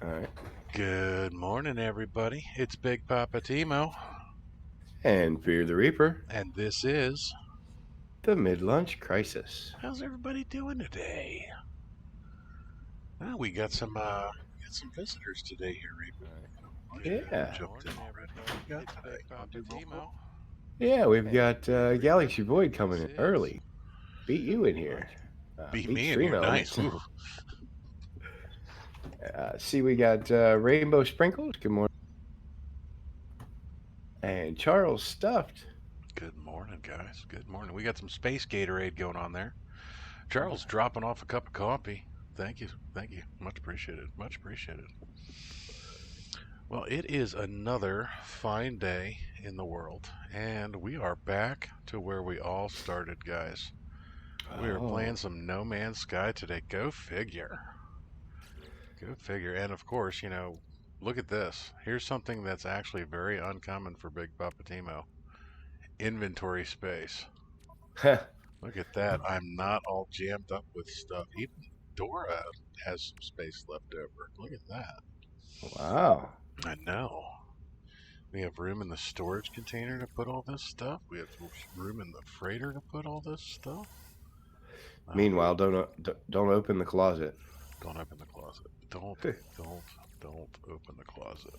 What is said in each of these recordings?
All right. Good morning, everybody. It's Big Papa Timo, And Fear the Reaper, and this is. the mid-lunch crisis. How's everybody doing today? Well, we got some visitors today here, Reaper. Why don't you Yeah. jumped in already? What we got today? You want to do roll call? Yeah, we've got Galaxy Void coming in early. Beat you in here. Beat Beat me in Stream here, nice. Elements. Ooh. See, we got Rainbow Sprinkles. Good morning. And Charles Stuffed. Good morning, guys. Good morning. We got some space Gatorade going on there. Charles dropping off a cup of coffee. Thank you, thank you. Much appreciated. Much appreciated. Well, it is another fine day in the world, and we are back to where we all started, guys. We are Oh, playing some No Man's Sky today. Go figure. Go figure. And of course, look at this. Here's something that's actually very uncommon for Big Papa Timo. Inventory space. Look at that. I'm not all jammed up with stuff. Even Dora has some space left over. Look at that. wow. I know. We have room in the storage container to put all this stuff. We have room in the freighter to put all this stuff. Oh, Meanwhile, don't open the closet. don't open the closet. Don't, don't open the closet.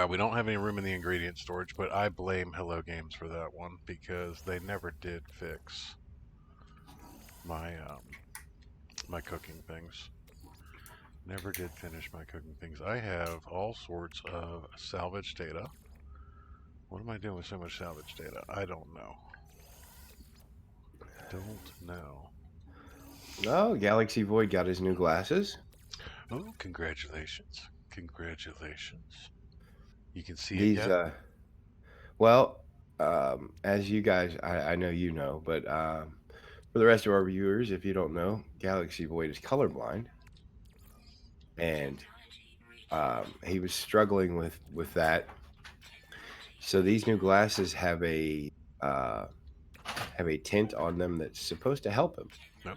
We don't have any room in the ingredient storage, but I blame Hello Games for that one because they never did fix my cooking things. Never did finish my cooking things. I have all sorts of salvage data. What am I doing with so much salvage data? I don't know. Don't know. Oh, Galaxy Void got his new glasses. Oh, congratulations. Congratulations. You can see it These, yet? well, as you guys, I know you know, but for the rest of our viewers, if you don't know, Galaxy Void is colorblind, and he was struggling with that. So these new glasses uh, have a tint on them that's supposed to help him. Oh,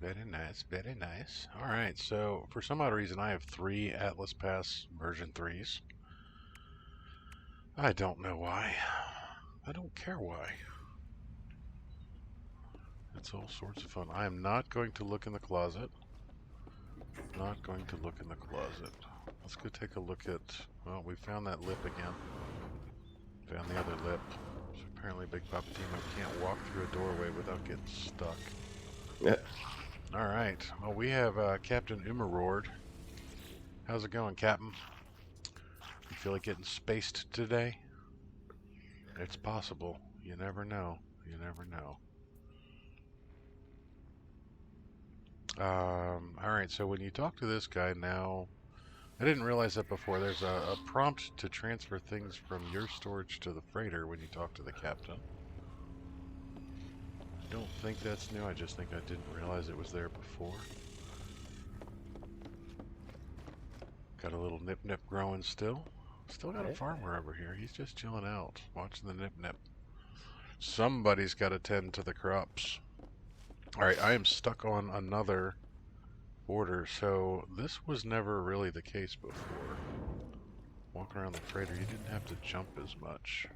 very nice, very nice. All right, so for some odd reason, I have three Atlas Pass version 3s. I don't know why. I don't care why. It's all sorts of fun. I am not going to look in the closet. Not going to look in the closet. Let's go take a look at. Well, we found that lip again. Found the other lip. So apparently, Big Papa Timo can't walk through a doorway without getting stuck. Yeah. All right. Well, we have Captain Umarord. How's it going, Captain? You feel like getting spaced today? It's possible. You never know. You never know. All right. So when you talk to this guy now, I didn't realize that before. There's a prompt to transfer things from your storage to the freighter when you talk to the captain. I don't think that's new. I just think I didn't realize it was there before. Got a little nip nip growing still. Still got a farmer over here. He's just chilling out, watching the nip nip. Somebody's got to tend to the crops. All right, I am stuck on another order. So this was never really the case before. Walking around the freighter, you didn't have to jump as much.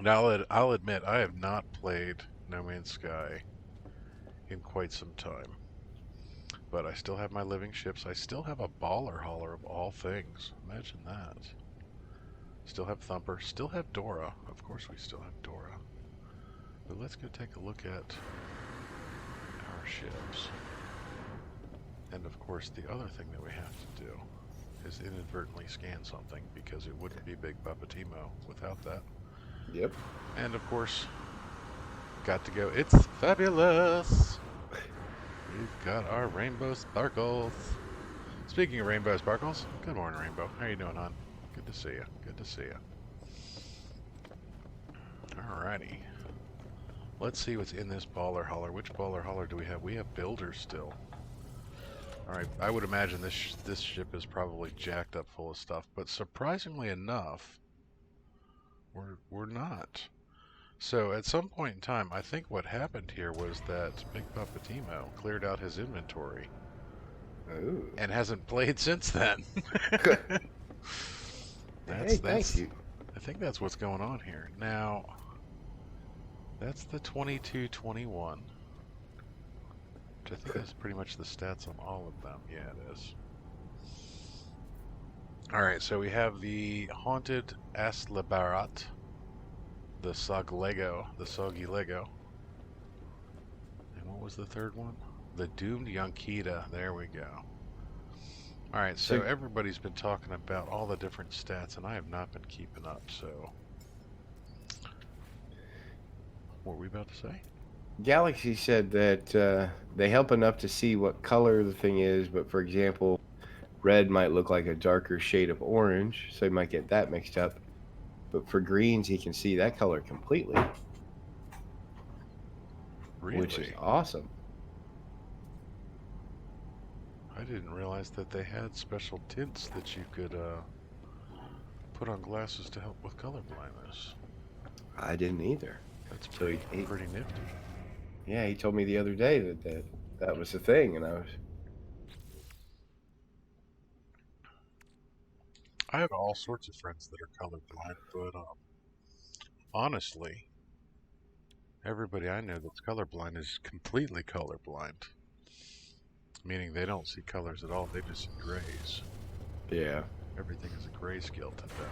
Now, I'll admit, I have not played No Man's Sky in quite some time. But I still have my living ships. I still have a baller hauler of all things. Imagine that. Still have Thumper. Still have Dora. Of course we still have Dora. But let's go take a look at our ships. And of course the other thing that we have to do is inadvertently scan something because it wouldn't be Big Papa Timo without that. Yep. And of course, got to go. It's fabulous! We've got our rainbow sparkles. Speaking of rainbow sparkles, good morning, Rainbow. How you doing, hon? Good to see you. Good to see you. Alrighty. Let's see what's in this baller hauler. Which baller hauler do we have? We have builders still. Alright, I would imagine this ship is probably jacked up full of stuff, but surprisingly enough, we're not. So at some point in time, I think what happened here was that Big Papa Timo cleared out his inventory Ooh. and hasn't played since then. Hey, That's thanks that's you. I think that's what's going on here. Now, that's the 22-21, which I think is pretty much the stats on all of them. Yeah, it is. All right, so we have the Haunted Aslebarat, the Soggy Lego. And what was the third one? The Doomed Yonkita. There we go. All right, so So everybody's been talking about all the different stats, and I have not been keeping up. So, what were we about to say? Galaxy said that they help enough to see what color the thing is, but for example, red might look like a darker shade of orange, so he might get that mixed up. But for greens, he can see that color completely, which is Really? awesome. I didn't realize that they had special tints that you could put on glasses to help with color blindness. I didn't either. That's So pretty nifty. yeah, he told me the other day that was the thing, and I was I have all sorts of friends that are colorblind, but honestly, everybody I know that's colorblind is completely colorblind, meaning they don't see colors at all. They just see grays. yeah. Everything is a grayscale to them.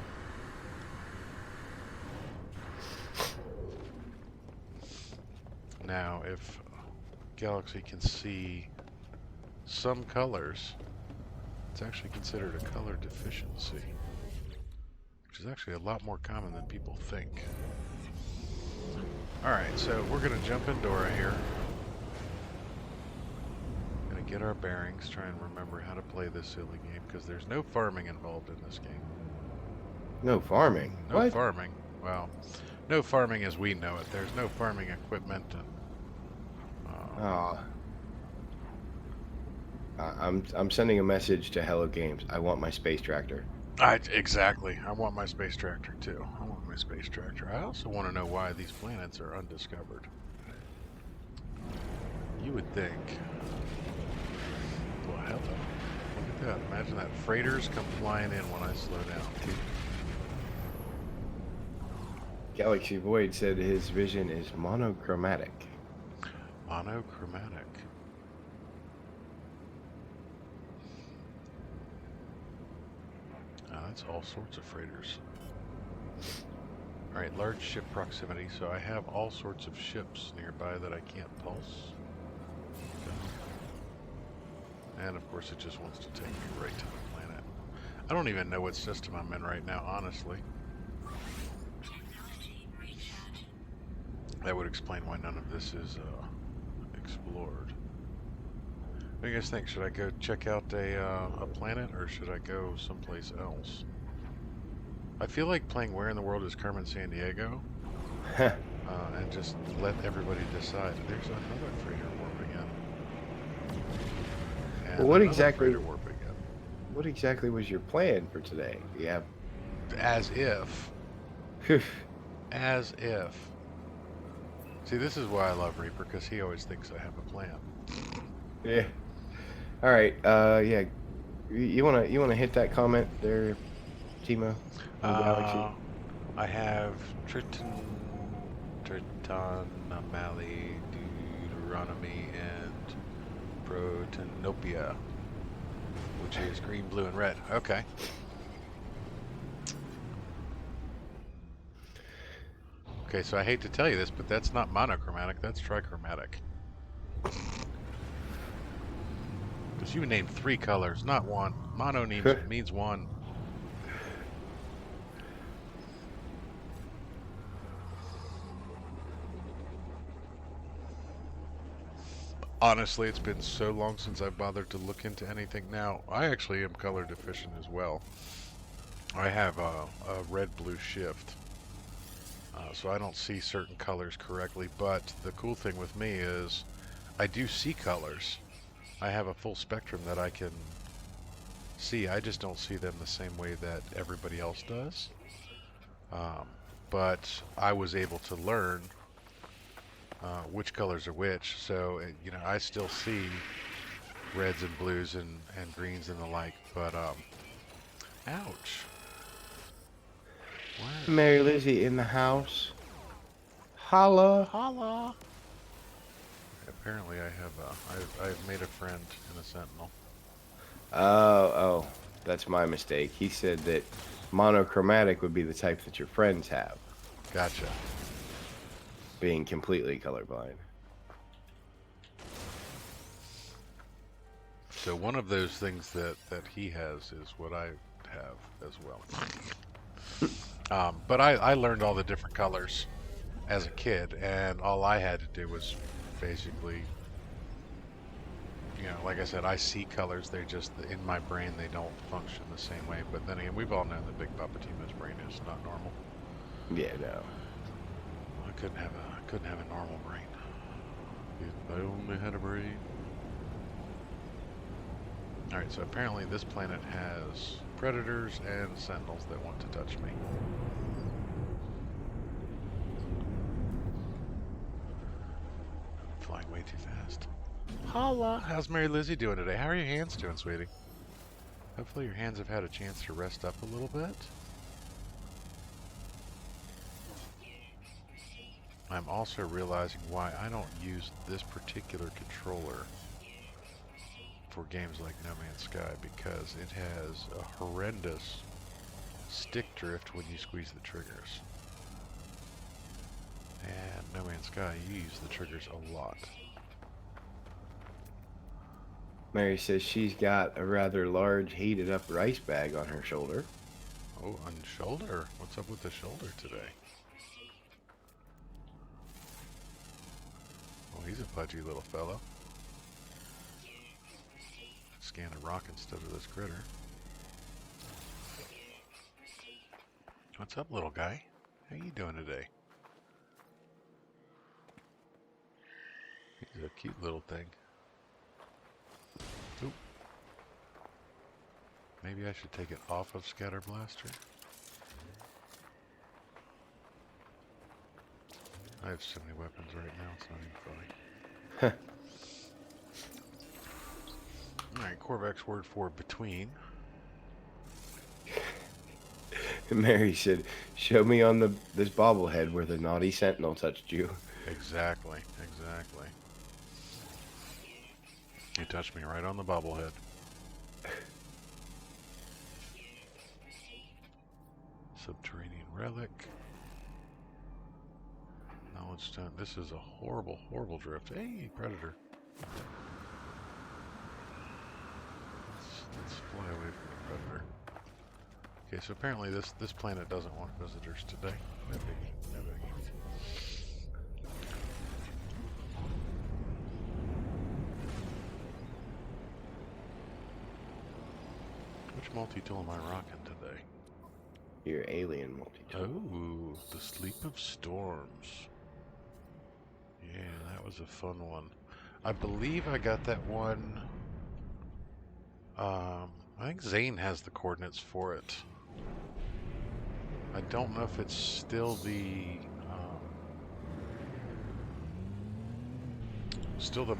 Now, if Galaxy can see some colors, it's actually considered a color deficiency, which is actually a lot more common than people think. Alright, so we're going to jump in Dora here. Going to get our bearings, try and remember how to play this silly game, because there's no farming involved in this game. No farming. No What? farming. Well, no farming as we know it. There's no farming equipment and Oh, I'm sending a message to Hello Games. I want my space tractor. exactly. I want my space tractor too. I want my space tractor. I also want to know why these planets are undiscovered. You would think. Well, hello. Look at that. Imagine that. Freighters come flying in when I slow down. Galaxy Void said his vision is monochromatic. Monochromatic. That's all sorts of freighters. Alright, large ship proximity. So I have all sorts of ships nearby that I can't pulse. And of course it just wants to take me right to the planet. I don't even know what system I'm in right now, honestly. That would explain why none of this is explored. What do you guys think? Should I go check out a planet, or should I go someplace else? I feel like playing Where in the World is Carmen Sandiego, and just let everybody decide. There's another freighter warping in. And Well, what another exactly? freighter warping What exactly was your plan for today? Yeah. in. As if. See, this is why I love Reaper, because he always thinks I have a plan. Yeah. All right. Yeah. You wanna hit that comment there, Timo, on Galaxy? I have Tritonamali, Deuteronomy, and Protanopia, which is green, blue, and red. Okay. Okay, so I hate to tell you this, but that's not monochromatic, that's trichromatic. Because you named 3 colors, not one. Mono means one. Honestly, it's been so long since I've bothered to look into anything. Now, I actually am color deficient as well. I have a red-blue shift, so I don't see certain colors correctly, but the cool thing with me is I do see colors. I have a full spectrum that I can see. I just don't see them the same way that everybody else does. but I was able to learn which colors are which. So, I still see reds and blues and greens and the like. But, ouch. What? Mary Lizzie in the house. Holla. Holla. Apparently, I've made a friend in a sentinel. Oh, that's my mistake. He said that monochromatic would be the type that your friends have, Gotcha. being completely colorblind. So one of those things that he has is what I have as well. But I learned all the different colors as a kid, and all I had to do was basically, like I said, I see colors. They're just in my brain. They don't function the same way. But then again, we've all known that Big Papa Timo's brain is not normal. Yeah, no. I couldn't have a normal brain. If I only had a brain. All right, so apparently this planet has predators and sentinels that want to touch me. I'm flying way too fast. Holla! How's Mary Lizzie doing today? How are your hands doing, sweetie? Hopefully your hands have had a chance to rest up a little bit. I'm also realizing why I don't use this particular controller for games like No Man's Sky, because it has a horrendous stick drift when you squeeze the triggers. And No Man's Sky, you use the triggers a lot. Mary says she's got a rather large heated up rice bag on her shoulder. Oh, on shoulder. What's up with the shoulder today? Oh, he's a pudgy little fellow. Scan a rock instead of this critter. What's up, little guy? How you doing today? He's a cute little thing. Oop. Maybe I should take it off of Scatter Blaster. I have so many weapons right now, it's not even funny. Alright, Corvex's word for between. Mary said, show me on this bobblehead where the naughty sentinel touched you. Exactly. He touched me right on the bobblehead. Subterranean relic. Knowledge stone. This is a horrible, horrible drift. Hey, predator. Let's fly away from the predator. Okay, so apparently this planet doesn't want visitors today. No biggie, no biggie. Which multi-tool am I rocking today? Your alien multi-tool. Oh, the Sleep of Storms. Yeah, that was a fun one. I believe I got that one. I think Zane has the coordinates for it. I don't know if it's still the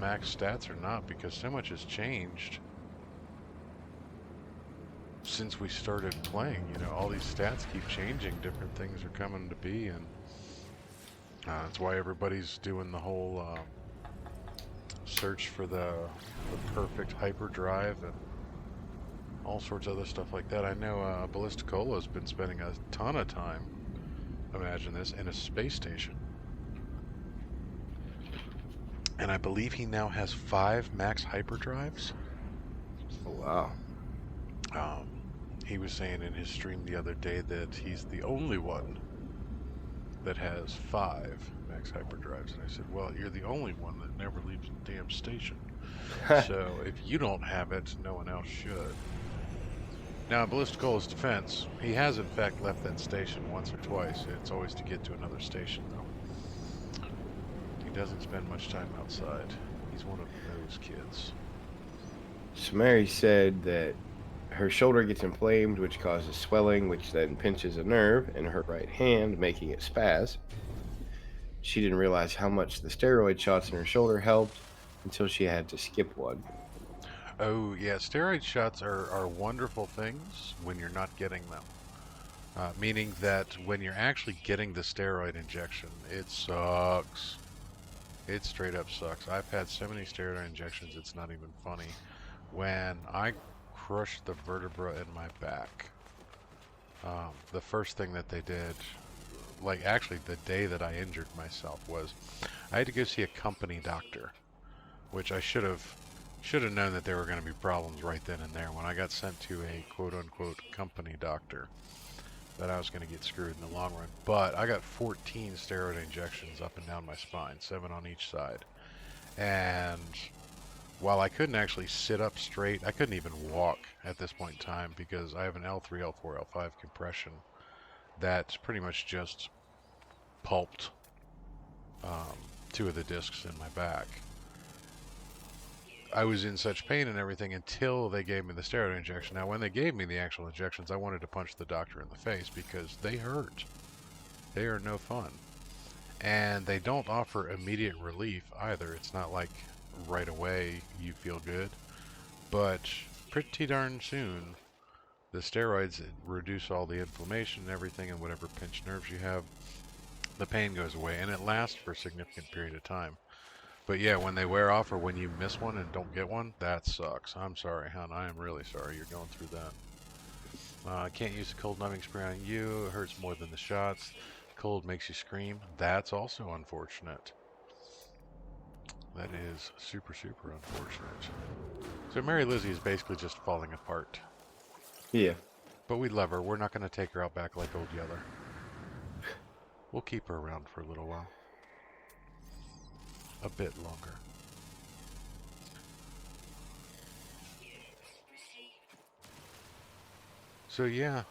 max stats or not, because so much has changed since we started playing. All these stats keep changing. Different things are coming to be, and that's why everybody's doing the whole search for the perfect hyperdrive and all sorts of other stuff like that. I know Ballisticolo's been spending a ton of time, imagine this, in a space station. And I believe he now has 5 max hyperdrives. Oh, wow. He was saying in his stream the other day that he's the only one that has 5 max hyperdrives. And I said, well, you're the only one that never leaves the damn station. So if you don't have it, no one else should. Now, in Ballisticolo's defense, he has in fact left that station once or twice. It's always to get to another station, though. He doesn't spend much time outside. He's one of those kids. So Mary said that Her shoulder gets inflamed, which causes swelling, which then pinches a nerve in her right hand, making it spaz. She didn't realize how much the steroid shots in her shoulder helped until she had to skip one. Oh, yeah, steroid shots are wonderful things when you're not getting them. Meaning that when you're actually getting the steroid injection, it sucks. It straight up sucks. I've had so many steroid injections, it's not even funny. When I crushed the vertebra in my back, the first thing that they did, like actually the day that I injured myself, was I had to go see a company doctor, which I should have known that there were going to be problems right then and there when I got sent to a quote unquote company doctor, that I was going to get screwed in the long run. But I got 14 steroid injections up and down my spine, 7 on each side. And while I couldn't actually sit up straight, I couldn't even walk at this point in time because I have an L3, L4, L5 compression that's pretty much just pulped um, 2 of the discs in my back. I was in such pain and everything until they gave me the steroid injection. Now, when they gave me the actual injections, I wanted to punch the doctor in the face because they hurt. They are no fun. And they don't offer immediate relief either. It's not like right away you feel good. But pretty darn soon, the steroids reduce all the inflammation and everything, and whatever pinched nerves you have, the pain goes away. And it lasts for a significant period of time. But yeah, when they wear off or when you miss one and don't get one, that sucks. I'm sorry, hon. I am really sorry you're going through that. I can't use the cold numbing spray on you. It hurts more than the shots. Cold makes you scream. That's also unfortunate. That is super, super unfortunate. So Mary Lizzie is basically just falling apart. Yeah. But we love her. We're not going to take her out back like Old Yeller. We'll keep her around for a little while. A bit longer. So yeah,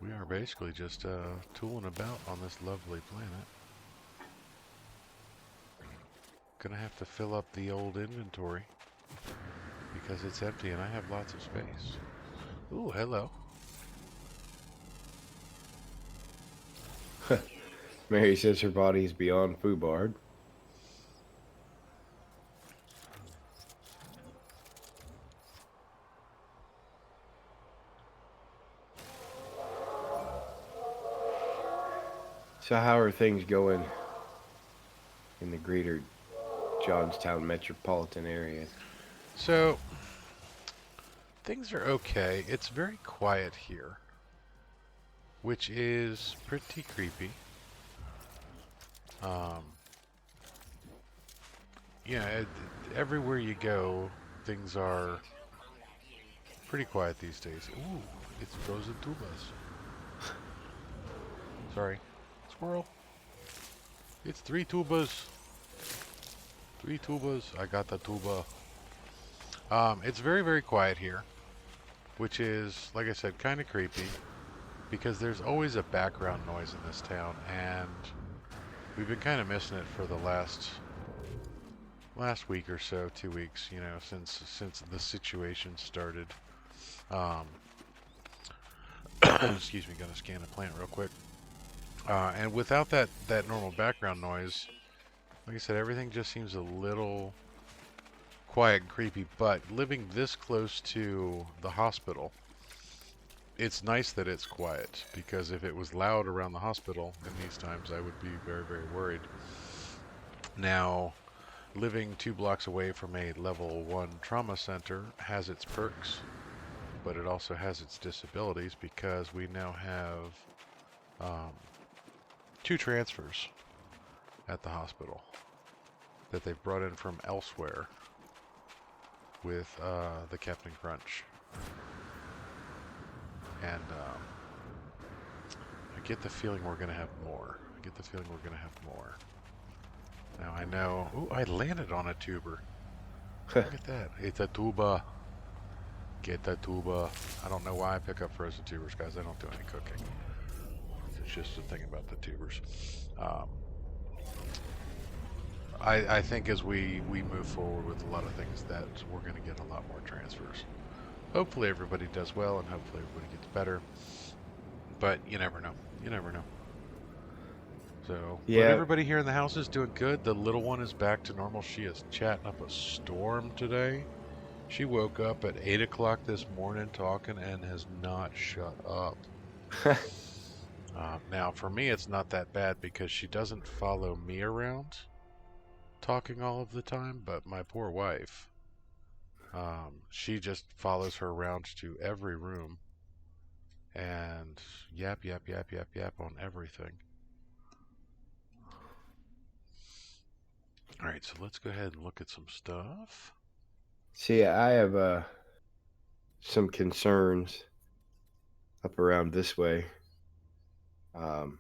we are basically just tooling about on this lovely planet. Gonna have to fill up the old inventory because it's empty and I have lots of space. Ooh, hello. Mary says her body is beyond foobarred. So how are things going in the greater Johnstown metropolitan area? So, things are okay. It's very quiet here, which is pretty creepy. Um, everywhere you go, things are pretty quiet these days. Ooh, it's frozen tubas. Sorry. Squirrel. It's 3 tubas. 3 tubas. I got the tuba. It's very, very quiet here, which is, like I said, kind of creepy because there's always a background noise in this town, and we've been kind of missing it for the last week or so, 2 weeks, since the situation started. Um, excuse me, gonna scan a plant real quick. And without that normal background noise, like I said, everything just seems a little quiet and creepy. But living this close to the hospital, it's nice that it's quiet, because if it was loud around the hospital in these times, I would be very, very worried. Now, living 2 blocks away from a level 1 trauma center has its perks, but it also has its disabilities, because we now have 2 transfers at the hospital that they've brought in from elsewhere with the Captain Crunch. And I get the feeling we're going to have more. Now I know... Ooh, I landed on a tuber. Look at that. It's a tuba. Get the tuba. I don't know why I pick up frozen tubers, guys. I don't do any cooking. It's just the thing about the tubers. I think as we move forward with a lot of things, that we're going to get a lot more transfers. Hopefully everybody does well, and hopefully everybody gets better. But you never know. You never know. So, but Yeah, everybody here in the house is doing good. The little one is back to normal. She is chatting up a storm today. She woke up at 8 o'clock this morning talking and has not shut up. Now, for me, it's not that bad because she doesn't follow me around talking all of the time, but my poor wife, she just follows her around to every room and yap, yap, yap, yap, yap on everything. All right, so let's go ahead and look at some stuff. see, I have some concerns up around this way. Um,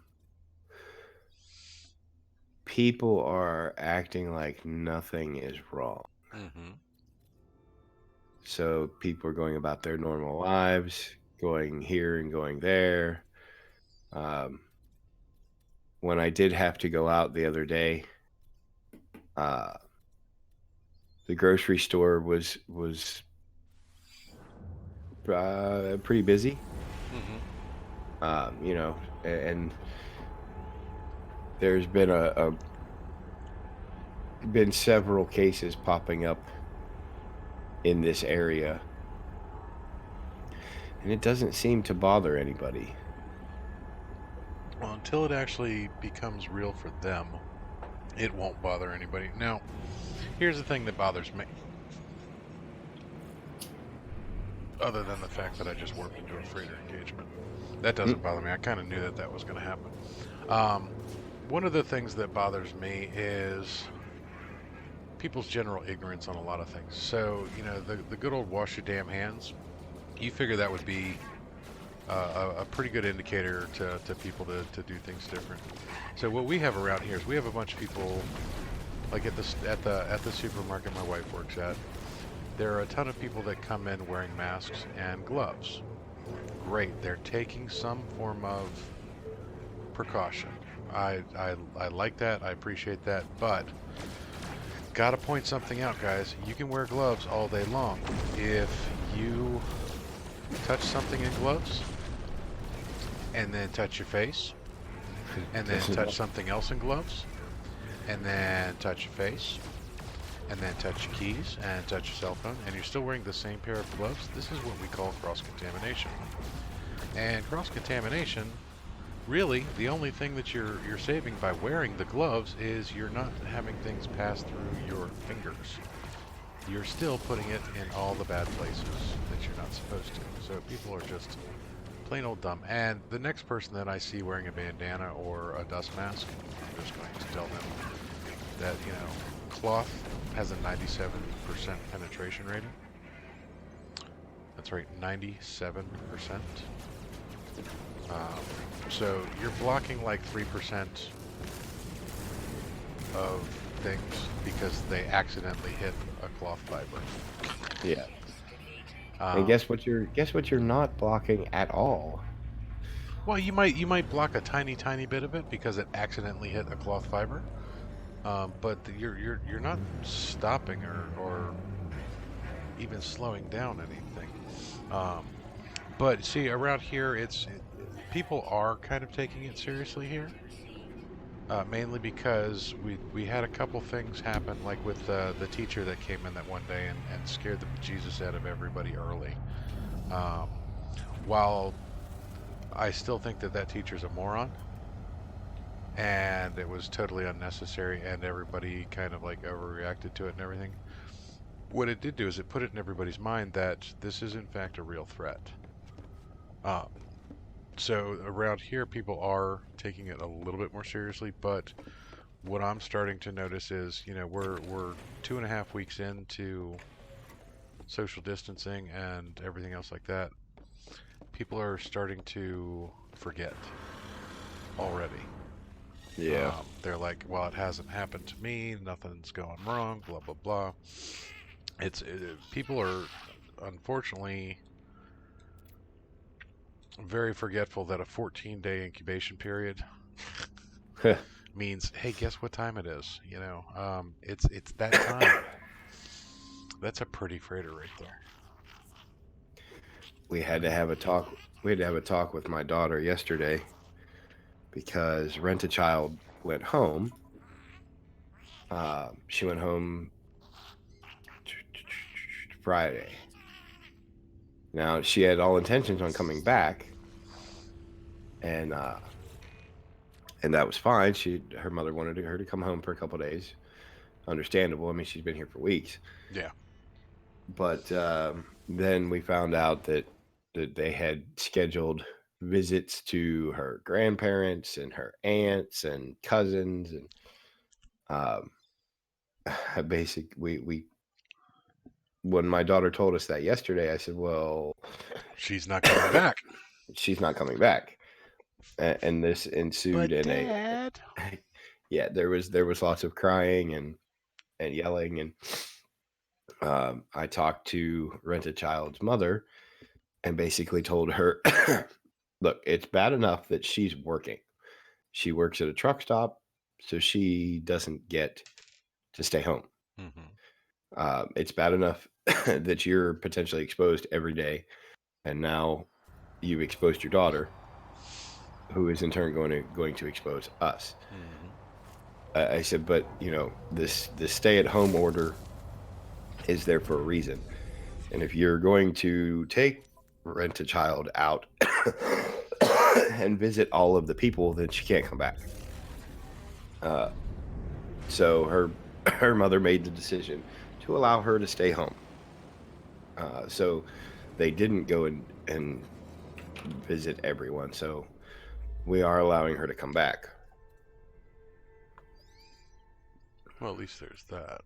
People are acting like nothing is wrong. Mm-hmm. So people are going about their normal lives, going here and going there. Um, when I did have to go out the other day, uh, the grocery store was pretty busy. Mm-hmm. You know, and there's been been several cases popping up in this area, and it doesn't seem to bother anybody. Well, until it actually becomes real for them, it won't bother anybody. Now, here's the thing that bothers me, other than the fact that I just warped into a freighter engagement. That doesn't Mm, bother me. I kind of knew that that was going to happen. Um, one of the things that bothers me is people's general ignorance on a lot of things. So, the good old wash your damn hands, you figure that would be a pretty good indicator to people to do things different. So what we have around here is we have a bunch of people like at the supermarket my wife works at. There are a ton of people that come in wearing masks and gloves. Great, they're taking some form of precaution. I like that. I appreciate that. But gotta point something out, guys. You can wear gloves all day long. If you touch something in gloves and then touch your face and then this is touch something else in gloves and then touch your face and then touch your keys and touch your cell phone and you're still wearing the same pair of gloves, this is what we call cross-contamination. And cross-contamination, really, the only thing that you're saving by wearing the gloves is you're not having things pass through your fingers. You're still putting it in all the bad places that you're not supposed to. So people are just plain old dumb. And the next person that I see wearing a bandana or a dust mask, I'm just going to tell them that, cloth has a 97% penetration rating. That's right, 97%. So you're blocking like 3% of things because they accidentally hit a cloth fiber. yeah. And Um, guess what you're not blocking at all. well, you might block a tiny bit of it because it accidentally hit a cloth fiber, but you're not stopping or even slowing down anything. Um, but see, around here, people are kind of taking it seriously here. Mainly because we had a couple things happen, like with the teacher that came in that one day and scared the bejesus out of everybody early. Um, while I still think that that teacher's a moron, and it was totally unnecessary, and everybody kind of like overreacted to it and everything. What it did do is it put it in everybody's mind that this is in fact a real threat. Um, so around here, people are taking it a little bit more seriously, but what I'm starting to notice is, we're 2.5 weeks into social distancing and everything else like that. People are starting to forget already. Yeah. They're like, well, it hasn't happened to me. Nothing's going wrong. Blah blah blah. People are unfortunately very forgetful that a 14-day incubation period means, hey, guess what time it is? It's that time. That's a pretty freighter right there. We had to have a talk. We had to have a talk with my daughter yesterday because Rent a Child went home. She went home Friday. Now she had all intentions on coming back, and that was fine. Her mother wanted her to come home for a couple days. Understandable. I mean, she's been here for weeks. Yeah. But then we found out that they had scheduled visits to her grandparents and her aunts and cousins, and um, we when my daughter told us that yesterday, I said, "Well, She's not coming back. she's not coming back," and this ensued But in a Dad. yeah. There was lots of crying and yelling, and I talked to Rent a Child's mother and basically told her, "Look, it's bad enough that she's working. She works at a truck stop, so she doesn't get to stay home. Hmm. It's bad enough that you're potentially exposed every day, and now you've exposed your daughter, who is in turn going to expose us." Hmm. I said, "But this stay at home order is there for a reason, and if you're going to take Rent a Child out and visit all of the people, then she can't come back." Uh, so her mother made the decision to allow her to stay home. So they didn't go and visit everyone. So we are allowing her to come back. Well, at least there's that.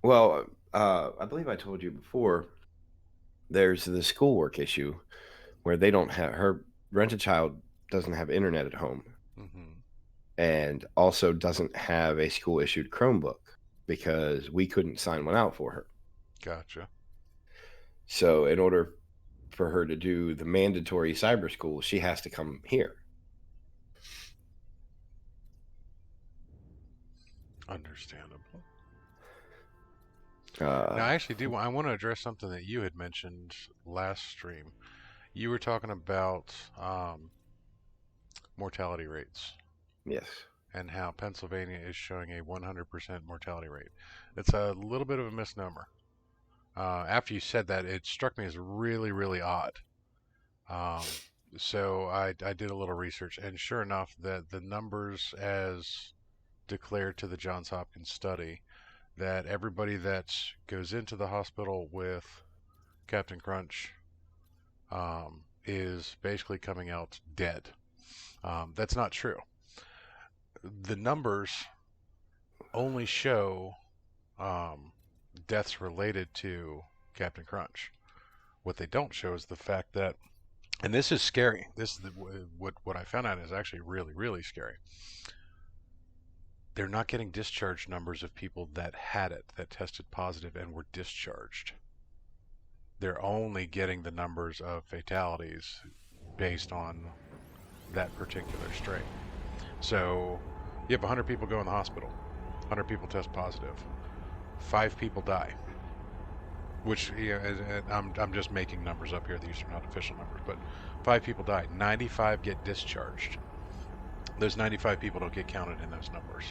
Well, I believe I told you before. There's the schoolwork issue where they don't have her Rent a Child doesn't have internet at home, Hmm. and also doesn't have a school issued Chromebook because we couldn't sign one out for her. Gotcha. So in order for her to do the mandatory cyber school, she has to come here. Understandable. Now, Uh, I actually do. I want to address something that you had mentioned last stream. You were talking about mortality rates yes. and how Pennsylvania is showing a 100% mortality rate. It's a little bit of a misnomer. After you said that, it struck me as really, really odd. Um, so I did a little research, and sure enough, that the numbers as declared to the Johns Hopkins study, that everybody that goes into the hospital with Captain Crunch is basically coming out dead. That's not true. The numbers only show um, deaths related to Captain Crunch. What they don't show is the fact that, and this is scary. This is what I found out is actually really, really scary. They're not getting discharge numbers of people that had it, that tested positive and were discharged. They're only getting the numbers of fatalities based on that particular strain. So you have 100 people go in the hospital, 100 people test positive, 5 people die. Which, I'm just making numbers up here. These are not official numbers, but 5 people die. 95 get discharged. Those 95 people don't get counted in those numbers.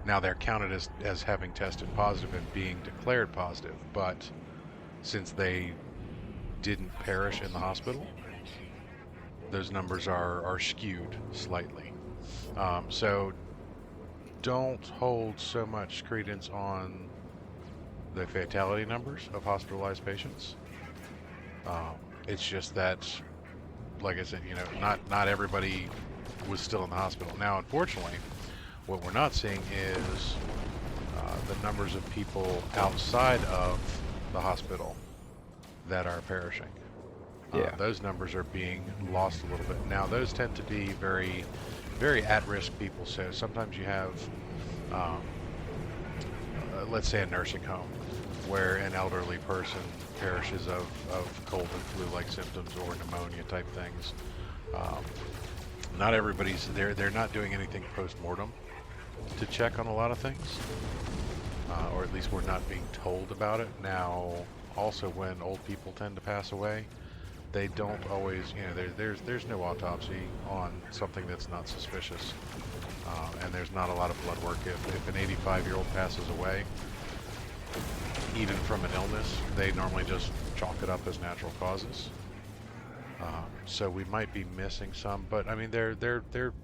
Now they're counted as having tested positive and being declared positive, but since they didn't perish in the hospital, those numbers are skewed slightly. So don't hold so much credence on the fatality numbers of hospitalized patients. Um, it's just that, like I said, not everybody was still in the hospital. Now, unfortunately, what we're not seeing is the numbers of people outside of the hospital that are perishing. Yeah. Those numbers are being lost a little bit. Now, those tend to be very, very at-risk people. So sometimes you have, um, let's say, a nursing home where an elderly person perishes of cold and flu-like symptoms or pneumonia type things. Um, Not everybody's they're not doing anything post mortem to check on a lot of things, or at least we're not being told about it. Now, also when old people tend to pass away, they don't always, there's no autopsy on something that's not suspicious, and there's not a lot of blood work. If an 85-year-old passes away, even from an illness, they normally just chalk it up as natural causes. So we might be missing some, but I mean they're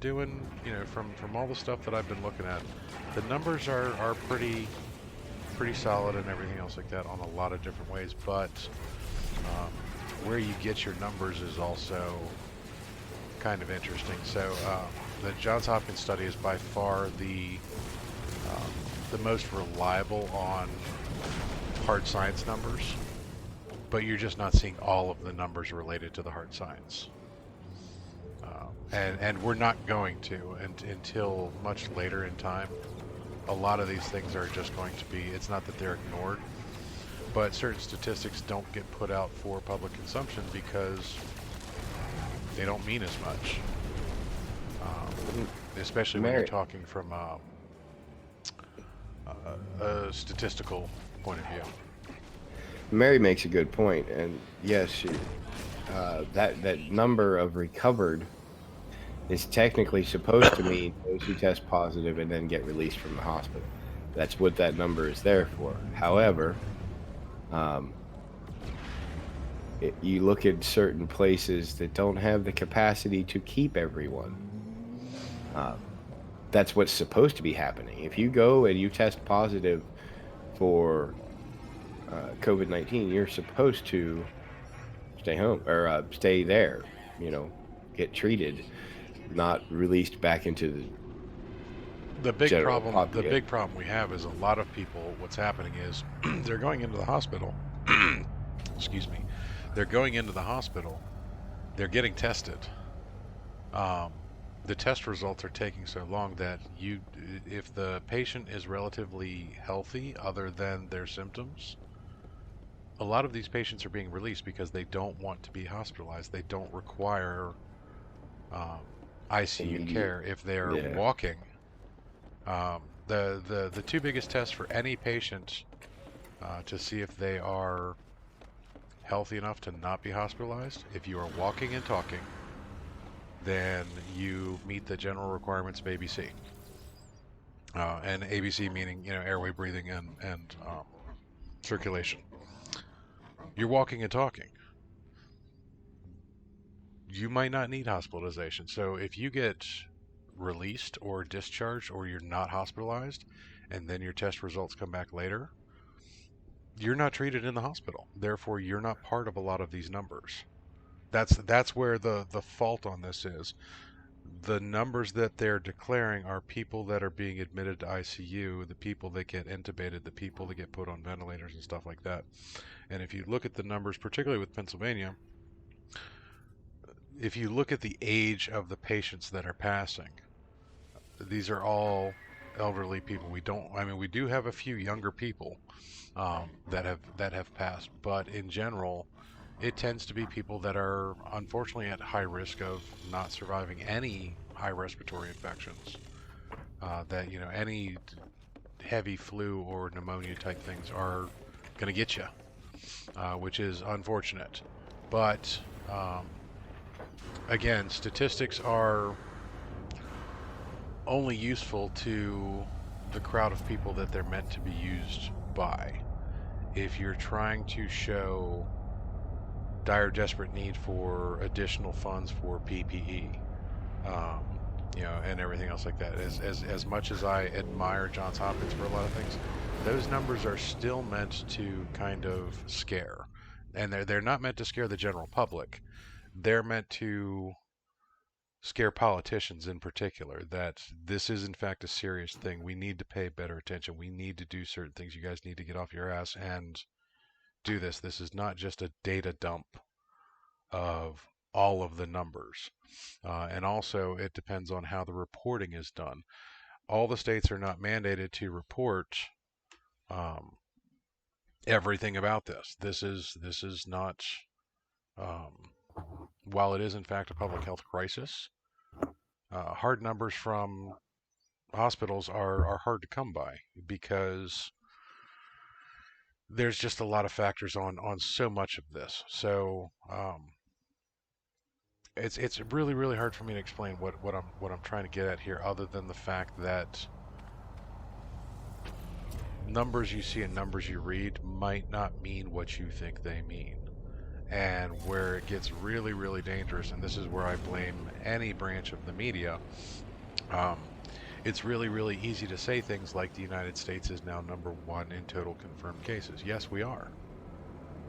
doing, from all the stuff that I've been looking at, the numbers are pretty solid and everything else like that on a lot of different ways. But um, where you get your numbers is also kind of interesting. So the Johns Hopkins study is by far the most reliable on hard science numbers, but you're just not seeing all of the numbers related to the hard science. And we're not going to until much later in time. A lot of these things are just going to be, it's not that they're ignored, but certain statistics don't get put out for public consumption because they don't mean as much, Mm, especially when you're Mary, talking from a statistical point of view. Mary makes a good point, and yes, that number of recovered is technically supposed to mean those who test positive and then get released from the hospital. That's what that number is there for. However, um, you look at certain places that don't have the capacity to keep everyone. Uh, that's what's supposed to be happening. If you go and you test positive for COVID-19, you're supposed to stay home or stay there. You know, get treated, not released back into the general The populace. big problem we have is a lot of people. What's happening is they're going into the hospital. Excuse me. They're going into the hospital. They're getting tested. Um, the test results are taking so long that if the patient is relatively healthy, other than their symptoms, a lot of these patients are being released because they don't want to be hospitalized. They don't require um, ICU Immediate. care if they're Yeah. walking. The two biggest tests for any patient to see if they are healthy enough to not be hospitalized, if you are walking and talking, then you meet the general requirements of ABC. And ABC meaning, airway, breathing, and circulation. You're walking and talking. You might not need hospitalization. So if you get released or discharged or you're not hospitalized and then your test results come back later, you're not treated in the hospital. Therefore, you're not part of a lot of these numbers. That's where the fault on this is. The numbers that they're declaring are people that are being admitted to ICU, the people that get intubated, the people that get put on ventilators and stuff like that. And if you look at the numbers, particularly with Pennsylvania, if you look at the age of the patients that are passing, these are all elderly people. We do have a few younger people that have passed, but in general, it tends to be people that are unfortunately at high risk of not surviving any high respiratory infections. That any heavy flu or pneumonia type things are going to get you, which is unfortunate. But um, again, statistics are only useful to the crowd of people that they're meant to be used by. If you're trying to show dire, desperate need for additional funds for PPE, um, and everything else like that. As much as I admire Johns Hopkins for a lot of things, those numbers are still meant to kind of scare, and they're not meant to scare the general public. They're meant to scare politicians in particular that this is in fact a serious thing. We need to pay better attention. We need to do certain things. You guys need to get off your ass and do this. This is not just a data dump of all of the numbers. And also, it depends on how the reporting is done. All the states are not mandated to report um, everything about this. This is not, um, while it is in fact a public health crisis. Hard numbers from hospitals are hard to come by because there's just a lot of factors on so much of this. So it's really hard for me to explain what I'm trying to get at here, other than the fact that numbers you see and numbers you read might not mean what you think they mean. And where it gets really dangerous, and this is where I blame any branch of the media, um, it's really easy to say things like the United States is now #1 in total confirmed cases. Yes, we are.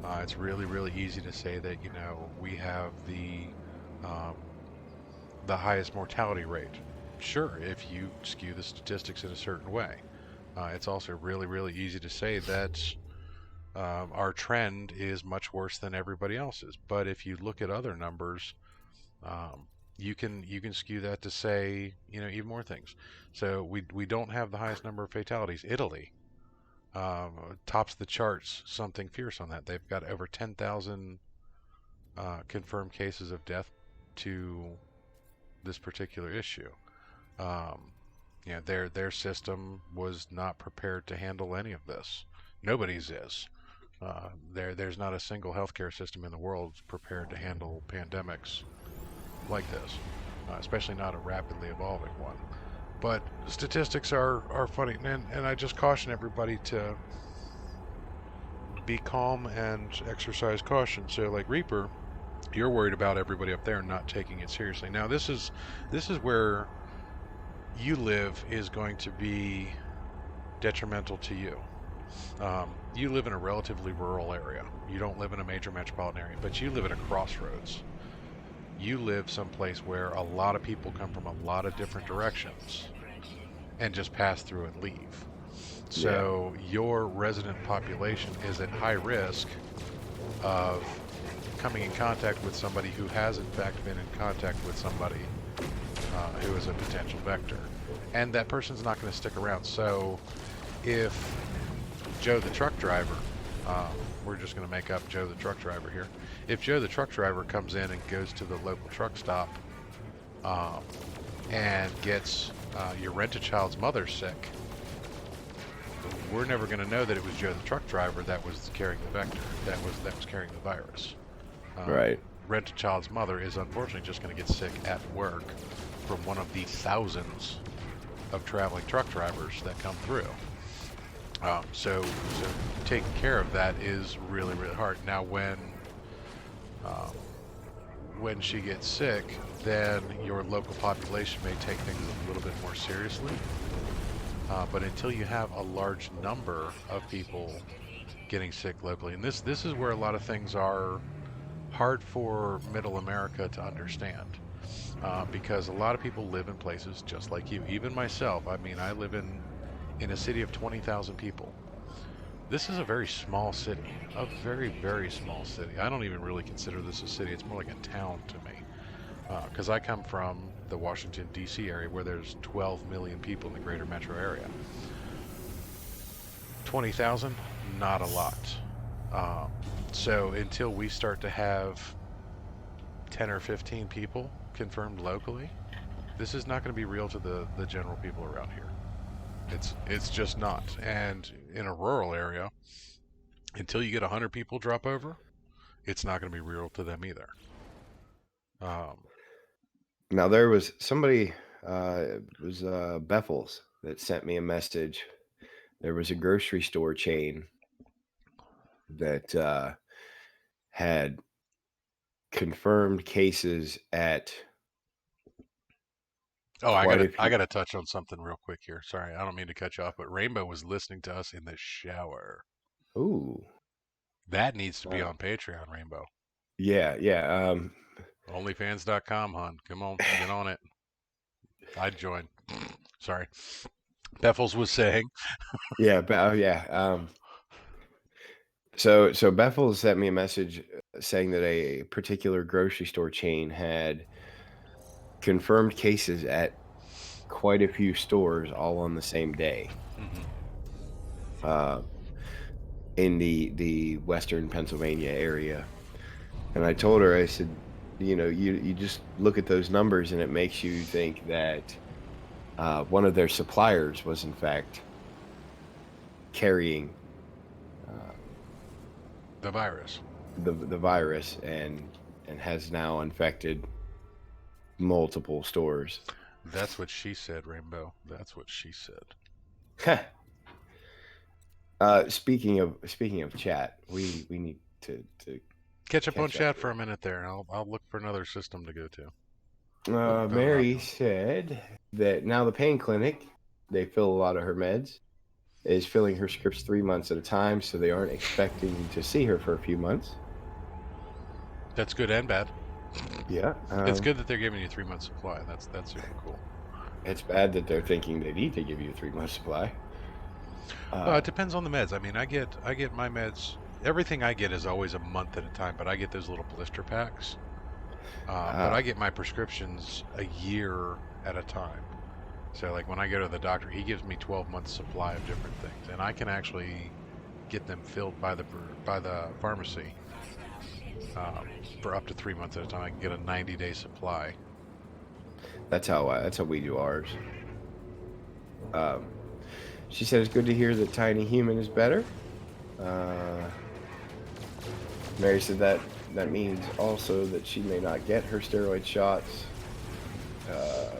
It's really easy to say that, we have um, the highest mortality rate. Sure, if you skew the statistics in a certain way. It's also really easy to say that our trend is much worse than everybody else's. But if you look at other numbers, um, you can skew that to say, even more things. So we don't have the highest number of fatalities. Italy tops the charts, something fierce on that. They've got over 10,000 confirmed cases of death to this particular issue. Um, their system was not prepared to handle any of this. Nobody's is. There's not a single healthcare system in the world prepared to handle pandemics like this, especially not a rapidly evolving one. But statistics are funny, and I just caution everybody to be calm and exercise caution. So, like Reaper, you're worried about everybody up there not taking it seriously. Now, this is where you live is going to be detrimental to you. You live in a relatively rural area. You don't live in a major metropolitan area, but you live at a crossroads. You live someplace where a lot of people come from a lot of different directions and just pass through and leave. Yeah. So your resident population is at high risk of coming in contact with somebody who has in fact been in contact with somebody who is a potential vector. And that person's not going to stick around. So if Joe the truck driver, uh, we're just going to make up Joe the truck driver here. If Joe the truck driver comes in and goes to the local truck stop um, and gets your rent-a-child's mother sick, we're never going to know that it was Joe the truck driver that was carrying the vector, that was carrying the virus. Um, Right. Rent-a-child's mother is unfortunately just going to get sick at work from one of the thousands of traveling truck drivers that come through. So taking care of that is really hard. Now, um, when she gets sick, then your local population may take things a little bit more seriously. But until you have a large number of people getting sick locally, and this is where a lot of things are hard for Middle America to understand, because a lot of people live in places just like you. Even myself. I mean, I live in a city of 20,000 people. This is a very small city, a very small city. I don't even really consider this a city. It's more like a town to me, because I come from the Washington, D.C. area where there's 12 million people in the greater metro area. 20,000, not a lot. Um, so until we start to have 10 or 15 people confirmed locally, this is not going to be real to the general people around here. It's just not. And in a rural area, until you get 100 people drop over, it's not going to be real to them either. Um, Now there was somebody, it was Beffels that sent me a message. There was a grocery store chain that had confirmed cases at oh, I quite gotta a I few. gotta touch on something real quick here. Sorry, I don't mean to cut you off, but Rainbow was listening to us in the shower. Ooh, That needs to be uh, on Patreon, Rainbow. yeah. OnlyFans.com, hon. Come on, get on it. I'd join. Sorry. Beffels was saying. Yeah, oh yeah. So Bethel sent me a message saying that a particular grocery store chain had confirmed cases at quite a few stores all on the same day, Hmm. uh, in the Western Pennsylvania area. And I told her, I said, you just look at those numbers and it makes you think that one of their suppliers was in fact carrying uh, The virus. the virus and has now infected multiple stores. That's what she said, Rainbow. That's what she said. Speaking of chat, we need to Catch up on catch up chat for here. a minute there. I'll look for another system to go to. Put the phone up. Mary said that now the pain clinic, they fill a lot of her meds, is filling her scripts 3 months at a time, so they aren't expecting to see her for a few months. That's good and bad. Yeah, It's good that they're giving you 3 months supply. That's super cool. it's bad that they're thinking they need to give you a 3 month supply. Well, it Uh, depends on the meds. I mean, I get my meds. Everything I get is always a month at a time, but I get those little blister packs. But uh, I get my prescriptions a year at a time. So like when I go to the doctor, he gives me 12 months supply of different things, and I can actually get them filled by the pharmacy um, for up to 3 months at a time. I can get a 90-day supply. that's how we do ours. Um, she said it's good to hear that Tiny Human is better. Uh, Mary said that means also that she may not get her steroid shots uh,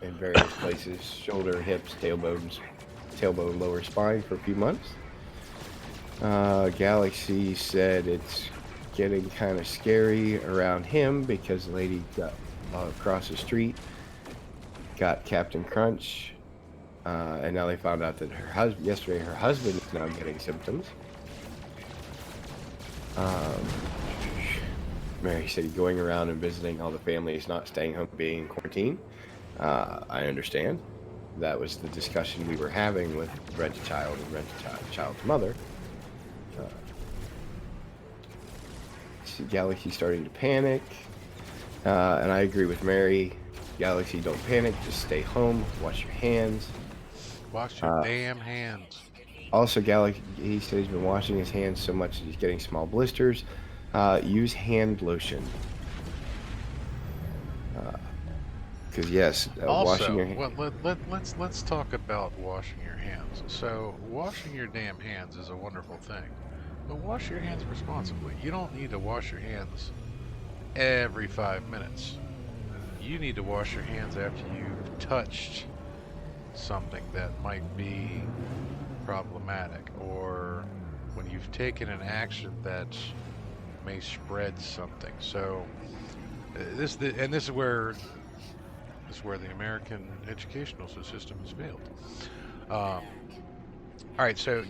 in various places: shoulder, hips, tailbone, lower spine for a few months. Galaxy said it's getting kind of scary around him because the lady got across the street got Captain Crunch, and now they found out that yesterday her husband is now getting symptoms. Um, Mary said going around and visiting all the families, not staying home, being in quarantine. I understand. That was the discussion we were having with Rent a Child and Child's mother. Uh, Galaxy starting to panic, and I agree with Mary. Galaxy, don't panic. Just stay home. Wash your hands. Wash your Uh, damn hands. Also, Galaxy, he said he's been washing his hands so much that he's getting small blisters. Use hand lotion. Because yes, washing your Also, well, let's talk about washing your hands. So, washing your damn hands is a wonderful thing, but wash your hands responsibly. You don't need to wash your hands every 5 minutes. You need to wash your hands after you've touched something that might be problematic, or when you've taken an action that may spread something. So, this is where the American educational system has failed. Um, all right, so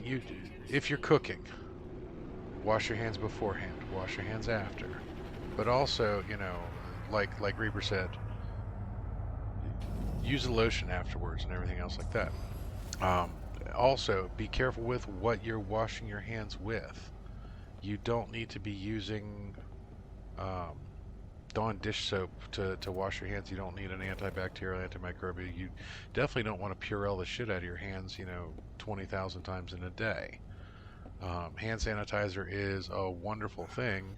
if you're cooking, wash your hands beforehand, wash your hands after, but also, like Reaper said, use the lotion afterwards and everything else like that. Um, Also, be careful with what you're washing your hands with. You don't need to be using um, Dawn dish soap to wash your hands. You don't need an antibacterial, antimicrobial. You definitely don't want to Purell the shit out of your hands, 20,000 times in a day. Hand sanitizer is a wonderful thing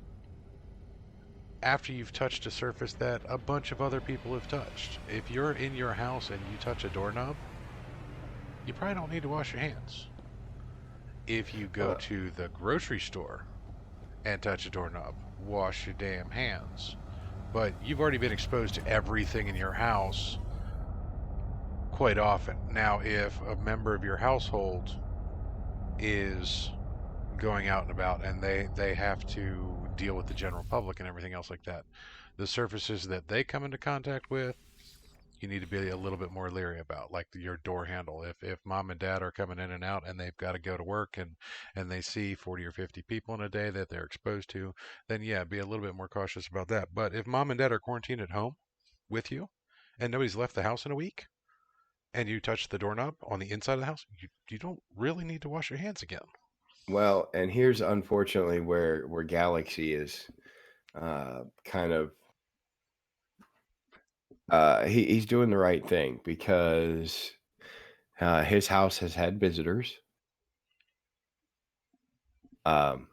after you've touched a surface that a bunch of other people have touched. If you're in your house and you touch a doorknob, you probably don't need to wash your hands. If you go uh, to the grocery store and touch a doorknob, wash your damn hands. But you've already been exposed to everything in your house quite often. Now, if a member of your household is going out and about and they have to deal with the general public and everything else like that, the surfaces that they come into contact with, you need to be a little bit more leery about, like your door handle. If mom and dad are coming in and out and they've got to go to work and they see 40 or 50 people in a day that they're exposed to, then yeah, be a little bit more cautious about that. But if mom and dad are quarantined at home with you and nobody's left the house in a week, and you touch the doorknob on the inside of the house, you don't really need to wash your hands again. well, and here's unfortunately where Galaxy is kind of he's doing the right thing because his house has had visitors. Um,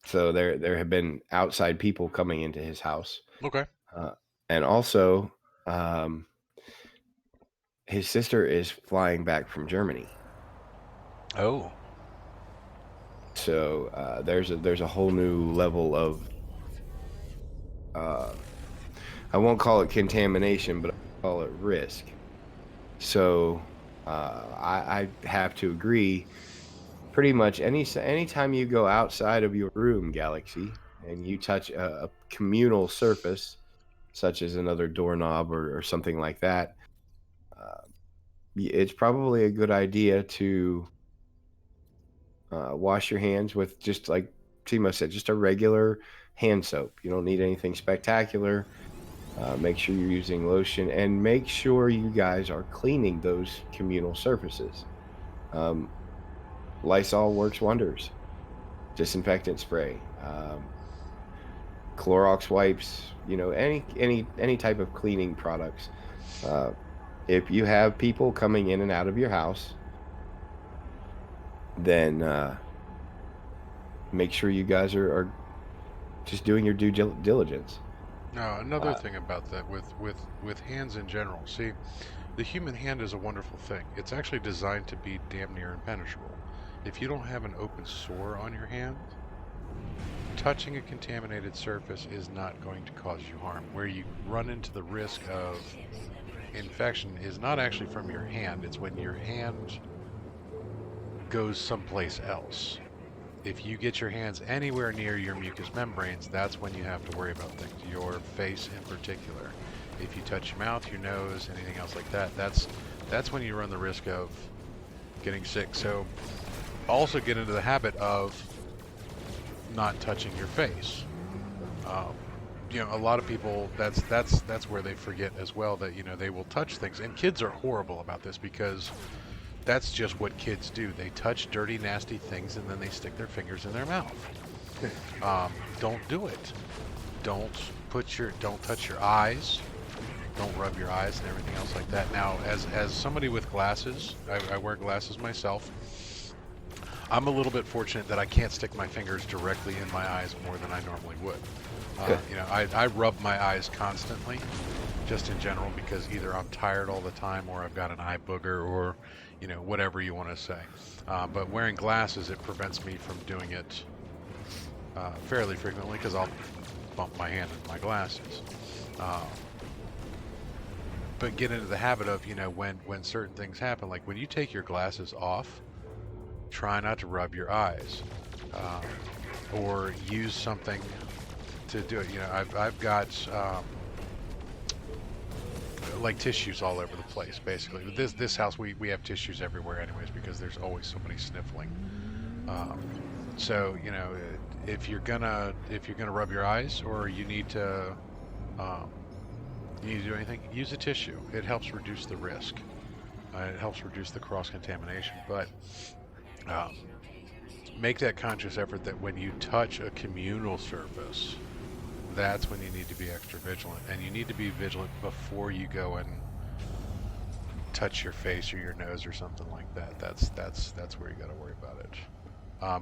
So there have been outside people coming into his house, Okay. uh, and also, um, his sister is flying back from Germany. Oh. So, there's a whole new level of, uh, I won't call it contamination, but I'll call it risk. So, I have to agree, pretty much anytime you go outside of your room, Galaxy, and you touch a communal surface, such as another doorknob or something like that, uh, it's probably a good idea to wash your hands with, just like Timo said, just a regular hand soap. You don't need anything spectacular. Make sure you're using lotion, and make sure you guys are cleaning those communal surfaces. Um, Lysol works wonders. Disinfectant spray, Clorox wipes, any type of cleaning products. Uh, if you have people coming in and out of your house, then make sure you guys are just doing your diligence. Now, another Uh, thing about that with hands in general. See, the human hand is a wonderful thing. It's actually designed to be damn near impenetrable. If you don't have an open sore on your hand, touching a contaminated surface is not going to cause you harm. Where you run into the risk of infection is not actually from your hand, it's when your hand goes someplace else. If you get your hands anywhere near your mucous membranes, that's when you have to worry about things, your face in particular. If you touch your mouth, your nose, anything else like that, that's when you run the risk of getting sick. So also get into the habit of not touching your face. Um, a lot of people, that's where they forget as well, that they will touch things, and kids are horrible about this because that's just what kids do. They touch dirty, nasty things, and then they stick their fingers in their mouth. Don't do it. Don't touch your eyes. Don't rub your eyes and everything else like that. Now, as somebody with glasses, I wear glasses myself. I'm a little bit fortunate that I can't stick my fingers directly in my eyes more than I normally would. I rub my eyes constantly, just in general, because either I'm tired all the time or I've got an eye booger or, whatever you want to say. But wearing glasses, it prevents me from doing it fairly frequently because I'll bump my hand into my glasses. Uh, but get into the habit of, when certain things happen, like when you take your glasses off, try not to rub your eyes uh, or use something to do it. I've got like tissues all over the place. Basically, with this house, we have tissues everywhere, anyways, because there's always somebody sniffling. Um, so if you're gonna rub your eyes or um, you need to do anything, use a tissue. It helps reduce the risk. It helps reduce the cross contamination, but um, make that conscious effort that when you touch a communal surface, that's when you need to be extra vigilant, and you need to be vigilant before you go and touch your face or your nose or something like that. That's where you got to worry about it.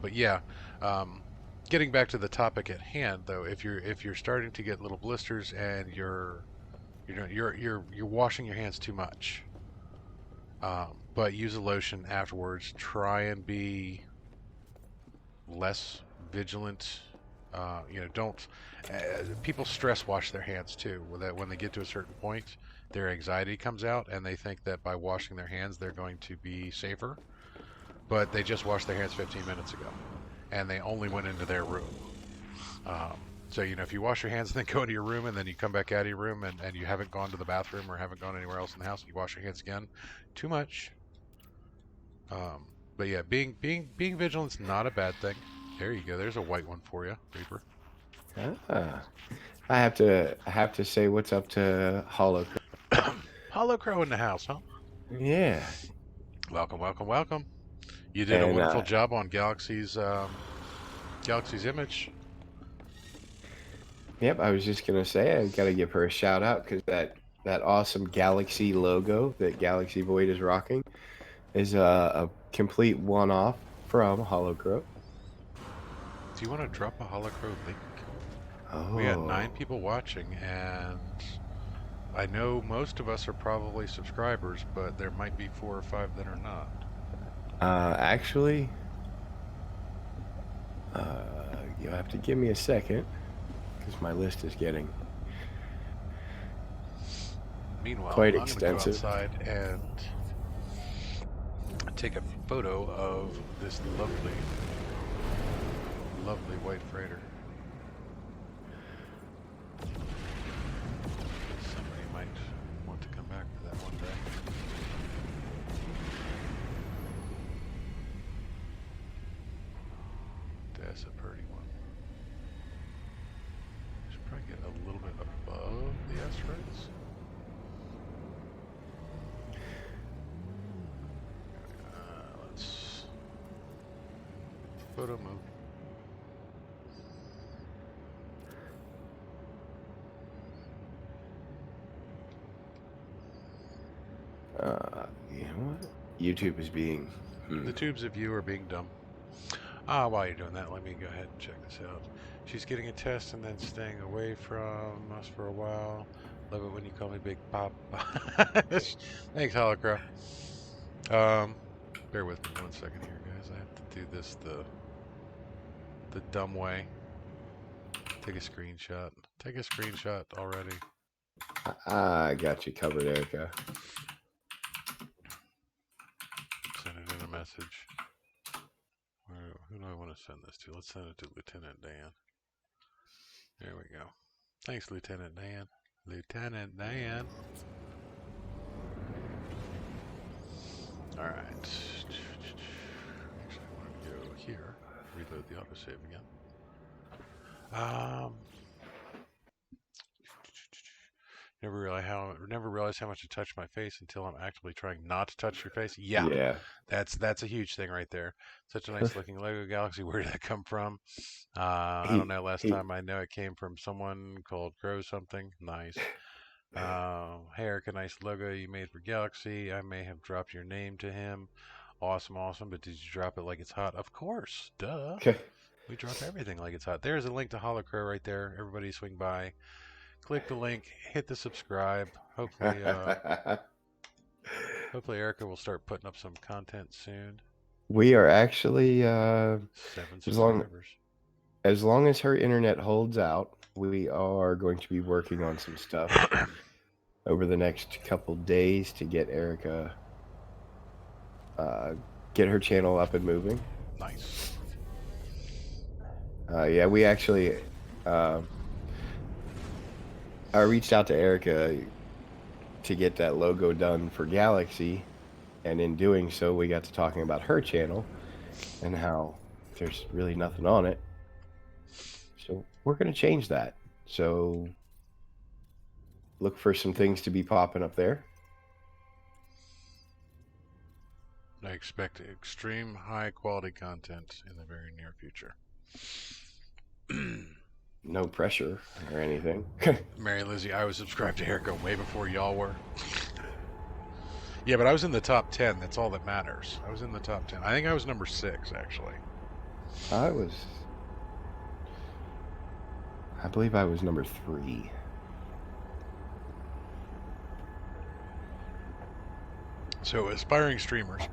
But yeah, um, getting back to the topic at hand, though, if you're starting to get little blisters and you're washing your hands too much, but use a lotion afterwards. Try and be less vigilant. Don't. People stress wash their hands too. That when they get to a certain point, their anxiety comes out, and they think that by washing their hands, they're going to be safer. But they just washed their hands 15 minutes ago, and they only went into their room. Um, so if you wash your hands and then go into your room, and then you come back out of your room, and you haven't gone to the bathroom or haven't gone anywhere else in the house, and you wash your hands again, too much. Um, but yeah, being vigilant is not a bad thing. There you go. There's a white one for you, Reaper. ah, I have to say what's up to Hollow. Hollow Crow in the house, huh? Yeah, Welcome, welcome, welcome. You did a and wonderful job on Galaxy's image. yep, I was just gonna say I gotta give her a shout out because that awesome Galaxy logo that Galaxy Void is rocking is a complete one off from Hollow. do you want to drop a holocro link? We got 9 Oh. people watching, and I know most of us are probably subscribers, but there might be 4 or 5 that are not. Actually, you'll have to give me a second because my list is getting Meanwhile, quite I'm going to go extensive. outside and take a photo of this lovely, lovely white freighter. Somebody might want to come back for that one day. That's a pretty one. Should probably get a little bit above the asteroids. Let's photo move. You know what? YouTube is being. The tubes of you are being dumb. While you're doing that, let me go ahead and check this out. She's getting a test and then staying away from us for a while. Love it when you call me Big Pop. Thanks, Holocrow. Bear with me 1 second here, guys. I have to do this the dumb way. Take a screenshot. Take a screenshot already. I got you covered, Erica. Send it in a message. Who do I want to send this to? Let's send it to Lieutenant Dan. There we go. Thanks, Lieutenant Dan. Lieutenant Dan. Alright. Actually, I want to go here. Reload the autosave again. Never realize how much I touch my face until I'm actively trying not to touch your face. Yeah, that's a huge thing right there. Such a nice looking Lego Galaxy. Where did that come from? I don't know. Last time I know it came from someone called Grow something. Nice. Hey Erica, nice logo you made for Galaxy. I may have dropped your name to him. Awesome. But did you drop it like it's hot? Of course. Duh. Okay. We drop everything like it's hot. There's a link to Holocrow right there. Everybody swing by. Click the link, hit the subscribe. Hopefully, hopefully Erica will start putting up some content soon. We are actually 7 subscribers. As long as her internet holds out, we are going to be working on some stuff over the next couple days to get Erica, get her channel up and moving. Nice. Yeah, we actually. I reached out to Erica to get that logo done for Galaxy, and in doing so, we got to talking about her channel and how there's really nothing on it. So we're going to change that. So look for some things to be popping up there. I expect extreme high quality content in the very near future. No pressure or anything. Mary Lizzie, I was subscribed to Erica way before y'all were. Yeah, but I was in the top 10. That's all that matters. I was in the top 10. I think I was number 6, actually. I believe I was number 3. So, aspiring streamers.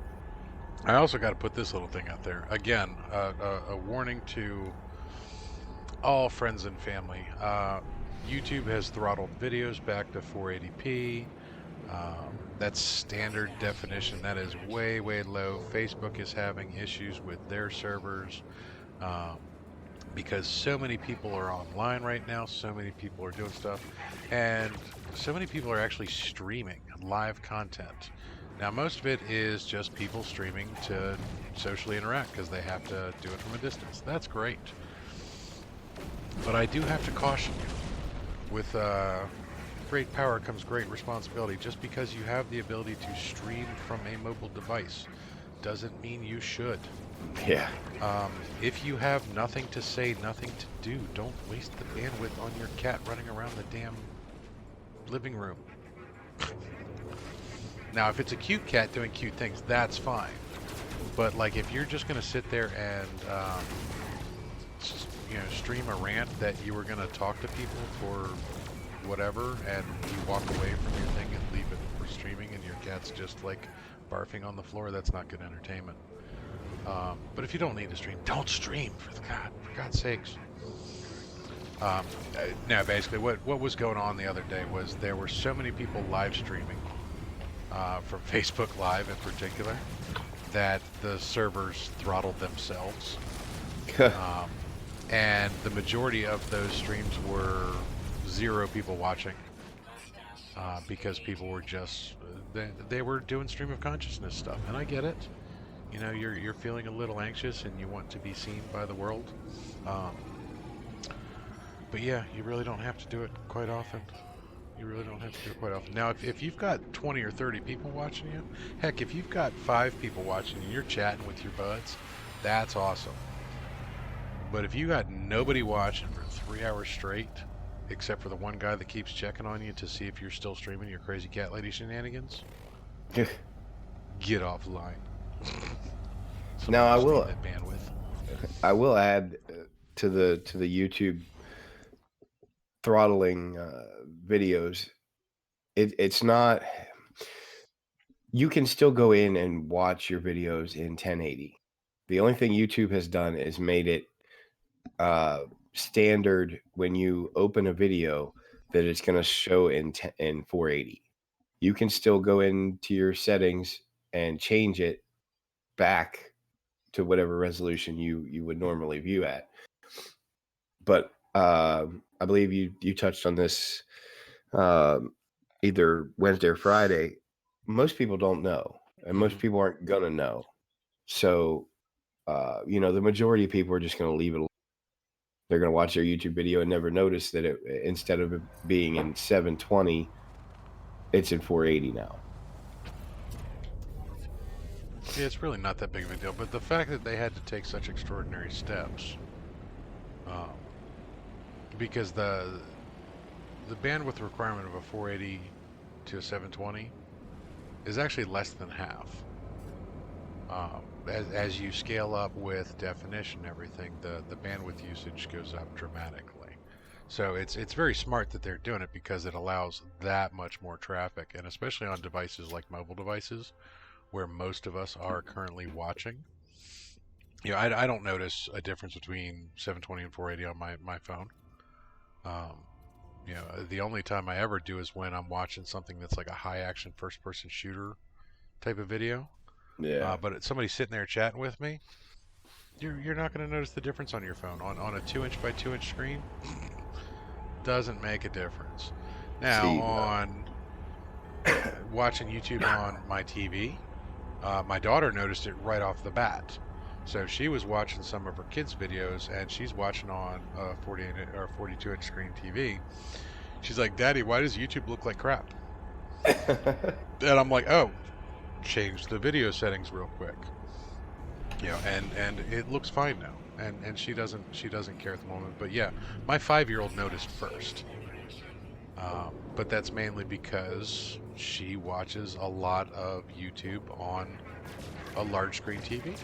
I also got to put this little thing out there. Again, a warning to all friends and family. YouTube has throttled videos back to 480p. That's standard definition. That is way, way low. Facebook is having issues with their servers because so many people are online right now. So many people are doing stuff. And so many people are actually streaming live content. Now, most of it is just people streaming to socially interact because they have to do it from a distance. That's great. But I do have to caution you. With great power comes great responsibility. Just because you have the ability to stream from a mobile device doesn't mean you should. Yeah. If you have nothing to say, nothing to do, don't waste the bandwidth on your cat running around the damn living room. Now, if it's a cute cat doing cute things, that's fine. But, like, if you're just going to sit there and stream a rant that you were going to talk to people for whatever, and you walk away from your thing and leave it for streaming, and your cat's just like barfing on the floor, that's not good entertainment. But if you don't need to stream, don't stream, for God's sakes. Um, no, basically, what was going on the other day was there were so many people live streaming from Facebook Live in particular that the servers throttled themselves, um, and the majority of those streams were 0 people watching because people were just they were doing stream of consciousness stuff, and I get it. You're feeling a little anxious and you want to be seen by the world. Um, but yeah, you really don't have to do it quite often. You really don't have to do it quite often. Now, if you've got 20 or 30 people watching you, heck, if you've got 5 people watching you and you're chatting with your buds, that's awesome. But if you got nobody watching for 3 hours straight, except for the one guy that keeps checking on you to see if you're still streaming your crazy cat lady shenanigans, get offline. Now Somebody restrain that bandwidth. I will add to the YouTube throttling videos. It's not. You can still go in and watch your videos in 1080. The only thing YouTube has done is made it standard when you open a video that it's going to show in 480. You can still go into your settings and change it back to whatever resolution you would normally view at. But I believe you touched on this either Wednesday or Friday. Most people don't know, and most people aren't gonna know. So the majority of people are just gonna leave it alone. They're gonna watch their YouTube video and never notice that instead of it being in 720, it's in 480 now. Yeah, it's really not that big of a deal, but the fact that they had to take such extraordinary steps, um, because the bandwidth requirement of a 480 to a 720 is actually less than half. As you scale up with definition and everything, the bandwidth usage goes up dramatically. So it's very smart that they're doing it because it allows that much more traffic, and especially on devices like mobile devices, where most of us are currently watching. I don't notice a difference between 720 and 480 on my phone. Um, the only time I ever do is when I'm watching something that's like a high action first person shooter type of video. Yeah. But somebody sitting there chatting with me, you're not going to notice the difference on your phone. On a 2-inch by 2-inch screen, doesn't make a difference. Now, on watching YouTube on my TV, my daughter noticed it right off the bat. So she was watching some of her kids' videos, and she's watching on a 48 or 42-inch screen TV. She's like, "Daddy, why does YouTube look like crap?" And I'm like, "Oh, change the video settings real quick." And it looks fine now. And she doesn't care at the moment. But yeah, my 5-year-old noticed first. But that's mainly because she watches a lot of YouTube on a large screen TV.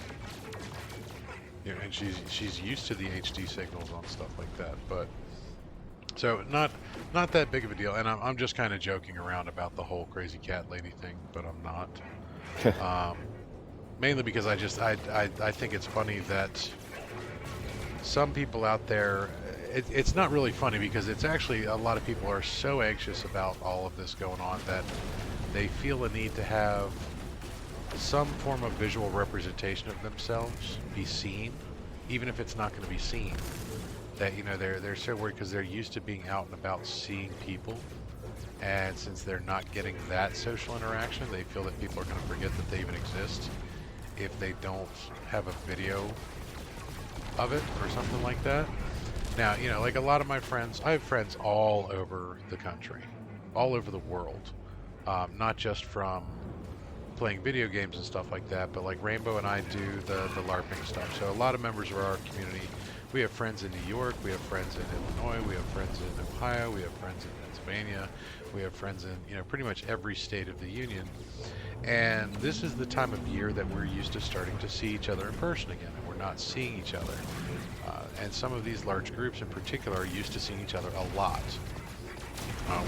And she's used to the HD signals on stuff like that. But so not that big of a deal. And I'm just kind of joking around about the whole crazy cat lady thing, but I'm not. Mainly because I think it's funny that some people out there, it's not really funny because it's actually a lot of people are so anxious about all of this going on that they feel a need to have some form of visual representation of themselves be seen, even if it's not going to be seen. That they're so worried because they're used to being out and about seeing people, and since they're not getting that social interaction, they feel that people are going to forget that they even exist if they don't have a video of it or something like that. Now, like a lot of my friends, I have friends all over the country, all over the world, not just from playing video games and stuff like that, but like Rainbow and I do the LARPing stuff. So a lot of members of our community, we have friends in New York, we have friends in Illinois, we have friends in Ohio, we have friends in Pennsylvania, we have friends in pretty much every state of the union. And this is the time of year that we're used to starting to see each other in person again. And we're were not seeing each other. And some of these large groups in particular are used to seeing each other a lot,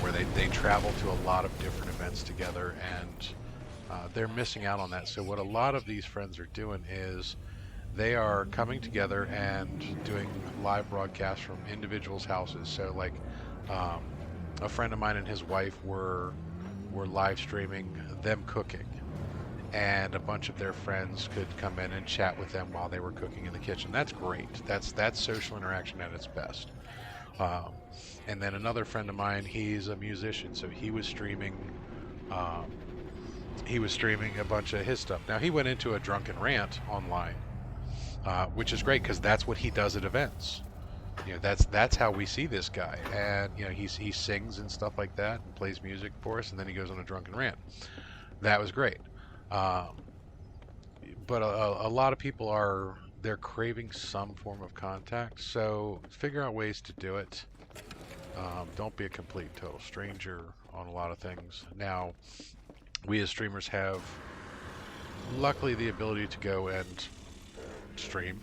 where they travel to a lot of different events together, and they're missing out on that. So what a lot of these friends are doing is they are coming together and doing live broadcasts from individuals' houses. So like um, a friend of mine and his wife were live streaming them cooking, and a bunch of their friends could come in and chat with them while they were cooking in the kitchen. That's great. That's social interaction at its best. Um, and then another friend of mine, he's a musician, so um, he was streaming a bunch of his stuff. Now he went into a drunken rant online, which is great because that's what he does at events. You know, that's how we see this guy, and you know he sings and stuff like that and plays music for us, and then he goes on a drunken rant. That was great. Um, but a lot of people they're craving some form of contact, so figure out ways to do it. Don't be a complete total stranger on a lot of things. Now, we as streamers have luckily the ability to go and stream.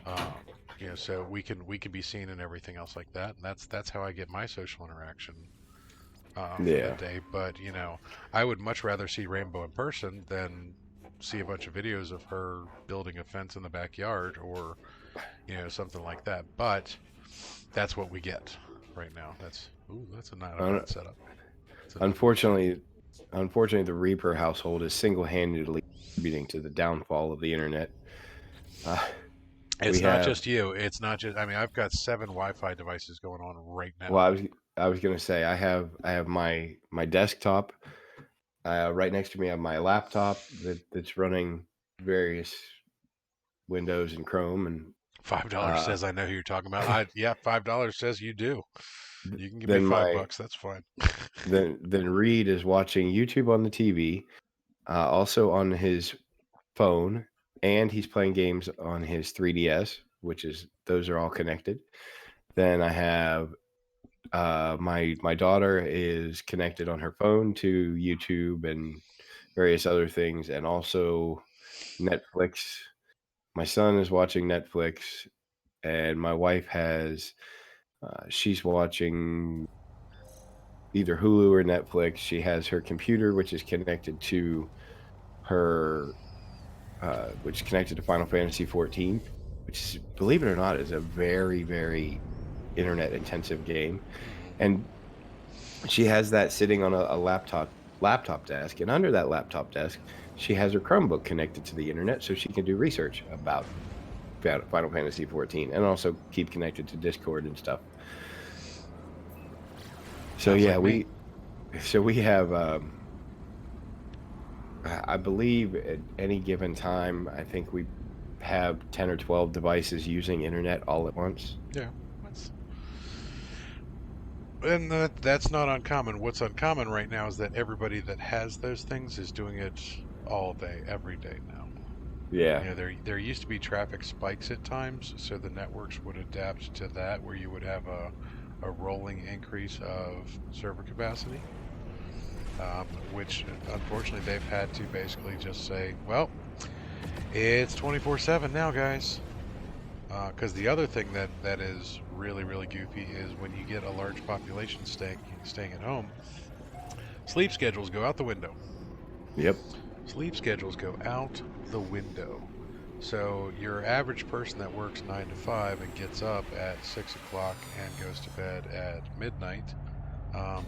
Um, you know, so we can be seen and everything else like that. And that's how I get my social interaction for the Yeah. day. But you know, I would much rather see Rainbow in person than see a bunch of videos of her building a fence in the backyard or you know something like that. But that's what we get right now. That's not a Un- bad setup. It's a nice. unfortunately, unfortunately, the Reaper household is single-handedly contributing to the downfall of the internet. Uh, we It's not have, just you. It's not just. I mean, I've got 7 Wi-Fi devices going on right well, now. I was gonna say I have my desktop right next to me. I have my laptop that's running various Windows and Chrome, and $5 uh, says I know who you're talking about. I yeah, $5 says you do. th- You can give me then five my bucks. That's fine. then Reed is watching YouTube on the TV, also on his phone, and he's playing games on his 3DS, which is those are all connected. Then I have my daughter is connected on her phone to YouTube and various other things, and also Netflix. My son is watching Netflix, and my wife has she's watching either Hulu or Netflix. She has her computer, which is connected to her which is connected to Final Fantasy 14, which is, believe it or not, is a very, very internet intensive game. Hmm. And she has that sitting on a laptop desk, and under that laptop desk, she has her Chromebook connected to the internet so she can do research about Final Fantasy 14 and also keep connected to Discord and stuff. So Sounds yeah, like me. we have I believe at any given time, I think we have 10 or 12 devices using internet all at once. Yeah. That's, and that's not uncommon. What's uncommon right now is that everybody that has those things is doing it all day, every day now. Yeah. You know, there used to be traffic spikes at times, so the networks would adapt to that, where you would have a rolling increase of server capacity, which unfortunately they've had to basically just say, well, it's 24/7 now, guys. Because the other thing that is really really goofy is when you get a large population staying at home, sleep schedules go out the window. Yep. Sleep schedules go out the window. So your average person that works 9 to 5 and gets up at 6 o'clock and goes to bed at midnight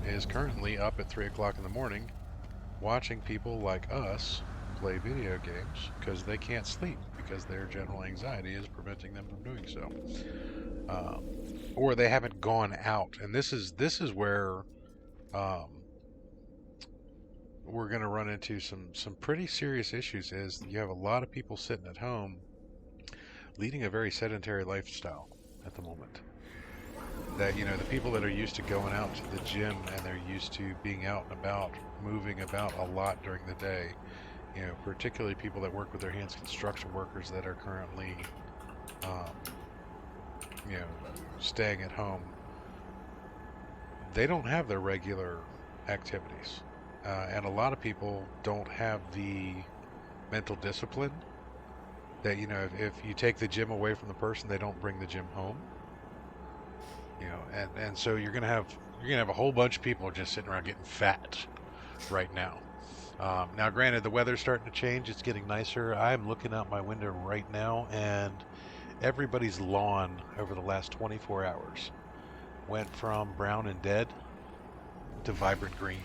is currently up at 3 o'clock in the morning watching people like us play video games because they can't sleep because their general anxiety is preventing them from doing so, um, or they haven't gone out. And this is where um, we're going to run into some pretty serious issues. Is you have a lot of people sitting at home leading a very sedentary lifestyle at the moment. That you know the people that are used to going out to the gym and they're used to being out and about, moving about a lot during the day, you know, particularly people that work with their hands, construction workers that are currently, um, you know, staying at home, they don't have their regular activities. And a lot of people don't have the mental discipline That if you take the gym away from the person, they don't bring the gym home. And so you're gonna have a whole bunch of people just sitting around getting fat right now. Now, granted, the weather's starting to change. It's getting nicer. I'm looking out my window right now, and everybody's lawn over the last 24 hours went from brown and dead to vibrant green.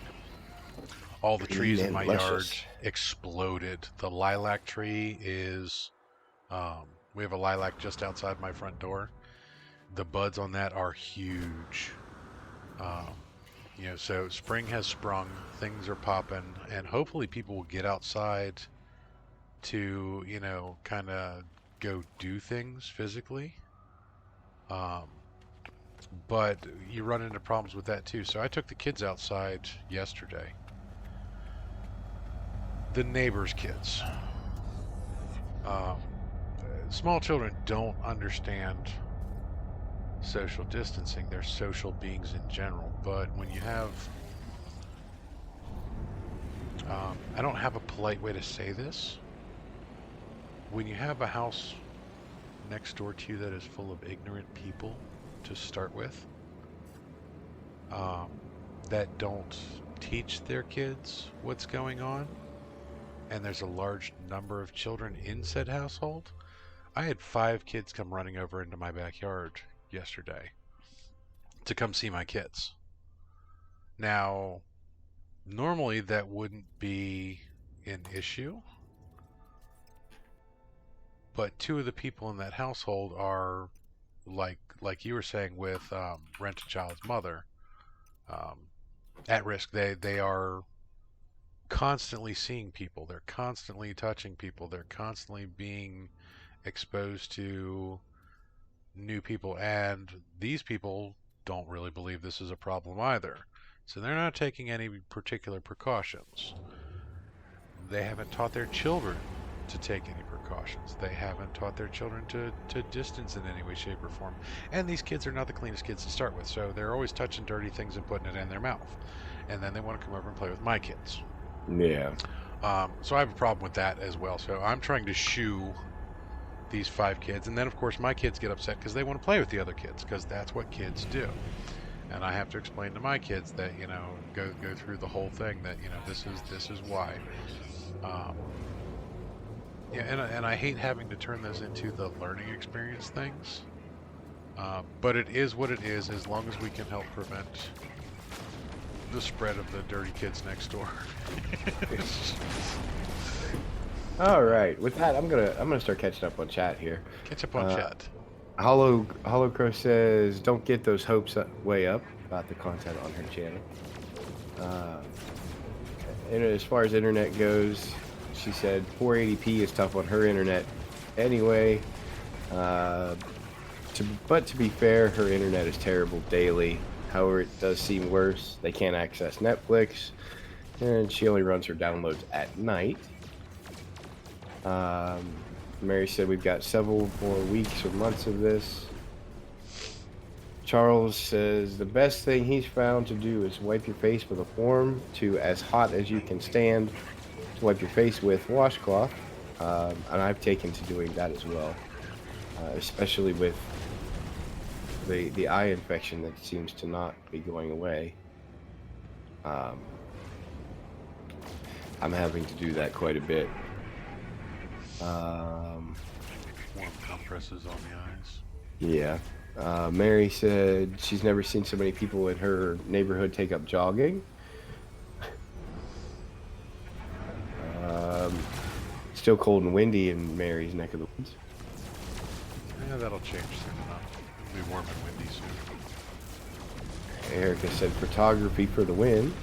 All the Green trees in and my yard luscious. exploded. The lilac tree is, we have a lilac just outside my front door. The buds on that are huge. Um, so spring has sprung, things are popping, and hopefully people will get outside to, kind of go do things physically. Um, but you run into problems with that too. So I took the kids outside yesterday. The neighbors' kids. Um, Small children don't understand social distancing. They're social beings in general. But when you have, I don't have a polite way to say this. When you have a house next door to you that is full of ignorant people to start with, um, that don't teach their kids what's going on, and there's a large number of children in said household. I had 5 kids come running over into my backyard yesterday to come see my kids. Now, normally that wouldn't be an issue, but 2 of the people in that household are like you were saying with rent a child's mother, um, at risk. They are constantly seeing people. They're constantly touching people. They're constantly being exposed to new people, and these people don't really believe this is a problem either. So they're not taking any particular precautions. They haven't taught their children to take any precautions. They haven't taught their children to distance in any way, shape, or form. And these kids are not the cleanest kids to start with, so they're always touching dirty things and putting it in their mouth. And then they want to come over and play with my kids. Yeah. So I have a problem with that as well. So I'm trying to shoo these 5 kids, and then of course my kids get upset because they want to play with the other kids, because that's what kids do. And I have to explain to my kids that go through the whole thing, that this is why. Um, yeah, and I hate having to turn those into the learning experience things. But it is what it is, as long as we can help prevent the spread of the dirty kids next door. All right. With that, I'm gonna start catching up on chat here. Catch up on Uh, chat. Hollow Crow says, "Don't get those hopes way up about the content on her channel." Uh, and as far as internet goes, she said 480p is tough on her internet anyway. But to be fair, her internet is terrible daily. However, it does seem worse. They can't access Netflix, and she only runs her downloads at night. Um, Mary said we've got several more weeks or months of this. Charles says the best thing he's found to do is wipe your face with a warm to as hot as you can stand to wipe your face with washcloth. And I've taken to doing that as well, especially with the eye infection that seems to not be going away. I'm having to do that quite a bit. Warm compresses on the eyes. Yeah. Mary said she's never seen so many people in her neighborhood take up jogging. Still cold and windy in Mary's neck of the woods. Yeah, that'll change soon enough. It'll be warm and windy soon. Erica said photography for the win.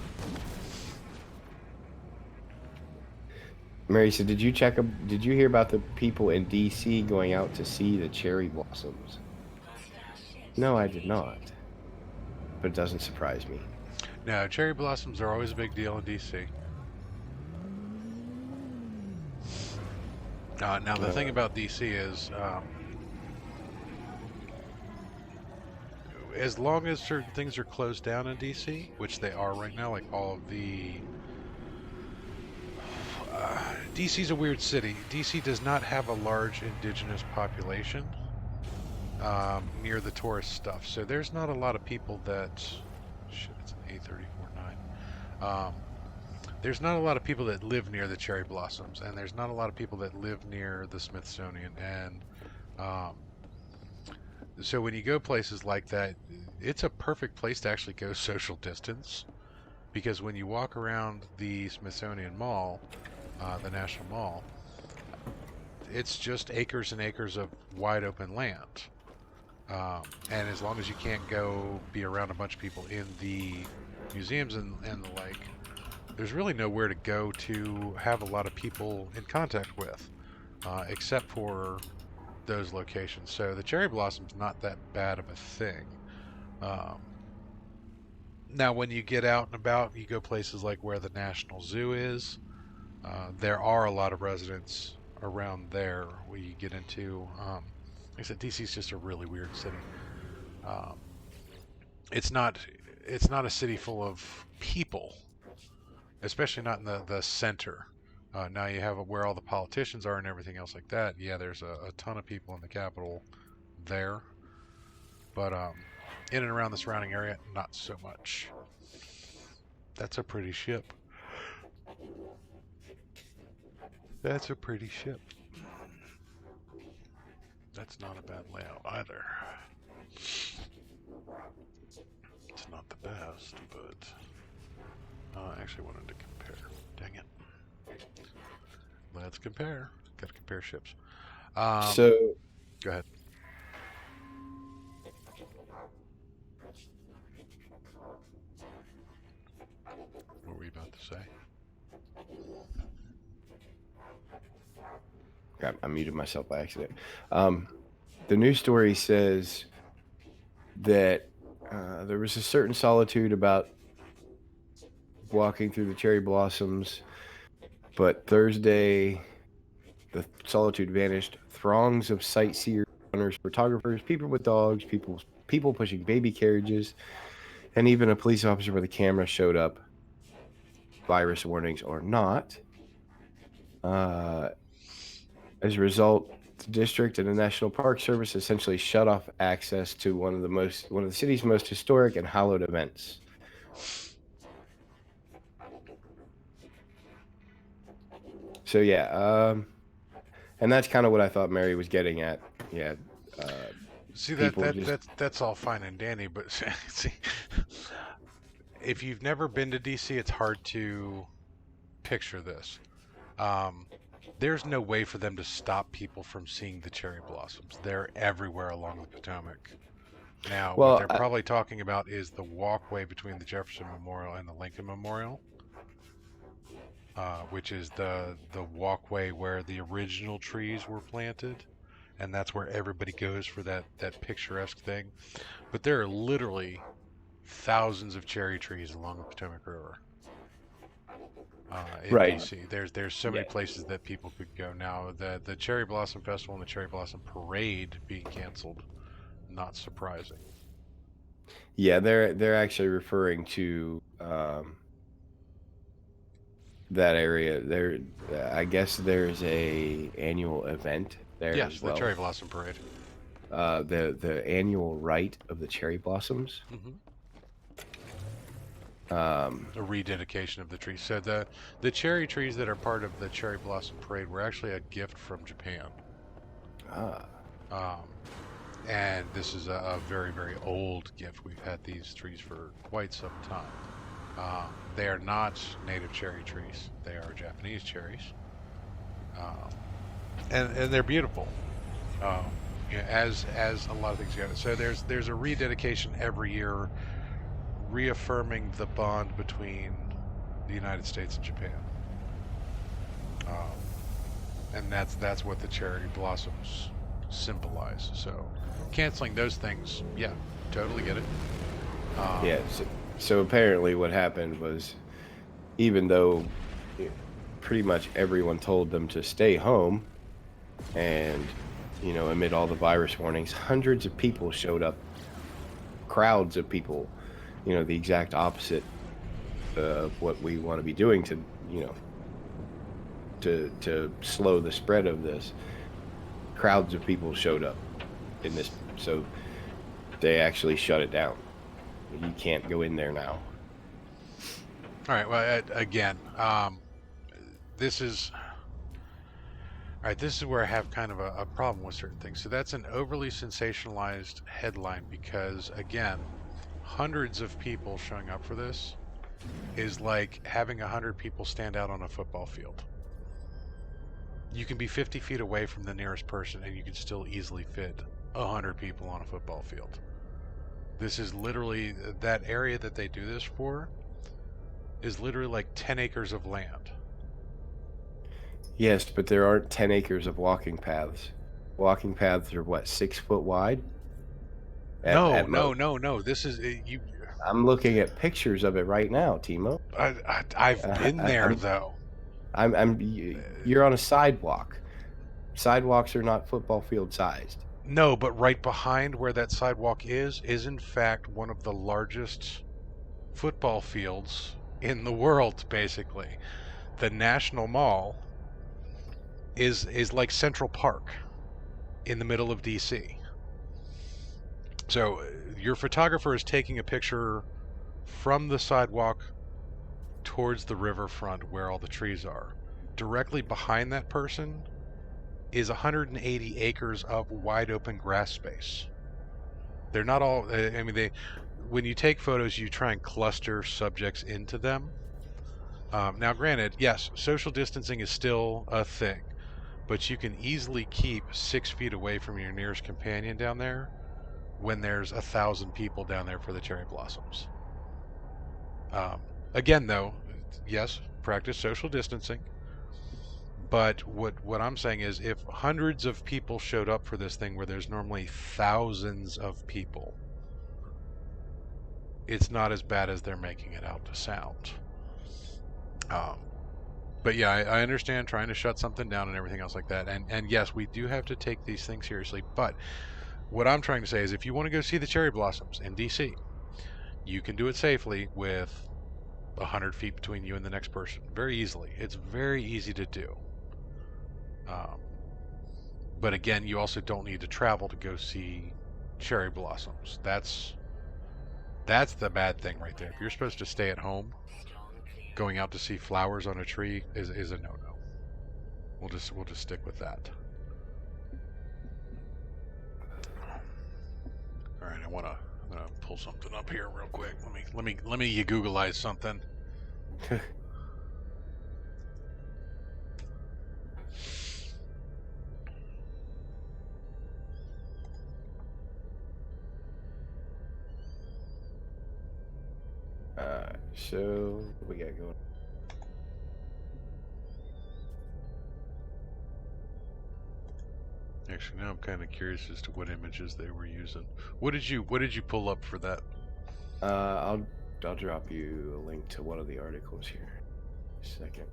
Mary said, did you hear about the people in DC going out to see the cherry blossoms? No, I did not. But it doesn't surprise me. No, cherry blossoms are always a big deal in DC. Now the thing about DC is, as long as certain things are closed down in DC, which they are right now, like all of the DC's a weird city. DC does not have a large indigenous population near the tourist stuff, so there's not a lot of people that. Shit, it's an A34-9. Um, there's not a lot of people that live near the cherry blossoms, and there's not a lot of people that live near the Smithsonian. And um, so when you go places like that, it's a perfect place to actually go social distance because when you walk around the Smithsonian Mall, the National Mall, it's just acres and acres of wide open land. And as long as you can't go be around a bunch of people in the museums and the like, there's really nowhere to go to have a lot of people in contact with, except for those locations. So the cherry blossom's not that bad of a thing. Um, Now, when you get out and about, you go places like where the National Zoo is. There are a lot of residents around there. We get into, like I said, DC is just a really weird city. Um, it's not, it's not a city full of people, especially not in the center. Now you have where all the politicians are and everything else like that. Yeah, there's a ton of people in the capital there, but in and around the surrounding area, not so much. That's a pretty ship. That's a pretty ship. That's not a bad layout either. It's not the best, but I actually wanted to compare. Dang it. Let's compare. Gotta compare ships. Um, So Go ahead. What were you about to say? I muted myself by accident. Um, the news story says that there was a certain solitude about walking through the cherry blossoms, but Thursday the solitude vanished. Throngs of sightseers, runners, photographers, people with dogs, people pushing baby carriages, and even a police officer with a camera showed up. Virus warnings or not. Uh, as a result, the district and the National Park Service essentially shut off access to one of the city's most historic and hallowed events. So yeah, and that's kind of what I thought Mary was getting at. Yeah, uh, See that people that just that's all fine and dandy, but see, if you've never been to DC, it's hard to picture this. Um, there's no way for them to stop people from seeing the cherry blossoms. They're everywhere along the Potomac. Now, what well, they're probably talking about is the walkway between the Jefferson Memorial and the Lincoln Memorial, which is the walkway where the original trees were planted, and that's where everybody goes for that picturesque thing. But there are literally thousands of cherry trees along the Potomac River in right, DC. There's so many yeah, places that people could go now. The Cherry Blossom Festival and the Cherry Blossom Parade being canceled, not surprising. yeah, they're actually referring to that area. There, I guess there's a annual event there Yes, as the well. Cherry Blossom Parade. The annual rite of the cherry blossoms. Hmm. Um, A rededication of the trees. So the cherry trees that are part of the Cherry Blossom Parade were actually a gift from Japan. ah, Um, and this is a very, very old gift. We've had these trees for quite some time. They are not native cherry trees. They are Japanese cherries, um, and they're beautiful. Um, as a lot of things go. So there's a rededication every year, reaffirming the bond between the United States and Japan, um, and that's what the cherry blossoms symbolize. So canceling those things, yeah, totally get it. Um, yeah. So apparently, what happened was, even though eh, pretty much everyone told them to stay home, and amid all the virus warnings, hundreds of people showed up, crowds of people. The exact opposite of what we want to be doing to to slow the spread of this, crowds of people showed up in this, so they actually shut it down. You can't go in there now. All right. Well, again, this is all right. This is where I have kind of a problem with certain things. So that's an overly sensationalized headline because, again, hundreds of people showing up for this is like having 100 people stand out on a football field. You can be 50 feet away from the nearest person, and you can still easily fit 100 people on a football field. This is literally that area that they do this for is literally like 10 acres of land. Yes, but there aren't 10 acres of walking paths. Walking paths are what, 6 foot wide No, at no, most. no, no. This is you. I'm looking at pictures of it right now, Timo. I've been I, there I'm though. you're on a sidewalk. Sidewalks are not football field sized. No, but right behind where that sidewalk is in fact one of the largest football fields in the world. Basically, the National Mall is like Central Park in the middle of DC. So your photographer is taking a picture from the sidewalk towards the riverfront where all the trees are. Directly behind that person is 180 acres of wide open grass space. They're not all. I mean, they. When you take photos, you try and cluster subjects into them. Now, granted, yes, social distancing is still a thing, but you can easily keep 6 feet away from your nearest companion down there when there's 1,000 people down there for the cherry blossoms. Um, Again, though, yes, practice social distancing. But what I'm saying is, if hundreds of people showed up for this thing where there's normally thousands of people, it's not as bad as they're making it out to sound. Um, but yeah, I understand trying to shut something down and everything else like that. And yes, we do have to take these things seriously. But what I'm trying to say is, if you want to go see the cherry blossoms in DC, you can do it safely with 100 feet between you and the next person, very easily. It's very easy to do. Um, but again, you also don't need to travel to go see cherry blossoms. That's the bad thing right there. If you're supposed to stay at home, going out to see flowers on a tree is a no-no. We'll just stick with that. All right, I'm gonna pull something up here real quick. Let me you Googleize something. So what we got going? Actually, now I'm kind of curious as to what images they were using. What did you pull up for that? I'll drop you a link to one of the articles here. A second.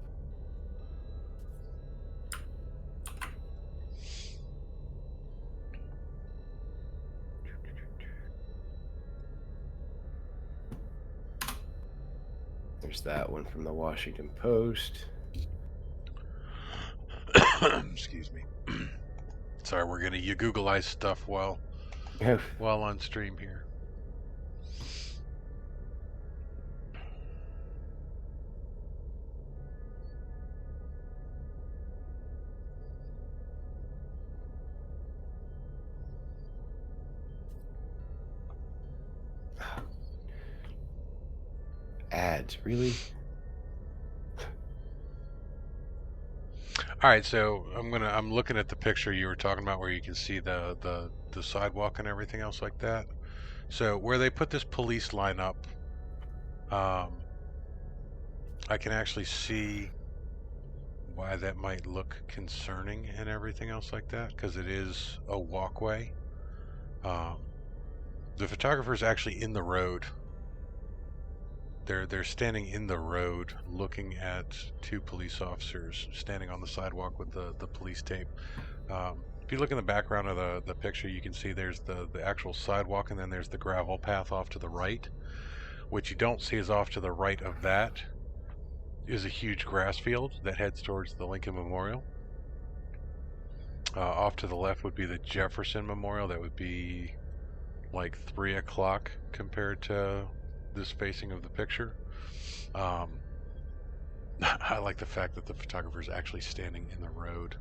There's that one from the Washington Post. Excuse me. Sorry, we're gonna you Googleize stuff while on stream here. Ads, really? All right, so I'm looking at the picture you were talking about where you can see the sidewalk and everything else like that. So where they put this police line up, I can actually see why that might look concerning and everything else like that, because it is a walkway. The photographer is actually in the road. They're standing in the road looking at two police officers standing on the sidewalk with the police tape. If you look in the background of the picture, you can see there's the actual sidewalk, and then there's the gravel path off to the right. What you don't see is off to the right of that is a huge grass field that heads towards the Lincoln Memorial. Off to the left would be the Jefferson Memorial. That would be like 3 o'clock compared to this facing of the picture. Um, I like the fact that the photographer is actually standing in the road.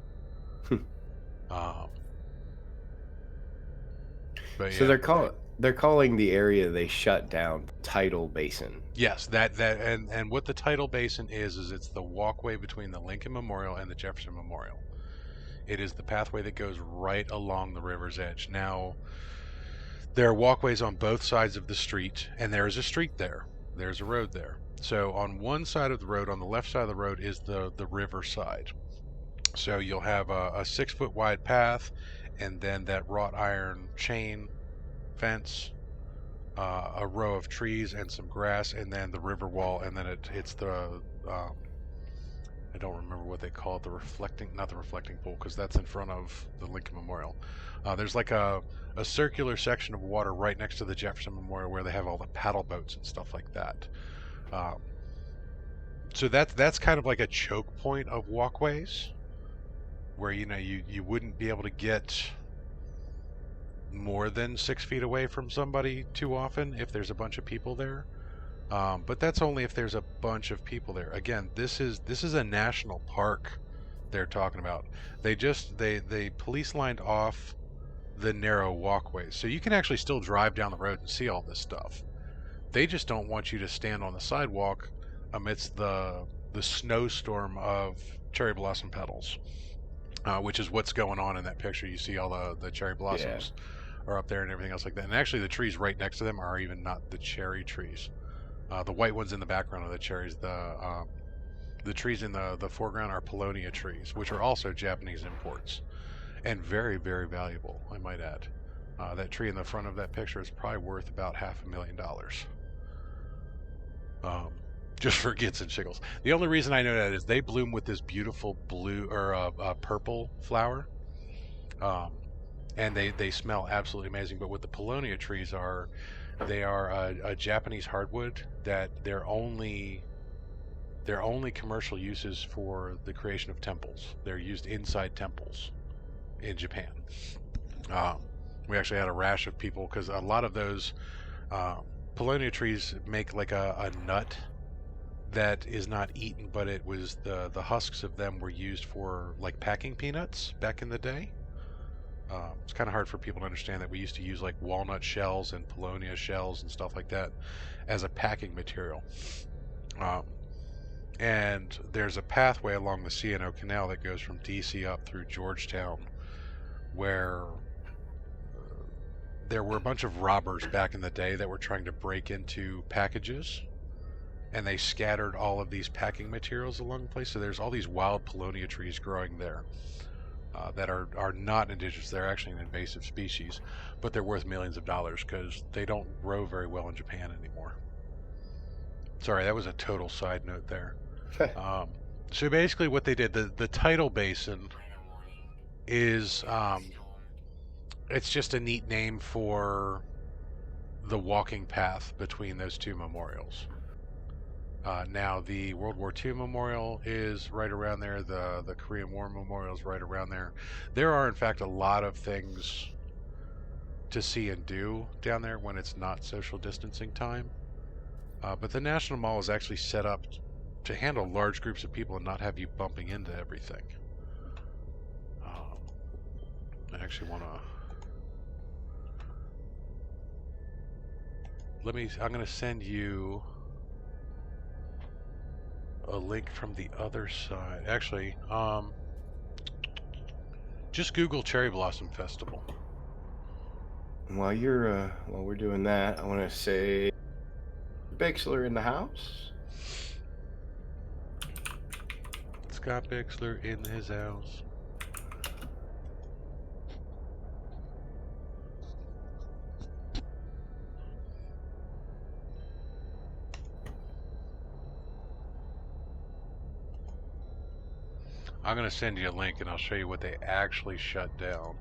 Um, but So yeah, they're calling the area they shut down Tidal Basin. yes, and what the tidal basin is it's the walkway between the Lincoln Memorial and the Jefferson Memorial. It is the pathway that goes right along the river's edge. Now, there are walkways on both sides of the street, and there is a street there. There's a road there. So on one side of the road, on the left side of the road, is the river side. So you'll have a 6 foot wide path, and then that wrought iron chain fence, a row of trees and some grass, and then the river wall, and then it's the I don't remember what they call it, the reflecting, not the reflecting pool, because that's in front of the Lincoln Memorial. There's like a circular section of water right next to the Jefferson Memorial where they have all the paddle boats and stuff like that. Um, so that's kind of like a choke point of walkways where you wouldn't be able to get more than 6 feet away from somebody too often if there's a bunch of people there. But that's only if there's a bunch of people there. Again, this is a national park they're talking about. They police lined off the narrow walkways, so you can actually still drive down the road and see all this stuff. They just don't want you to stand on the sidewalk amidst the snowstorm of cherry blossom petals, which is what's going on in that picture. You see all the cherry Yeah. blossoms are up there and everything else like that. And actually, the trees right next to them are even not the cherry trees. The white ones in the background are the cherries. The trees in the foreground are Paulownia trees, which are also Japanese imports and very, very valuable, I might add. That tree in the front of that picture is probably worth about $500,000. Um, just for gits and shiggles. The only reason I know that is they bloom with this beautiful blue or purple flower, um, and they smell absolutely amazing. But what the Paulownia trees are, they are a Japanese hardwood that their only commercial uses for the creation of temples. They're used inside temples in Japan. Um, we actually had a rash of people because a lot of those um, Paulownia trees make like a nut that is not eaten, but it was the husks of them were used for like packing peanuts back in the day. It's kind of hard for people to understand that we used to use like walnut shells and Paulownia shells and stuff like that as a packing material. Um, and there's a pathway along the C&O Canal that goes from DC up through Georgetown where there were a bunch of robbers back in the day that were trying to break into packages, and they scattered all of these packing materials along the place. So there's all these wild Paulownia trees growing there that are not indigenous. They're actually an invasive species, but they're worth millions of dollars because they don't grow very well in Japan anymore. Sorry, that was a total side note there. Um, so basically, what they did, the tidal basin is it's just a neat name for the walking path between those two memorials. Now, the World War II memorial is right around there. The Korean War memorial is right around there. There are, in fact, a lot of things to see and do down there when it's not social distancing time. But the National Mall is actually set up to handle large groups of people and not have you bumping into everything. I actually want to. I'm going to send you a link from the other side. Actually, just Google Cherry Blossom Festival. While we're doing that, I want to say Bixler in the house. Scott Bixler in his house. I'm going to send you a link and I'll show you what they actually shut down.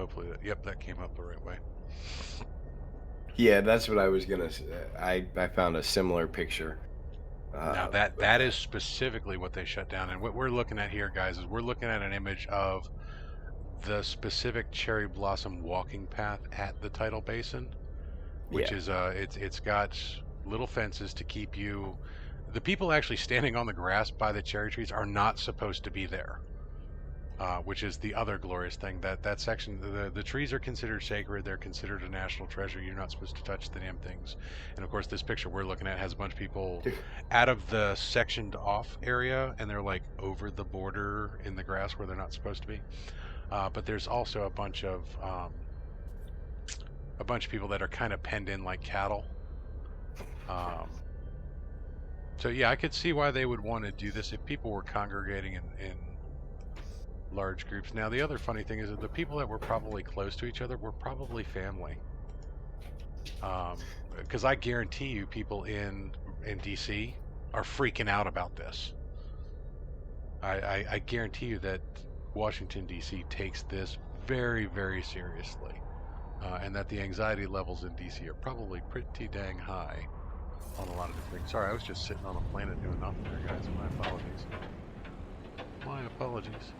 Hopefully that, yep, that came up the right way. Yeah, that's what I was gonna. I found a similar picture. Now With that is that. specifically what they shut down. And what we're looking at here, guys, is we're looking at an image of the specific cherry blossom walking path at the tidal basin, which Yeah. is it's got little fences to keep you. The people actually standing on the grass by the cherry trees are not supposed to be there. Which is the other glorious thing. That section, the trees are considered sacred. They're considered a national treasure. You're not supposed to touch the damn things. And of course, this picture we're looking at has a bunch of people out of the sectioned off area, and they're like over the border in the grass where they're not supposed to be. But there's also a bunch of people that are kind of penned in like cattle. Um, so yeah, I could see why they would want to do this if people were congregating in large groups. Now, the other funny thing is that the people that were probably close to each other were probably family. Because I guarantee you, people in DC are freaking out about this. I guarantee you that Washington D.C. takes this very, very seriously, and that the anxiety levels in D.C. are probably pretty dang high on a lot of different things. Sorry, I was just sitting on a planet doing nothing there, guys. My apologies. My apologies.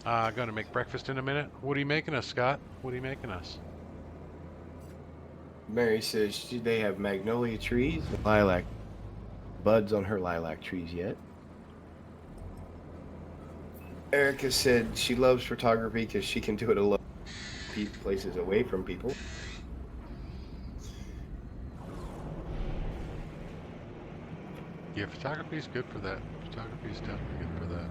Going to make breakfast in a minute. What are you making us, Scott? What are you making us? Mary says they have magnolia trees, lilac buds on her lilac trees yet. Erica said she loves photography because she can do it alone, places away from people. Yeah, photography is good for that. Photography is definitely good for that.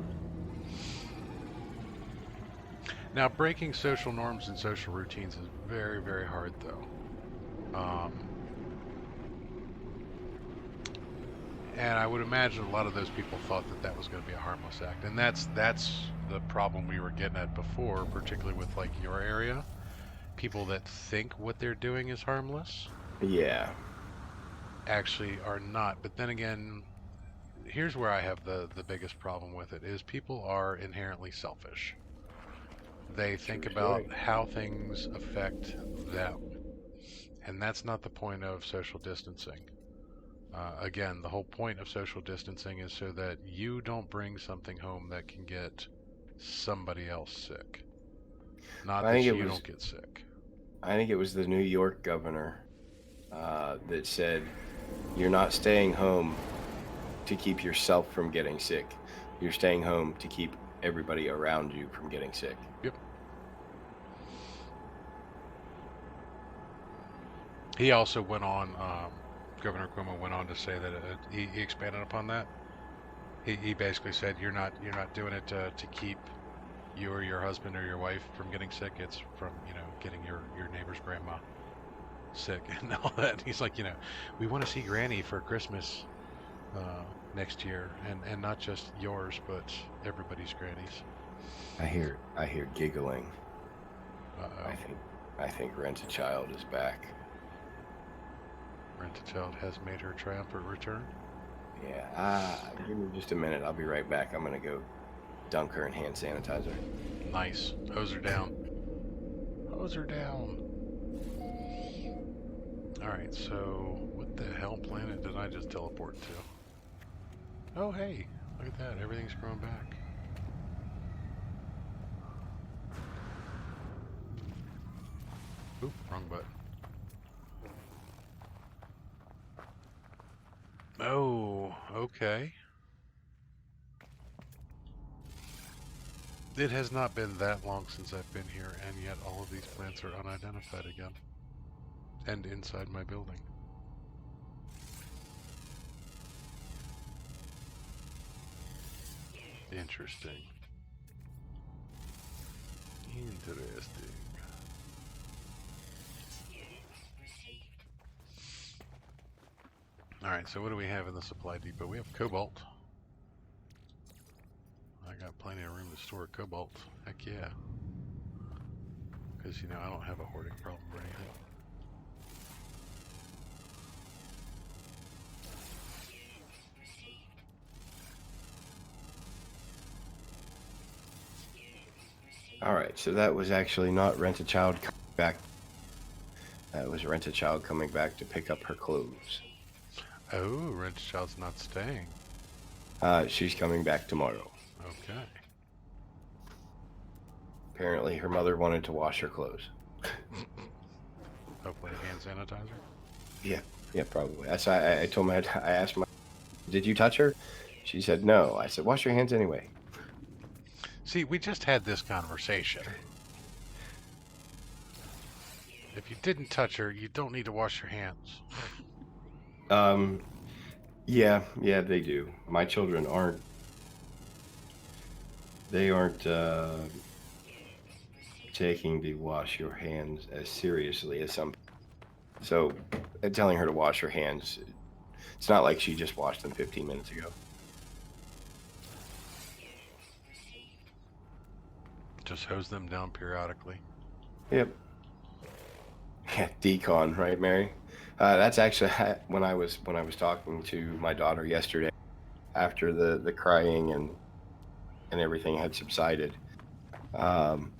Now, breaking social norms and social routines is very, very hard, though. And I would imagine a lot of those people thought that that was going to be a harmless act, and that's the problem we were getting at before, particularly with like your area. People that think what they're doing is harmless Yeah. actually are not. But then again, here's where I have the biggest problem with it is people are inherently selfish. They think True about story. how things affect them. And that's not the point of social distancing. Again, the whole point of social distancing is so that you don't bring something home that can get somebody else sick. Not I think that it you was don't get sick. I think it was the New York governor that said you're not staying home to keep yourself from getting sick. You're staying home to keep everybody around you from getting sick. Yep. He also went on, Governor Cuomo went on to say that he expanded upon that. He basically said you're not doing it to keep you or your husband or your wife from getting sick. It's from getting your neighbor's grandma sick and all that. He's like, we want to see Granny for Christmas next year, and not just yours, but everybody's grannies. I hear giggling. Uh-oh. I think Rent a Child is back. Rent-a-Child has made her triumphant return. Yeah. Give me just a minute. I'll be right back. I'm gonna go dunk her in hand sanitizer. Nice. Hose her down. Hose her down. Alright, so what the hell planet did I just teleport to? Oh, hey. Look at that. Everything's growing back. Oop, wrong button. Oh, okay. It has not been that long since I've been here, and yet all of these plants are unidentified again. And inside my building. Interesting. Interesting. Alright, so what do we have in the supply depot? We have cobalt. I got plenty of room to store cobalt. Heck yeah. Because, I don't have a hoarding problem or anything. All right, so that was actually not Rent-A-Child coming back. That was Rent-A-Child coming back to pick up her clothes. Oh, Rent-A-Child's not staying. She's coming back tomorrow. Okay. Apparently, her mother wanted to wash her clothes. Hopefully hand sanitizer. Yeah, yeah, probably. That's why I told my, I asked my, did you touch her? She said no. I said, wash your hands anyway. See, we just had this conversation. If you didn't touch her, you don't need to wash your hands. Um, yeah, yeah, they do. My children aren't. They aren't taking the wash your hands as seriously as some. So, telling her to wash her hands, it's not like she just washed them 15 minutes ago. Just hose them down periodically. Yep. Yeah, decon, right, Mary? That's actually when I was talking to my daughter yesterday after the crying and everything had subsided. Um,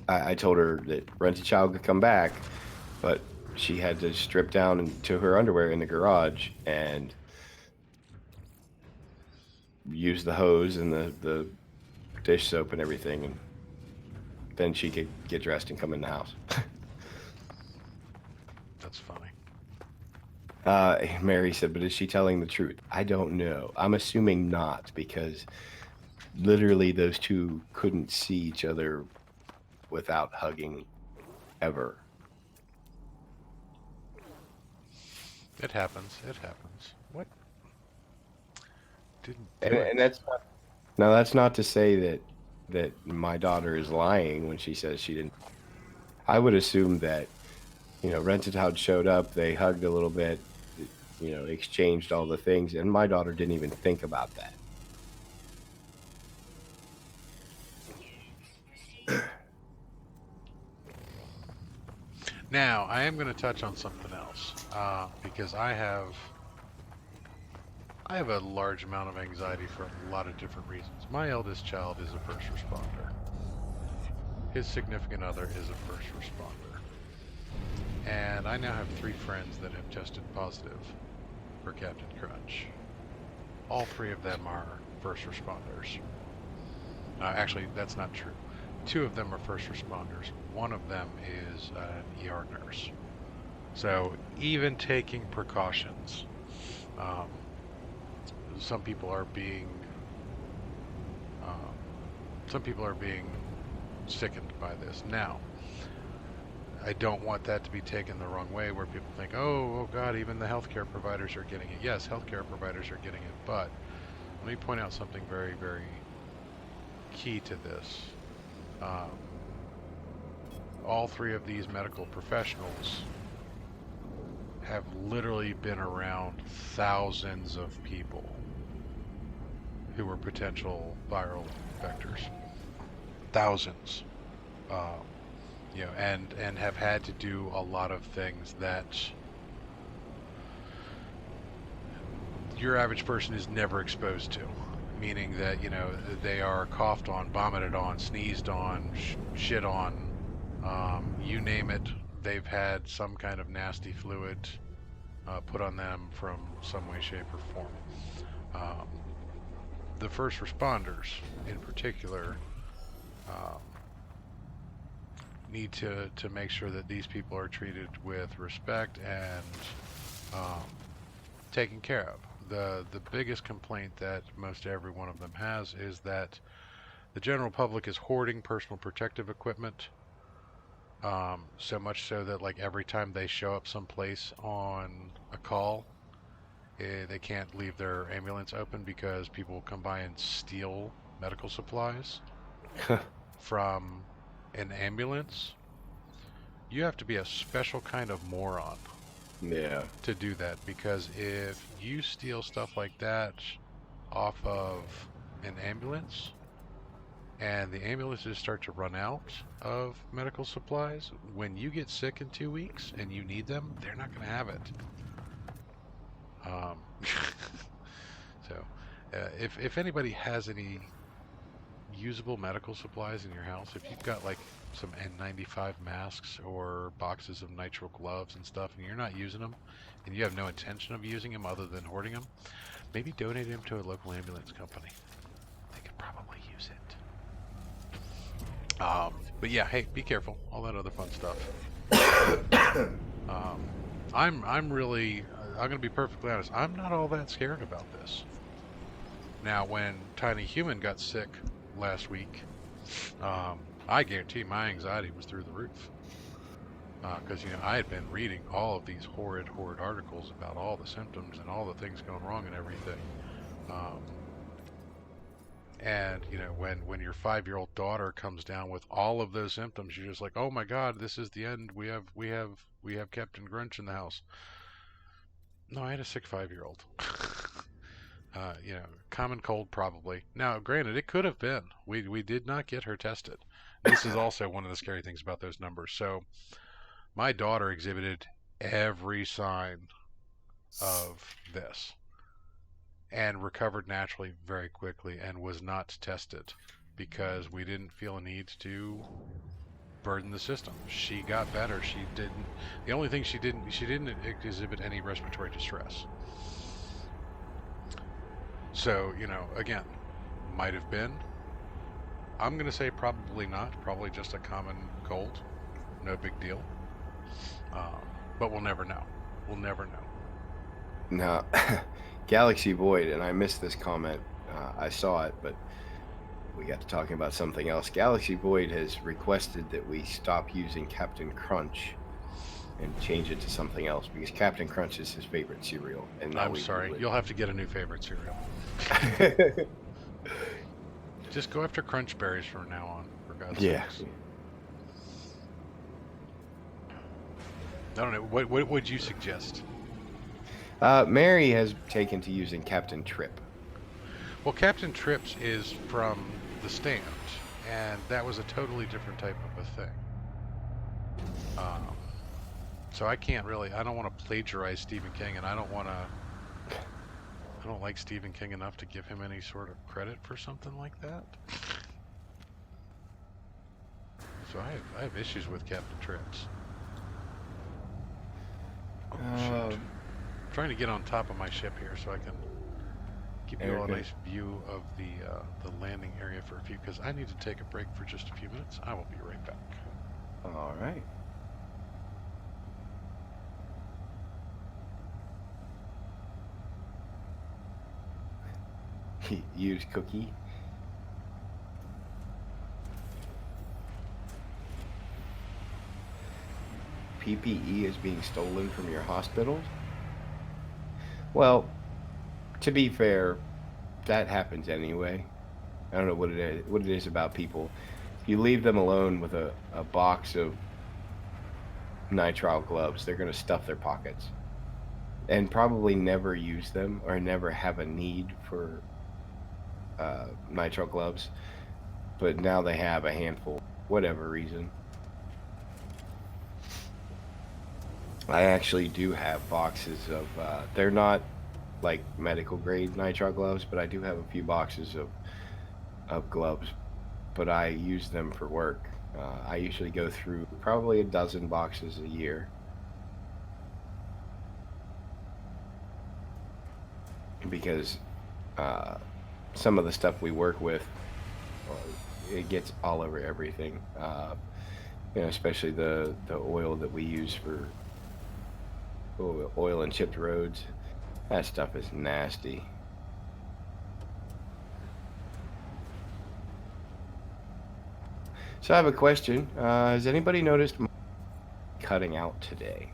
I told her that Rent-A-Child could come back, but she had to strip down into her underwear in the garage and use the hose and the dish soap and everything, and then she could get dressed and come in the house. That's funny. Mary said, but is she telling the truth? I don't know. I'm assuming not, because literally those two couldn't see each other without hugging ever. It happens. It happens. What? Didn't And, do and it. that's not, now that's not to say that my daughter is lying when she says she didn't. I would assume that, Rented House showed up, they hugged a little bit, exchanged all the things, and my daughter didn't even think about that. Now, I am going to touch on something else because I have a large amount of anxiety for a lot of different reasons. My eldest child is a first responder. His significant other is a first responder. And I now have 3 friends that have tested positive for Captain Crunch. All 3 of them are first responders. Actually, that's not true. 2 of them are first responders. One of them is an ER nurse. So even taking precautions, um, some people are being um, some people are being sickened by this. Now, I don't want that to be taken the wrong way, where people think, oh God, even the healthcare providers are getting it. Yes, healthcare providers are getting it, but let me point out something very, very key to this. Um, all 3 of these medical professionals have literally been around thousands of people who were potential viral vectors. Thousands. Um, and have had to do a lot of things that your average person is never exposed to. Meaning that, they are coughed on, vomited on, sneezed on, shit on, you name it, they've had some kind of nasty fluid put on them from some way, shape, or form. Um, the first responders, in particular, um, need to make sure that these people are treated with respect and um, taken care of. The biggest complaint that most every one of them has is that the general public is hoarding personal protective equipment. So much so that like every time they show up someplace on a call, they can't leave their ambulance open because people will come by and steal medical supplies from an ambulance. You have to be a special kind of moron Yeah. to do that, because if you steal stuff like that off of an ambulance and the ambulances start to run out of medical supplies, when you get sick in 2 weeks and you need them, they're not going to have it. So, if anybody has any usable medical supplies in your house, if you've got like some N95 masks or boxes of nitrile gloves and stuff, and you're not using them, and you have no intention of using them other than hoarding them, maybe donate them to a local ambulance company. They could probably use it. But yeah, hey, be careful. All that other fun stuff. Um, I'm really I'm gonna be perfectly honest. I'm not all that scared about this. Now, when Tiny Human got sick last week, I guarantee my anxiety was through the roof because I had been reading all of these horrid articles about all the symptoms and all the things going wrong and everything. Um, and when your 5-year-old daughter comes down with all of those symptoms, you're just like, oh my God, this is the end. We have Captain Grunch in the house. No, I had a sick 5-year-old. Common cold probably. Now, granted, it could have been. We did not get her tested. This is also one of the scary things about those numbers. So my daughter exhibited every sign of this and recovered naturally very quickly and was not tested because we didn't feel a need to burden the system. She got better. She didn't. The only thing she didn't exhibit any respiratory distress. So, again, might have been. I'm going to say probably not. Probably just a common cold. No big deal. Um, but we'll never know. We'll never know. Now, Galaxy Void, and I missed this comment. I saw it, but we got to talking about something else. Galaxy Void has requested that we stop using Captain Crunch and change it to something else because Captain Crunch is his favorite cereal. And I'm sorry. You'll have to get a new favorite cereal. Just go after Crunch Berries from now on, for God's sakes. I don't know. What would you suggest? Mary has taken to using Captain Trip. Well, Captain Trips is from the stand, and that was a totally different type of a thing. So I don't want to plagiarize Stephen King, and I don't like Stephen King enough to give him any sort of credit for something like that. So I have issues with Captain Trips. Oh, shoot. I'm trying to get on top of my ship here so I can give you all a nice view of the landing area for a few, because I need to take a break for just a few minutes. I will be right back. All right. Use cookie. PPE is being stolen from your hospitals? Well, to be fair, that happens anyway. I don't know what it is about people. If you leave them alone with a box of nitrile gloves, they're going to stuff their pockets and probably never use them or never have a need for nitrile gloves. But now they have a handful, whatever reason. I actually do have boxes of, they're not like medical grade nitrile gloves, but I do have a few boxes of gloves, but I use them for work. I usually go through probably a dozen boxes a year. Because some of the stuff we work with, it gets all over everything. Especially the oil that we use for oil and chipped roads. That stuff is nasty. So I have a question. Has anybody noticed cutting out today?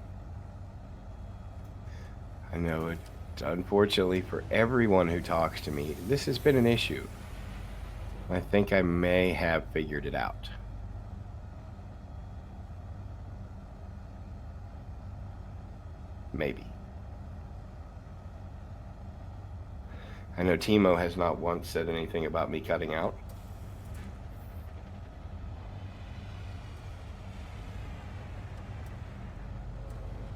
I know it. Unfortunately for everyone who talks to me, this has been an issue. I think I may have figured it out. Maybe. I know Timo has not once said anything about me cutting out.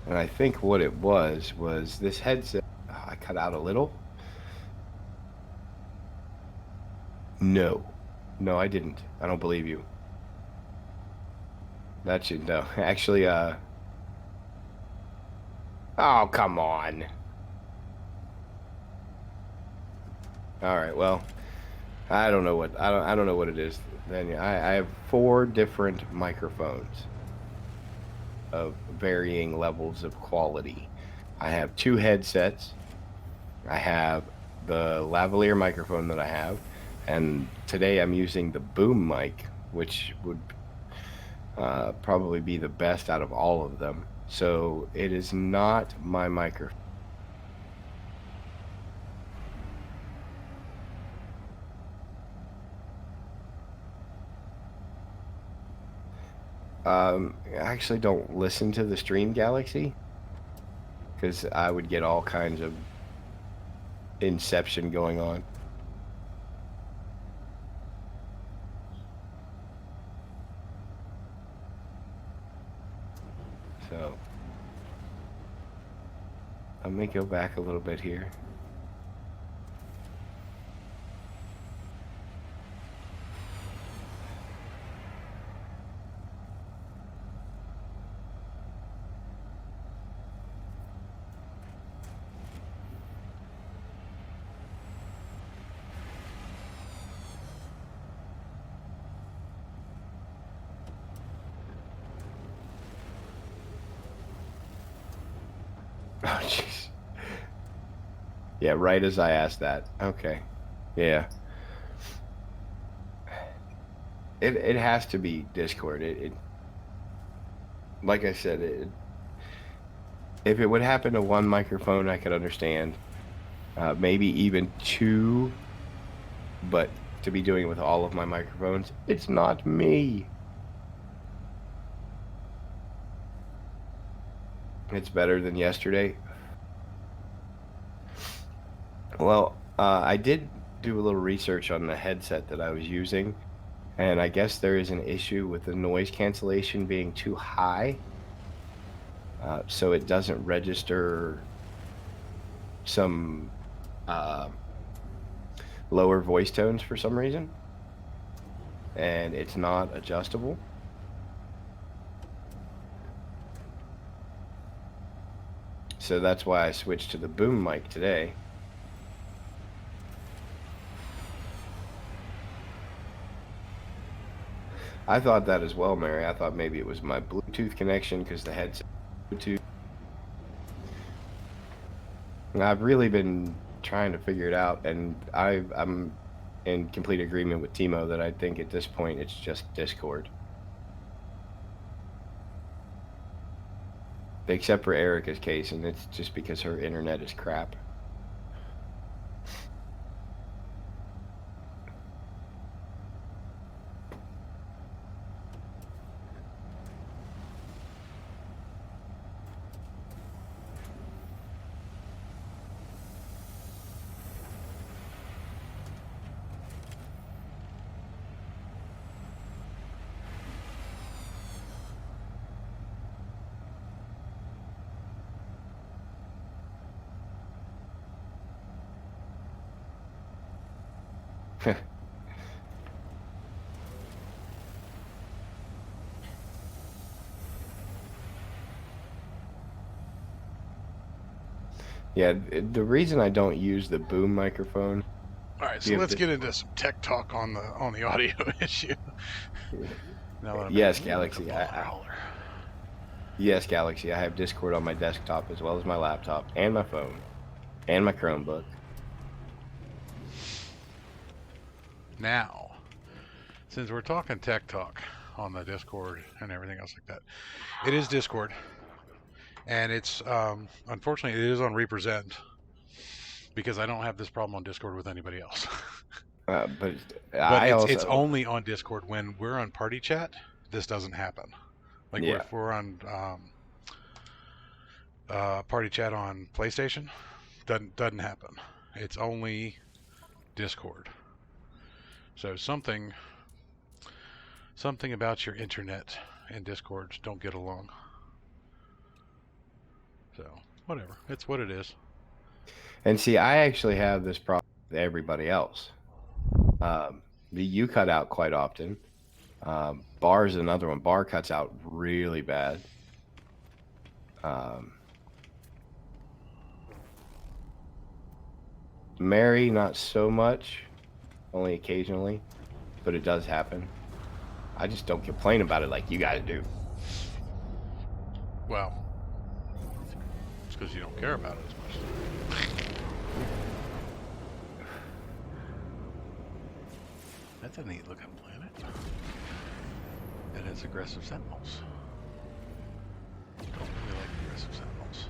And I think what it was this headset. I cut out a little. No, No, I didn't. I don't believe you. That should no. Actually, oh, come on. All right. Well, I don't know what it is. Then I have four different microphones of varying levels of quality. I have two headsets. I have the lavalier microphone that I have, and today I'm using the boom mic, which would probably be the best out of all of them. So it is not my microphone. I actually don't listen to the Stream Galaxy because I would get all kinds of inception going on. So let me go back a little bit here. Oh, jeez. Yeah, right as I asked that. Okay. Yeah. It has to be Discord. It like I said, if it would happen to one microphone, I could understand. Maybe even two, but to be doing it with all of my microphones, it's not me. It's better than yesterday. Well, I did do a little research on the headset that I was using, and I guess there is an issue with the noise cancellation being too high, so it doesn't register some uh, lower voice tones for some reason, and it's not adjustable. So that's why I switched to the boom mic today. I thought that as well, Mary. I thought maybe it was my Bluetooth connection because the headset Bluetooth. And I've really been trying to figure it out, and I'm in complete agreement with Timo that I think at this point it's just Discord. Except for Erica's case, and it's just because her internet is crap. Yeah, the reason I don't use the boom microphone, All right, so you have let's this. get into some tech talk on the audio issue. Now that I'm in a Yes, mood like a Galaxy. baller holler. Yes, Galaxy. I have Discord on my desktop as well as my laptop and my phone and my Chromebook. Now, since we're talking tech talk on the Discord and everything else like that, it is Discord, and it's unfortunately it is on represent because I don't have this problem on Discord with anybody else. But But I it's also, only on Discord when we're on party chat. This doesn't happen. Like yeah. if we're on party chat on PlayStation, doesn't happen. It's only Discord. So something about your internet and Discord don't get along. So whatever, it's what it is. And see, I actually have this problem with everybody else. You cut out quite often. Bar is another one. Bar cuts out really bad. Um, Mary, not so much, only occasionally, but it does happen. I just don't complain about it like you guys do. Well, it's because you don't care about it as much. That's a neat looking planet. It has aggressive sentinels. Don't really like aggressive sentinels.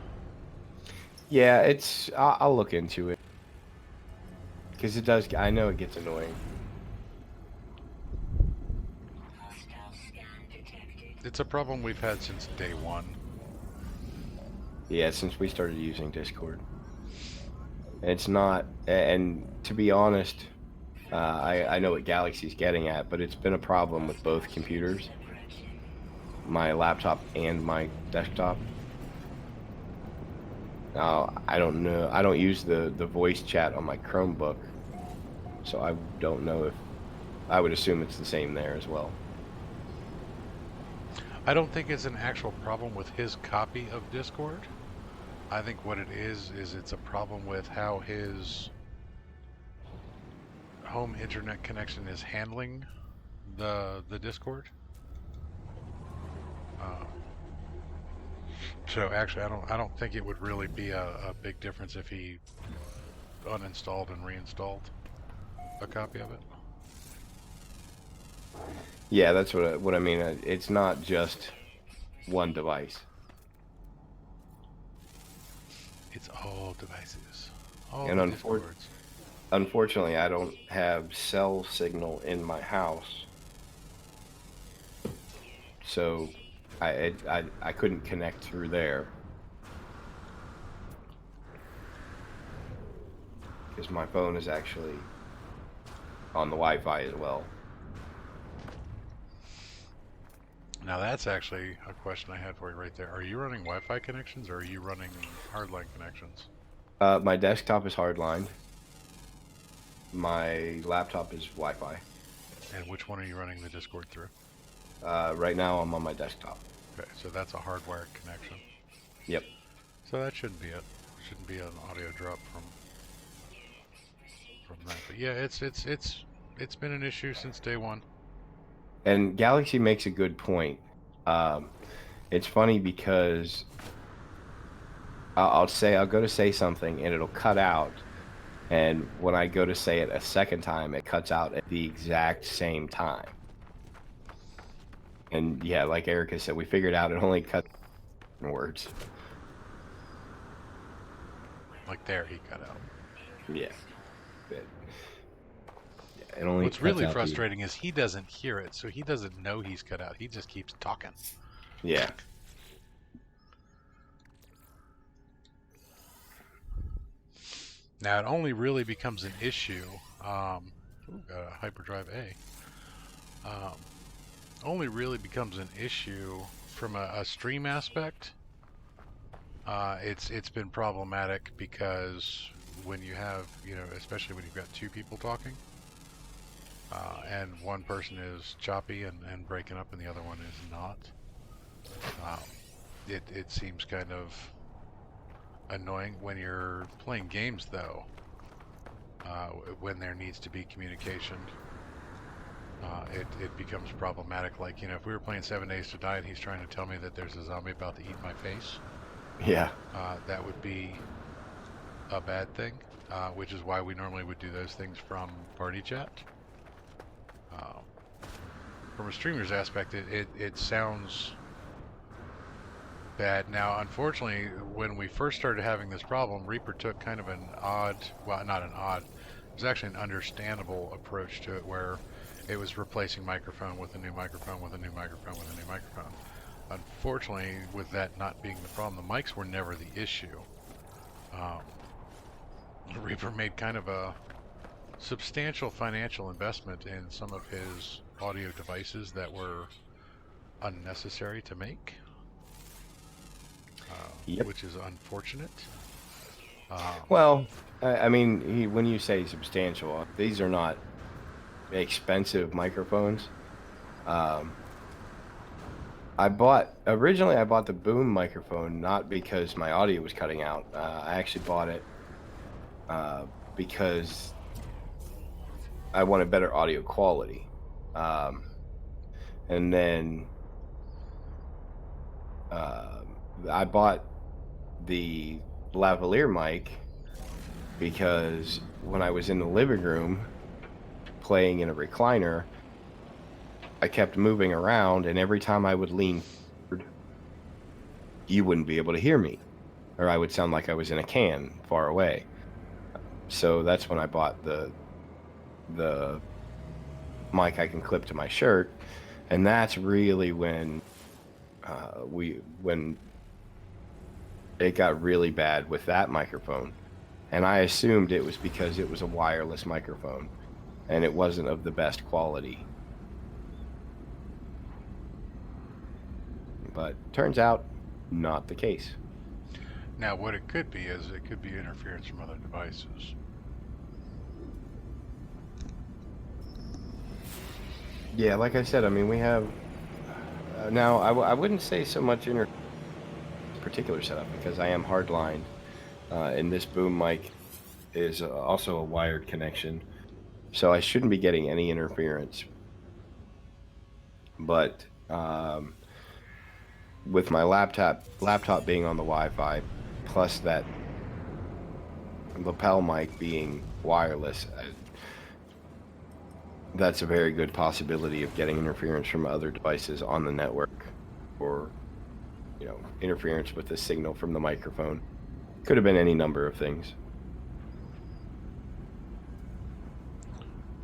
Yeah, I'll look into it because it does. I know it gets annoying. It's a problem we've had since day one. Yeah, since we started using Discord, it's not. And to be honest, I know what Galaxy's getting at, but it's been a problem with both computers, my laptop and my desktop. Now, I don't know. I don't use the voice chat on my Chromebook, so I don't know if I would assume it's the same there as well. I don't think it's an actual problem with his copy of Discord. I think what it is it's a problem with how his home internet connection is handling the Discord. Um, so actually, I don't think it would really be a big difference if he uninstalled and reinstalled a copy of it. Yeah, that's what I mean. It's not just one device. It's all devices, all And the Discords. unfortunately, I don't have cell signal in my house, so I couldn't connect through there because my phone is actually on the Wi-Fi as well. Now that's actually a question I had for you right there. Are you running Wi-Fi connections or are you running hardline connections? My desktop is hardlined. My laptop is Wi-Fi. And which one are you running the Discord through? Right now, I'm on my desktop. Okay, so that's a hardwired connection. Yep. So that shouldn't be it. Shouldn't be an audio drop from that. But yeah, it's been an issue since day one. And Galaxy makes a good point. Um, it's funny because I'll go to say something and it'll cut out, and when I go to say it a second time, it cuts out at the exact same time. And yeah, like Erica said, we figured out it only cuts words. Like there, he cut out. Yeah. It, yeah, it only What's cuts really out frustrating is he doesn't hear it, so he doesn't know he's cut out. He just keeps talking. yeah. Now it only really becomes an issue. Got a hyperdrive A. Only really becomes an issue from a stream aspect. It's been problematic because when you have, especially when you've got two people talking, and one person is choppy and breaking up and the other one is not, it seems kind of annoying when you're playing games though, when there needs to be communication. It becomes problematic. Like, if we were playing 7 Days to Die and he's trying to tell me that there's a zombie about to eat my face, Yeah. that would be a bad thing, which is why we normally would do those things from party chat. From a streamer's aspect, it sounds bad. Now, unfortunately, when we first started having this problem, Reaper took kind of an odd, well, not an odd, it was actually an understandable approach to it, where it was replacing microphone with a new microphone with a new microphone with a new microphone. Unfortunately, with that not being the problem, the mics were never the issue. Reaper made kind of a substantial financial investment in some of his audio devices that were unnecessary to make, Yep. which is unfortunate. Well, I mean, when you say substantial, these are not expensive microphones. Um, originally I bought the boom microphone not because my audio was cutting out. I actually bought it uh, because I wanted better audio quality. Um, and then I bought the lavalier mic because when I was in the living room playing in a recliner, I kept moving around, and every time I would lean forward, you wouldn't be able to hear me, or I would sound like I was in a can far away. So that's when I bought the mic I can clip to my shirt, and that's really when when it got really bad with that microphone. And I assumed it was because it was a wireless microphone and it wasn't of the best quality. But turns out not the case. Now, what it could be is it could be interference from other devices. Yeah, like I said, I mean, we have now. I wouldn't say so much in particular setup because I am hardlined, and this boom mic is also a wired connection, so I shouldn't be getting any interference. But with my laptop being on the Wi-Fi, plus that lapel mic being wireless, that's a very good possibility of getting interference from other devices on the network, or interference with the signal from the microphone. Could have been any number of things.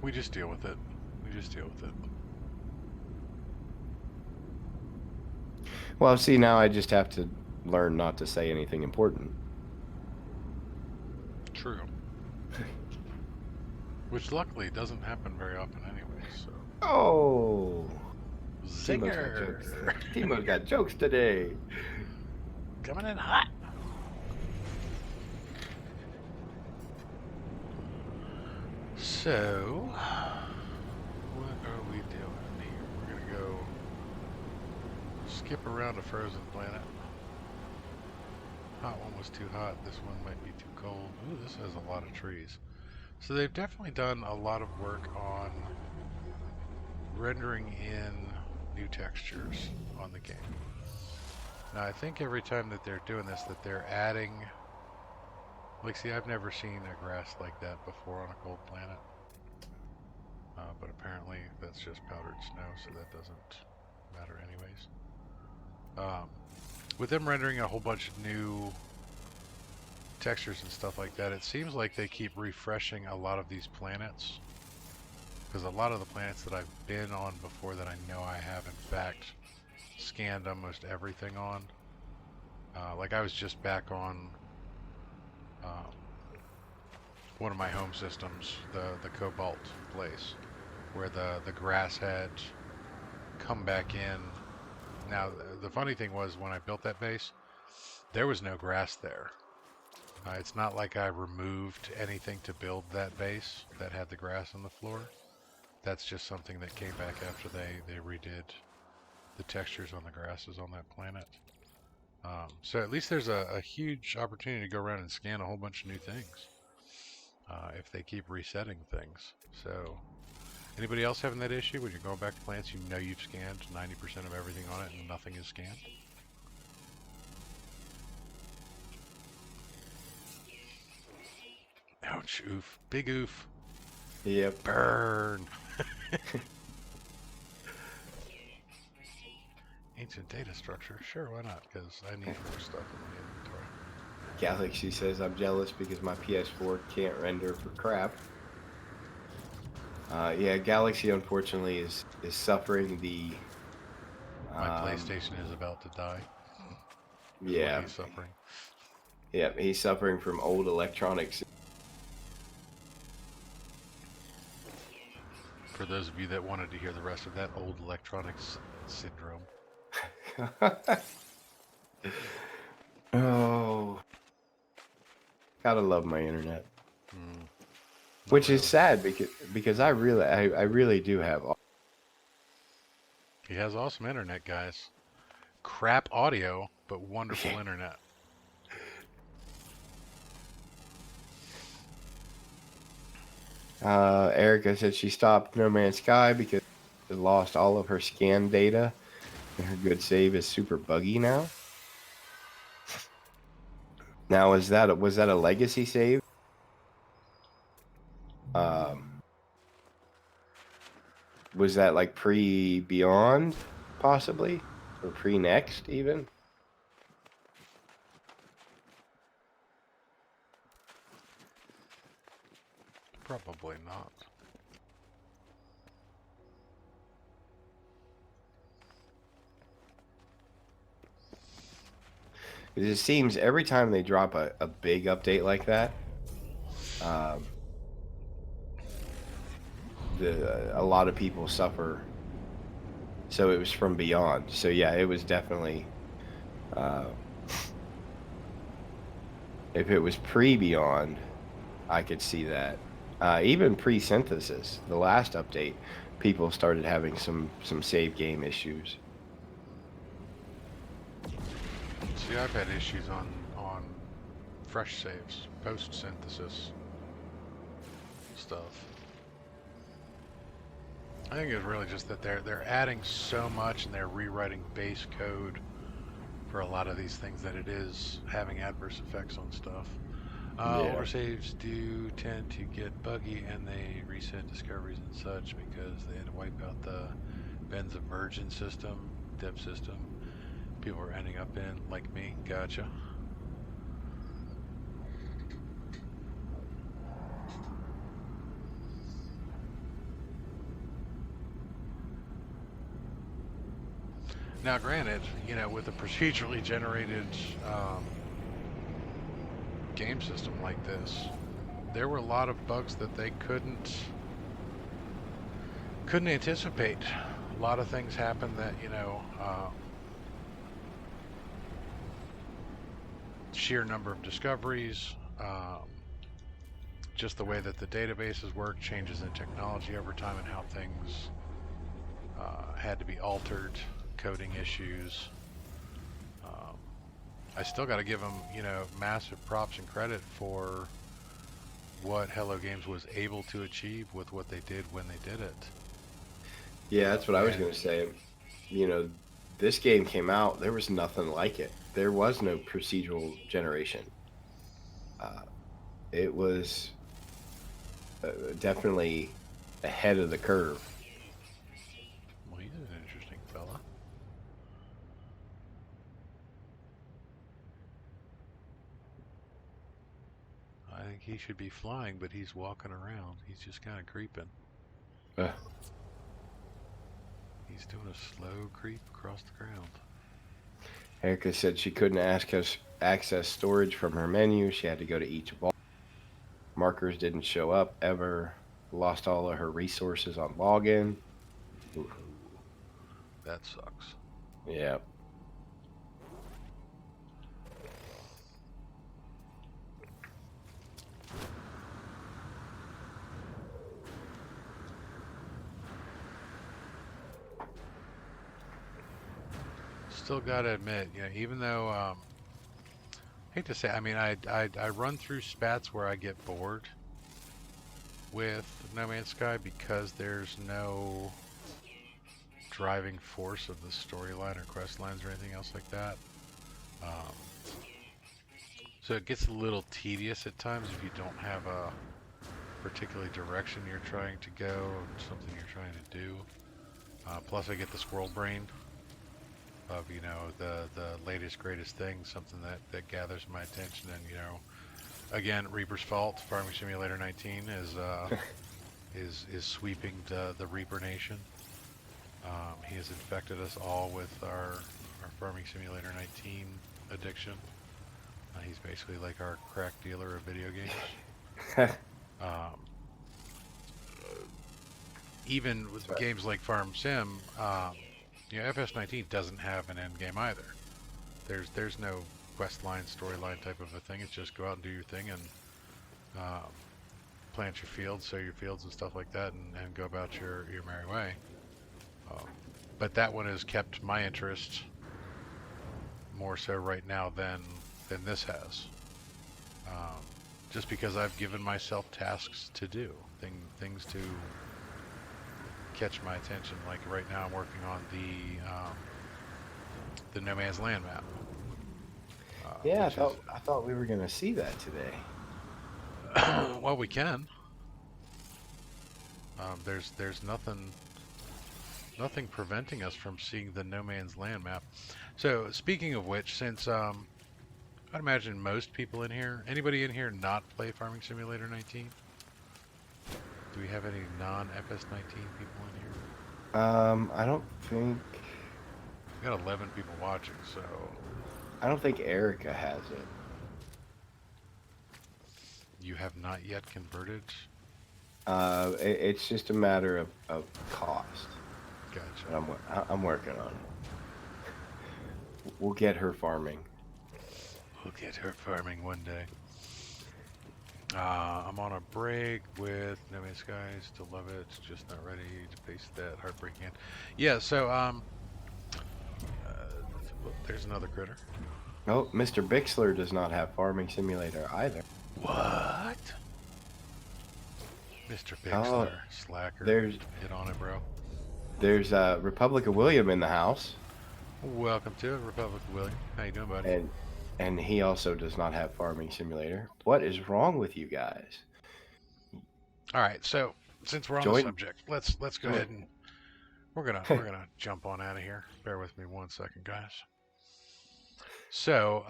We just deal with it. We just deal with it. Well, see, now I just have to learn not to say anything important. True. Which luckily doesn't happen very often anyway, so. Oh, Timo's got jokes. Zinger! Timo's got jokes today. Coming in hot! So, what are we doing here? We're gonna go skip around a frozen planet. Hot one was too hot, this one might be too cold. Ooh, this has a lot of trees. So they've definitely done a lot of work on rendering in new textures on the game. Now I think every time that they're doing this that they're adding, like, see, I've never seen a grass like that before on a cold planet. But apparently that's just powdered snow, so that doesn't matter anyways. With them rendering a whole bunch of new textures and stuff like that, it seems like they keep refreshing a lot of these planets. Because a lot of the planets that I've been on before that I know I have in fact scanned almost everything on. Like I was just back on um, one of my home systems, the Cobalt place, where the grass had come back in. Now the funny thing was when I built that base, there was no grass there. It's not like I removed anything to build that base that had the grass on the floor. That's just something that came back after they redid the textures on the grasses on that planet. So at least there's a huge opportunity to go around and scan a whole bunch of new things if they keep resetting things. So anybody else having that issue when you're going back to plants you know you've scanned 90% of everything on it and nothing is scanned? Ouch, oof. Big oof. Yep. Burn. Ancient data structure. Sure, why not? Because I need more stuff in my inventory. Galaxy says I'm jealous because my PS4 can't render for crap. Yeah, Galaxy unfortunately is suffering the. My PlayStation is about to die. Is what Yeah, he's suffering. yeah, he's suffering from old electronics. For those of you that wanted to hear the rest of that, old electronics syndrome. Oh, gotta love my internet. Mm. Oh, which is really? sad because I really do have. He has awesome internet, guys. Crap audio, but wonderful internet. Erica said she stopped No Man's Sky because it lost all of her scan data, and her good save is super buggy now. Now, was that a legacy save? Um, was that like pre Beyond, possibly, or pre Next even? Probably not. It seems every time they drop a big update like that, um, a lot of people suffer. So it was from Beyond. So yeah, it was definitely. Uh, if it was pre Beyond, I could see that. Even pre Synthesis, the last update, people started having some save game issues. See, I've had issues on fresh saves, post synthesis stuff. I think it's really just that they're adding so much and they're rewriting base code for a lot of these things that it is having adverse effects on stuff. Yeah. Older saves do tend to get buggy and they reset discoveries and such because they had to wipe out the Ben's emergent system, depth system. People are ending up in, like me. Gotcha. Now, granted, with a procedurally generated um, game system like this, there were a lot of bugs that they couldn't anticipate. A lot of things happened that sheer number of discoveries, just the way that the databases work, changes in technology over time, and how things had to be altered, coding issues. Um, I still got to give them, massive props and credit for what Hello Games was able to achieve with what they did when they did it. Yeah, that's what I was And going to say. You know, this game came out, there was nothing like it. There was no procedural generation. Uh, it was definitely ahead of the curve. well, he's an interesting fella. I think he should be flying, but he's walking around. He's just kind of creeping. Uh, He's doing a slow creep across the ground. Erica said she couldn't access storage from her menu. She had to go to each vault. Markers didn't show up ever. Lost all of her resources on login. Oof. Ooh, that sucks. Yeah. Still gotta admit, even though hate to say, I mean, I run through spats where I get bored with No Man's Sky because there's no driving force of the storyline or quest lines or anything else like that. Um, so it gets a little tedious at times if you don't have a particular direction you're trying to go or something you're trying to do. Plus, I get the squirrel brain of the latest greatest thing, something that gathers my attention. And again, Reaper's fault. Farming Simulator 19 is sweeping the Reaper Nation. He has infected us all with our Farming Simulator 19 addiction. He's basically like our crack dealer of video games. Um, even with Sorry. games like Farm Sim, FS19 doesn't have an end game either. There's no quest line, storyline type of a thing. It's just go out and do your thing and um, plant your fields, sow your fields and stuff like that, and go about your merry way. Um, but that one has kept my interest more so right now than this has. Um, just because I've given myself tasks to do, things to catch my attention. Like right now, I'm working on the No Man's Land map, Yeah, which is I thought we were gonna see that today. well, we can. There's nothing preventing us from seeing the No Man's Land map. So speaking of which, since I'd imagine most people in here, anybody in here not play Farming Simulator 19? Do we have any non-FS19 people in here? I don't think We got 11 people watching, so Erica has it. you have not yet converted. It's just a matter of cost. Gotcha. But I'm working on it. We'll get her farming. We'll get her farming one day. I'm on a break with No Man's Sky. Still love it. Just not ready to face that heartbreaking end. Yeah. So there's another critter. Oh, Mr. Bixler does not have Farming Simulator either. What? Mr. Oh, Bixler, slacker. there's Get on it, bro. Republic of William in the house, Welcome to it, Republic of William. How you doing, buddy? and he also does not have Farming Simulator. What is wrong with you guys? All right. So since we're on the Join. subject, let's go Join. ahead and we're gonna jump on out of here. Bear with me one second, guys. So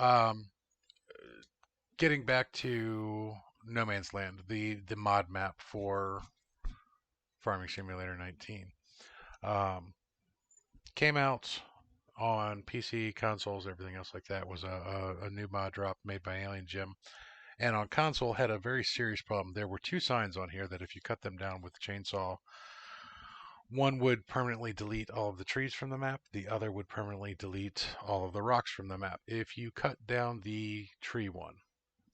getting back to No Man's Land, the mod map for Farming Simulator 19 um, came out on PC, consoles, everything else like that. Was a new mod drop made by Alien Jim, and on console had a very serious problem. There were two signs on here that if you cut them down with a chainsaw, one would permanently delete all of the trees from the map, the other would permanently delete all of the rocks from the map. If you cut down the tree one,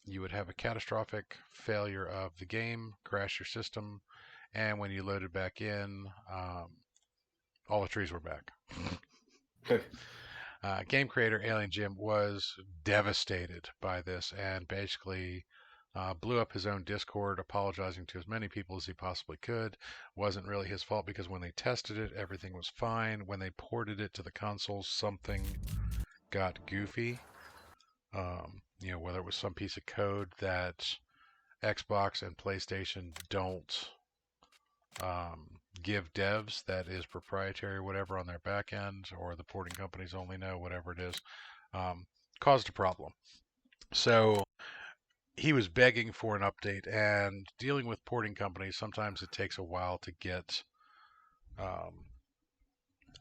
you would have a catastrophic failure of the game, crash your system, and when you loaded back in, all the trees were back. Game creator Alien Jim was devastated by this and basically blew up his own Discord, apologizing to as many people as he possibly could. Wasn't really his fault because when they tested it, everything was fine. When they ported it to the consoles, something got goofy. Whether it was some piece of code that Xbox and PlayStation don't give devs that is proprietary or whatever on their back end, or the porting companies only know, whatever it is, caused a problem. So he was begging for an update, and dealing with porting companies, sometimes it takes a while to get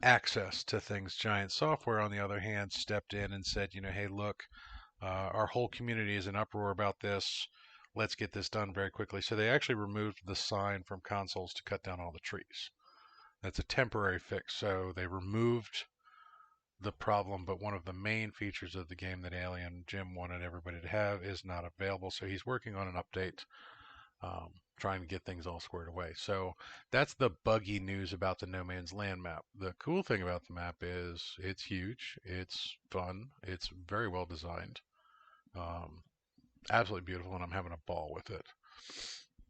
access to things. Giant Software, on the other hand, stepped in and said, hey, look, our whole community is in uproar about this. Let's get this done very quickly. So they actually removed the sign from consoles to cut down all the trees. That's a temporary fix. So they removed the problem, but one of the main features of the game that Alien Jim wanted everybody to have is not available. So he's working on an update, trying to get things all squared away. So that's the buggy news about the No Man's Land map. The cool thing about the map is it's huge, it's fun, it's very well designed. Absolutely beautiful, and I'm having a ball with it.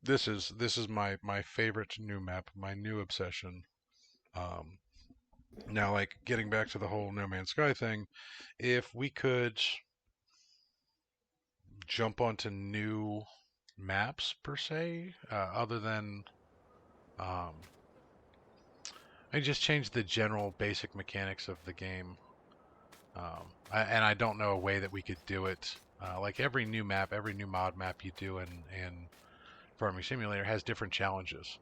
This is my favorite new map, my new obsession. Now, like getting back to the whole No Man's Sky thing, if we could jump onto new maps per se, other than I just change the general basic mechanics of the game. And I don't know a way that we could do it. Like every new map, every new mod map you do in Farming Simulator has different challenges.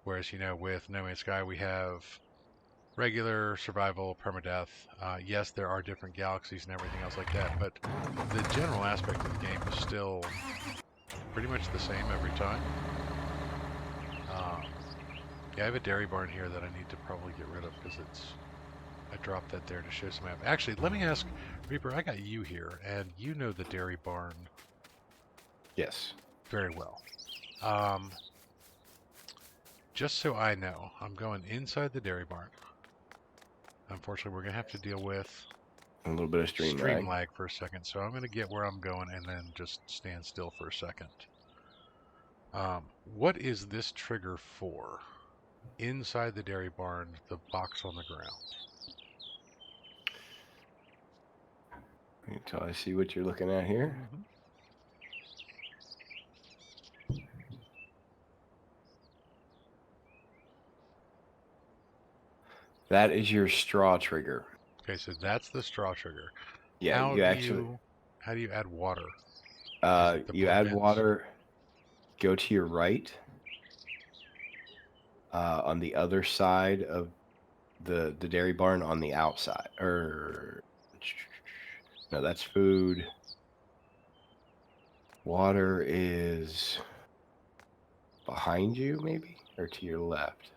Whereas, with No Man's Sky, we have regular survival, permadeath. Yes, there are different galaxies and everything else like that, but the general aspect of the game is still pretty much the same every time. Yeah, I have a dairy barn here that I need to probably get rid of because I dropped that there to show some map. Actually, let me ask, Reaper, I got you here, and you know the dairy barn Yes. very well. Um, just so I know, I'm going inside the dairy barn. Unfortunately, we're going to have to deal with A little bit of stream stream lag. lag for a second, so I'm going to get where I'm going and then just stand still for a second. What is this trigger for? Inside the dairy barn, the box on the ground. Until I see what you're looking at here. Mm-hmm. That is your straw trigger. Okay, so that's the straw trigger. Yeah, you actually How do you add water? Is it the you blue add bins? water. Go to your right on the other side of the dairy barn on the outside. Or no, that's food. Water is behind you, maybe, or to your left.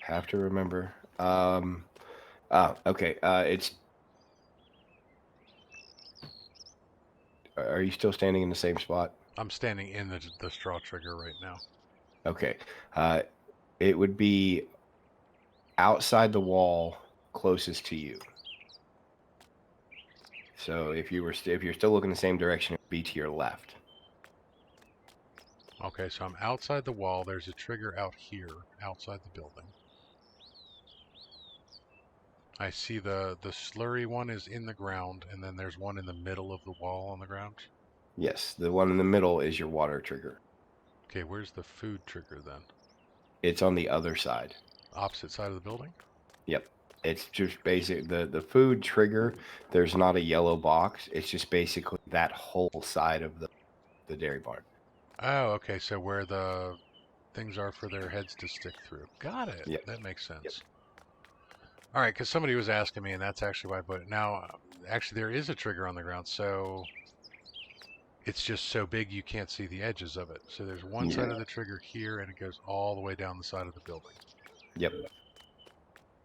Have to remember. Okay. It's. Are you still standing in the same spot? I'm standing in the straw trigger right now. Okay. Uh, it would be outside the wall closest to you. So if you're still looking the same direction, it'd be to your left. Okay, so I'm outside the wall. There's a trigger out here, outside the building. I see the slurry one is in the ground, and then there's one in the middle of the wall on the ground. Yes, the one in the middle is your water trigger. Okay, where's the food trigger then? It's on the other side. Opposite side of the building? Yep. It's just basic. The food trigger, there's not a yellow box. It's just basically that whole side of the dairy barn. Oh, okay, so where the things are for their heads to stick through. Got it. Yep. That makes Yep. sense. All right, because somebody was asking me, and that's actually why I put it. Now, actually, there is a trigger on the ground, so it's just so big you can't see the edges of it. So there's one Yeah. side of the trigger here, and it goes all the way down the side of the building. Yep.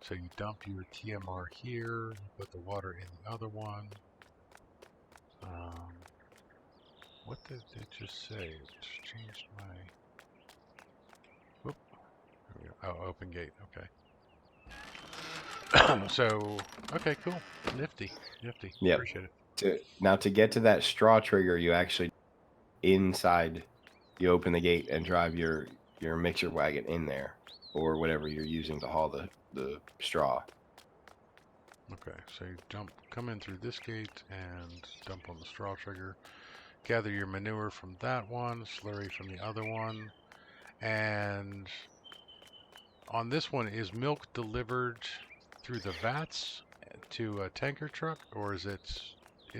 So you dump your TMR here, you put the water in the other one. Um, what did it just say? It just changed my. Whoop. There we go. Oh, open gate. Okay. So, okay, cool. Nifty. Nifty. Yep. Appreciate it. Now to get to that straw trigger, you actually inside. You open the gate and drive your mixer wagon in there, or whatever you're using to haul the straw. Okay, so you come in through this gate and dump on the straw trigger. Gather your manure from that one, slurry from the other one, and on this one, is milk delivered through the vats to a tanker truck, or is it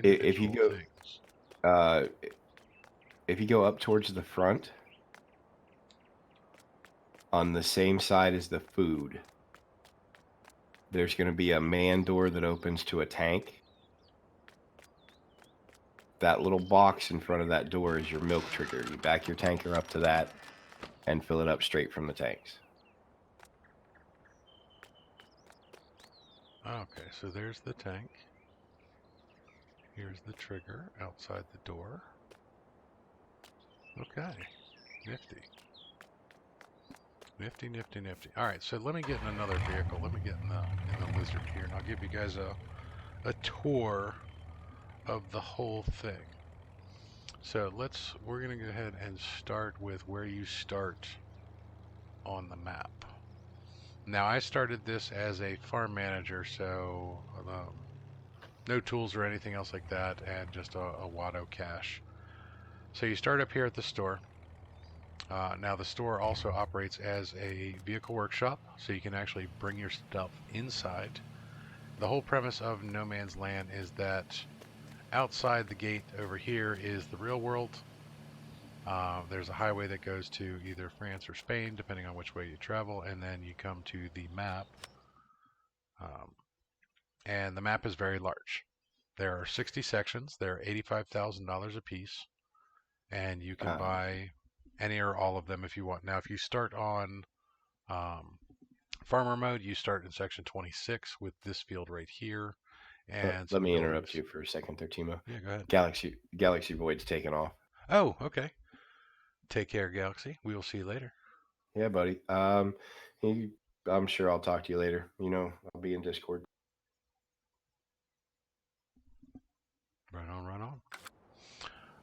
If you individual go things? uh, if you go up towards the front on the same side as the food, there's going to be a man door that opens to a tank. That little box in front of that door is your milk trigger. You back your tanker up to that and fill it up straight from the tanks. Okay, so there's the tank. Here's the trigger outside the door. Okay, nifty. Nifty, nifty, nifty. All right, so let me get in another vehicle. Let me get in the lizard here, and I'll give you guys a tour of the whole thing. So we're gonna go ahead and start with where you start on the map. Now I started this as a farm manager, so no tools or anything else like that, and just a Watto cache. So you start up here at the store. Now the store also operates as a vehicle workshop, so you can actually bring your stuff inside. The whole premise of No Man's Land is that outside the gate over here is the real world. There's a highway that goes to either France or Spain, depending on which way you travel, and then you come to the map. Um, and the map is very large. There are 60 sections. They're $85,000 a piece, and you can Um, buy any or all of them if you want. Now, if you start on um, farmer mode, you start in section 26 with this field right here, and Let some me interrupt abilities. you for a second there, Timo. Yeah, go ahead. Galaxy Void's taking off. Oh, okay. Take care, Galaxy. We will see you later. Yeah, buddy. You, I'm sure I'll talk to you later. I'll be in Discord. Right on, right on.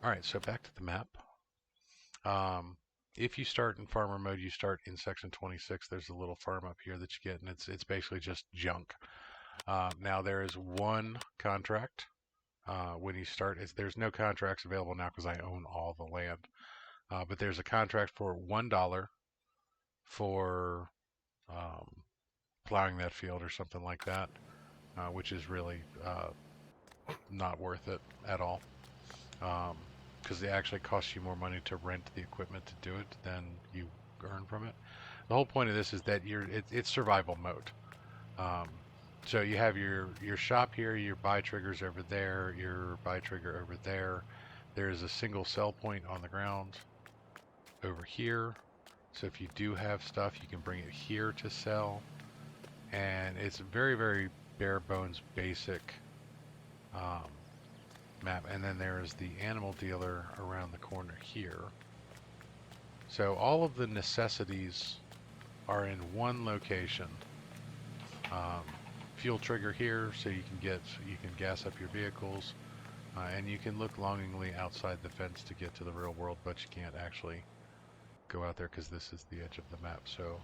All right, so back to the map. Um, if you start in farmer mode, you start in section 26. There's a little farm up here that you get, and it's basically just junk. Now there is one contract when you start. There's no contracts available now because I own all the land. But there's a contract for $1 for um, plowing that field or something like that, which is really not worth it at all. Because it actually costs you more money to rent the equipment to do it than you earn from it. The whole point of this is that it's survival mode. Um, so you have your shop here, your buy triggers over there, your buy trigger over there. There's a single sell point on the ground over here. So if you do have stuff, you can bring it here to sell. And it's very, very bare bones basic um, map. And then there's the animal dealer around the corner here. So all of the necessities are in one location. Um, fuel trigger here, so you can gas up your vehicles, and you can look longingly outside the fence to get to the real world, but you can't actually go out there because this is the edge of the map. So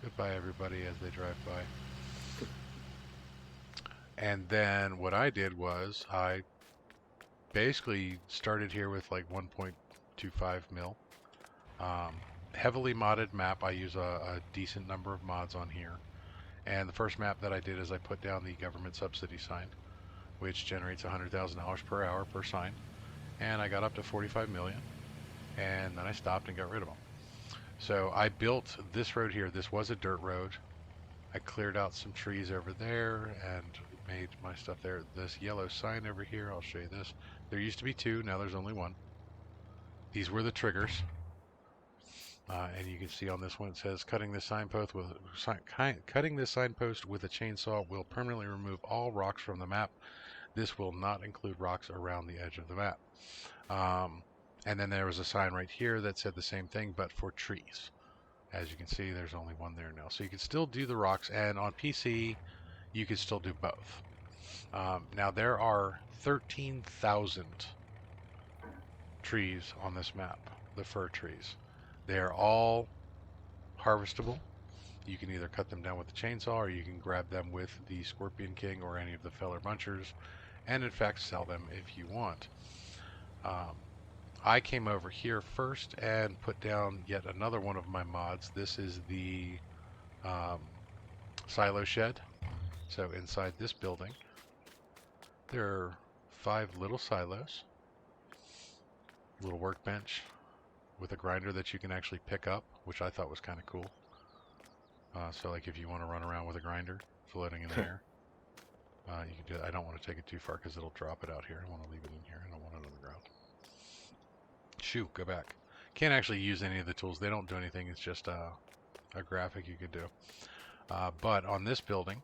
goodbye everybody as they drive by. And then what I did was I basically started here with like 1.25 mil. Um, Heavily modded map. I use a decent number of mods on here. And the first map that I did is I put down the government subsidy sign, which generates $100,000 per hour per sign. And I got up to 45 million, and then I stopped and got rid of them. So I built this road here. This was a dirt road. I cleared out some trees over there and made my stuff there. This yellow sign over here, I'll show you this. There used to be two, now there's only one. These were the triggers. And you can see on this one it says cutting this signpost with a chainsaw will permanently remove all rocks from the map. This will not include rocks around the edge of the map. And then there was a sign right here that said the same thing, but for trees. As you can see, there's only one there now. So you can still do the rocks, and on PC, you can still do both. Now there are 13,000 trees on this map, the fir trees. They are all harvestable. You can either cut them down with a chainsaw or you can grab them with the Scorpion King or any of the Feller Bunchers and in fact sell them if you want. Um, I came over here first and put down yet another one of my mods. This is the um, silo shed. So inside this building there are 5 little silos, little workbench with a grinder that you can actually pick up, which I thought was kind of cool. So like if you want to run around with a grinder floating in the air, you can do it. I don't want to take it too far because it'll drop it out here. I want to leave it in here. I don't want it on the ground. Shoot, go back. Can't actually use any of the tools. They don't do anything. It's just a graphic you could do. But on this building,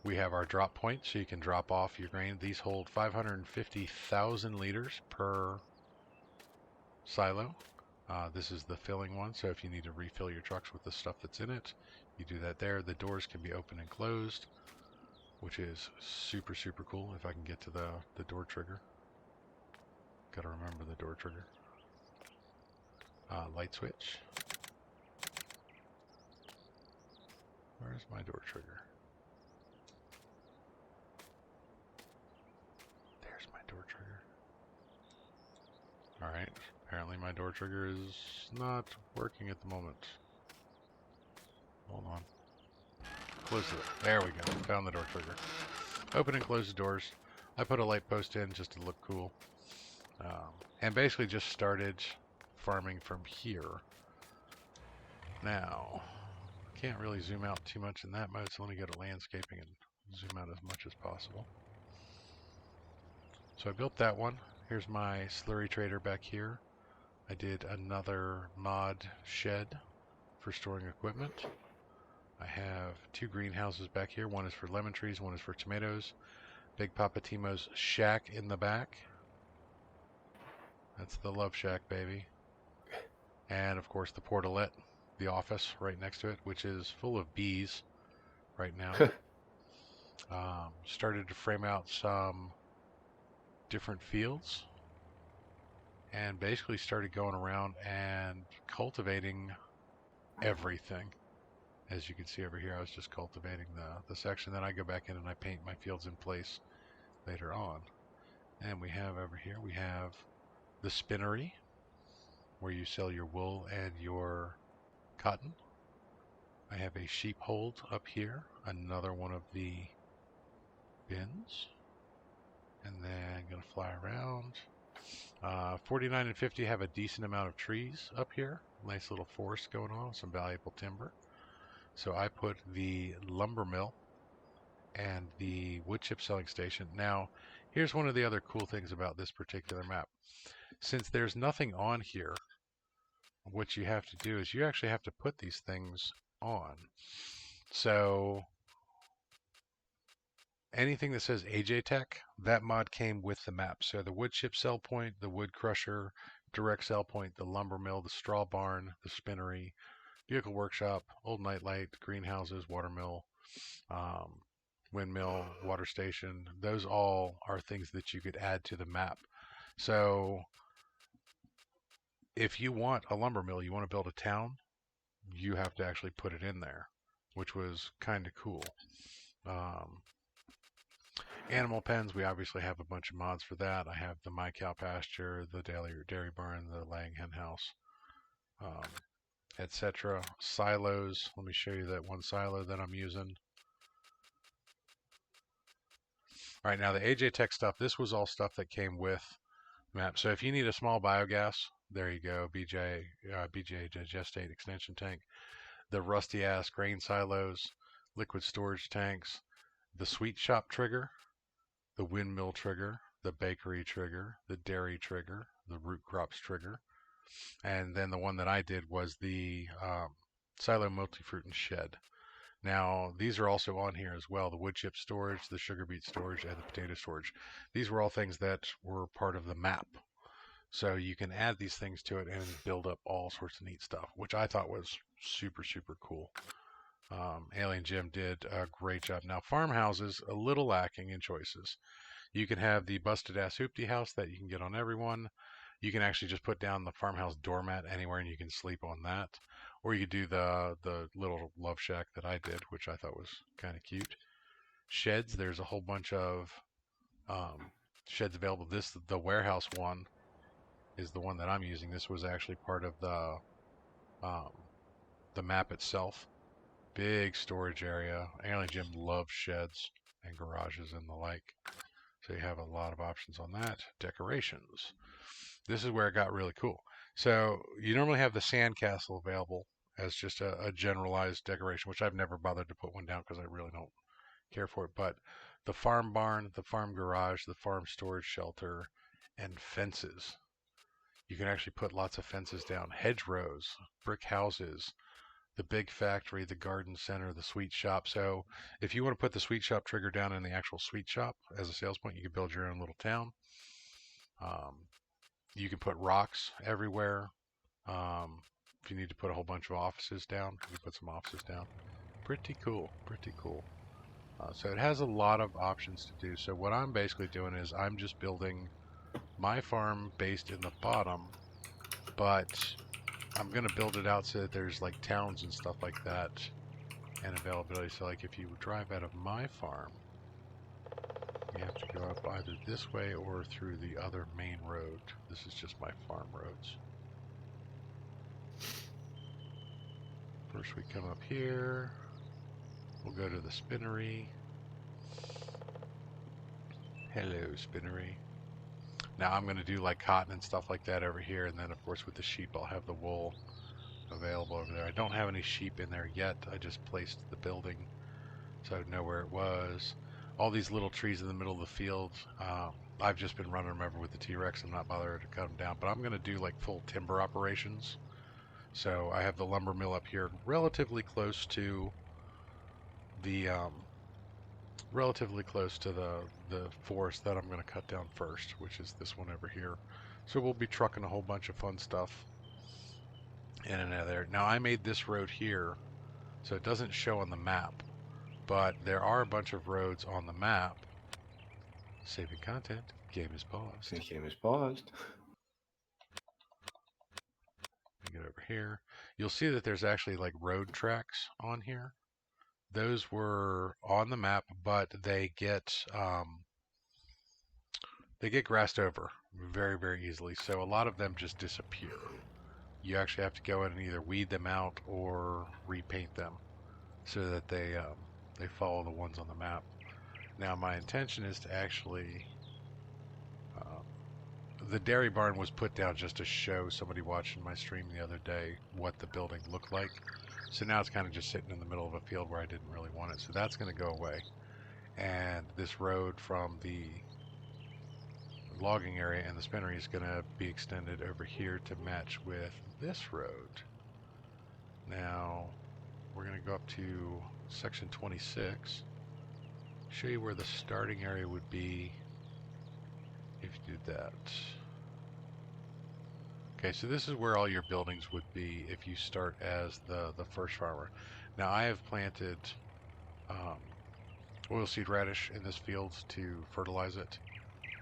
we have our drop point, so you can drop off your grain. These hold 550,000 liters per silo. This is the filling one, so if you need to refill your trucks with the stuff that's in it, you do that there. The doors can be open and closed, which is super, super cool. If I can get to the door trigger. Gotta remember the door trigger. Light switch. Where's my door trigger? There's my door trigger. Alright, apparently my door trigger is not working at the moment. Hold on. Close it. There we go. Found the door trigger. Open and close the doors. I put a light post in just to look cool. And basically just started farming from here. Now, can't really zoom out too much in that mode, so let me go to landscaping and zoom out as much as possible. So I built that one. Here's my slurry trader back here. I did another mod shed for storing equipment. I have 2 greenhouses back here. One is for lemon trees, one is for tomatoes. Big Papa Timo's shack in the back. That's the Love Shack, baby. And of course the portalette, the office right next to it, which is full of bees right now. Started to frame out some different fields and basically started going around and cultivating everything. As you can see over here, I was just cultivating the section. Then I go back in and I paint my fields in place later on. And we have over here, we have the spinnery, where you sell your wool and your cotton. I have a sheep hold up here, another one of the bins. And then I'm going to fly around. 49 and 50 have a decent amount of trees up here. Nice little forest going on, some valuable timber. So I put the lumber mill and the wood chip selling station. Now, here's one of the other cool things about this particular map. Since there's nothing on here, what you have to do is you actually have to put these things on. So anything that says AJ Tech, that mod came with the map. So the wood chip sell point, the wood crusher, direct sell point, the lumber mill, the straw barn, the spinnery, vehicle workshop, old nightlight, greenhouses, water mill, um, windmill, water station. Those all are things that you could add to the map. So if you want a lumber mill, you want to build a town, you have to actually put it in there, which was kind of cool. Um, Animal pens, we obviously have a bunch of mods for that. I have the My Cow Pasture, the dairy barn, the laying hen house, um, etc. Silos, let me show you that one silo that I'm using. All right, now the AJ Tech stuff, this was all stuff that came with map. So if you need a small biogas, there you go, BJ digestate extension tank, the rusty ass grain silos, liquid storage tanks, the sweet shop trigger, the windmill trigger, the bakery trigger, the dairy trigger, the root crops trigger, and then the one that I did was the silo multi-fruit and shed. Now, these are also on here as well, the wood chip storage, the sugar beet storage, and the potato storage. These were all things that were part of the map. So you can add these things to it and build up all sorts of neat stuff, which I thought was super, super cool. Alien Jim did a great job. Now, farmhouses, a little lacking in choices. You can have the busted ass hoopty house that you can get on everyone. You can actually just put down the farmhouse doormat anywhere and you can sleep on that. Or you could do the little love shack that I did, which I thought was kind of cute. Sheds, there's a whole bunch of sheds available. The warehouse one is the one that I'm using. This was actually part of um, the map itself. Big storage area. Alien Jim loves sheds and garages and the like. So you have a lot of options on that. Decorations. This is where it got really cool. So you normally have the sandcastle available as just a generalized decoration, which I've never bothered to put one down because I really don't care for it. But the farm barn, the farm garage, the farm storage shelter, and fences. You can actually put lots of fences down. Hedgerows, brick houses, the big factory, the garden center, the sweet shop. So if you want to put the sweet shop trigger down in the actual sweet shop as a sales point, you can build your own little town. You can put rocks everywhere. If you need to put a whole bunch of offices down, you can put some offices down. Pretty cool, pretty cool. So it has a lot of options to do. So what I'm basically doing is I'm just building my farm based in the bottom, but I'm going to build it out so that there's like towns and stuff like that and availability. So like if you drive out of my farm, you have to go up either this way or through the other main road. This is just my farm roads. First we come up here. We'll go to the spinnery. Hello, spinnery. Now I'm going to do like cotton and stuff like that over here. And then of course with the sheep, I'll have the wool available over there. I don't have any sheep in there yet. I just placed the building so I'd know where it was. All these little trees in the middle of the field, I've just been running them over with the T-Rex. I'm not bothered to cut them down, but I'm going to do like full timber operations. So I have the lumber mill up here relatively close to the relatively close to the forest that I'm going to cut down first, which is this one over here. So we'll be trucking a whole bunch of fun stuff in and out of there. Now I made this road here, so it doesn't show on the map, but there are a bunch of roads on the map. Saving content. Game is paused. The game is paused. Let me get over here. You'll see that there's actually like road tracks on here. Those were on the map, but they get grassed over very, very easily. So a lot of them just disappear. You actually have to go in and either weed them out or repaint them so that they follow the ones on the map. Now my intention is to actually uh, the dairy barn was put down just to show somebody watching my stream the other day what the building looked like. So now it's kind of just sitting in the middle of a field where I didn't really want it. So that's going to go away. And this road from the logging area and the spinnery is going to be extended over here to match with this road. Now we're going to go up to section 26, show you where the starting area would be if you do that. Okay, so this is where all your buildings would be if you start as the first farmer. Now I have planted um, oilseed radish in this field to fertilize it.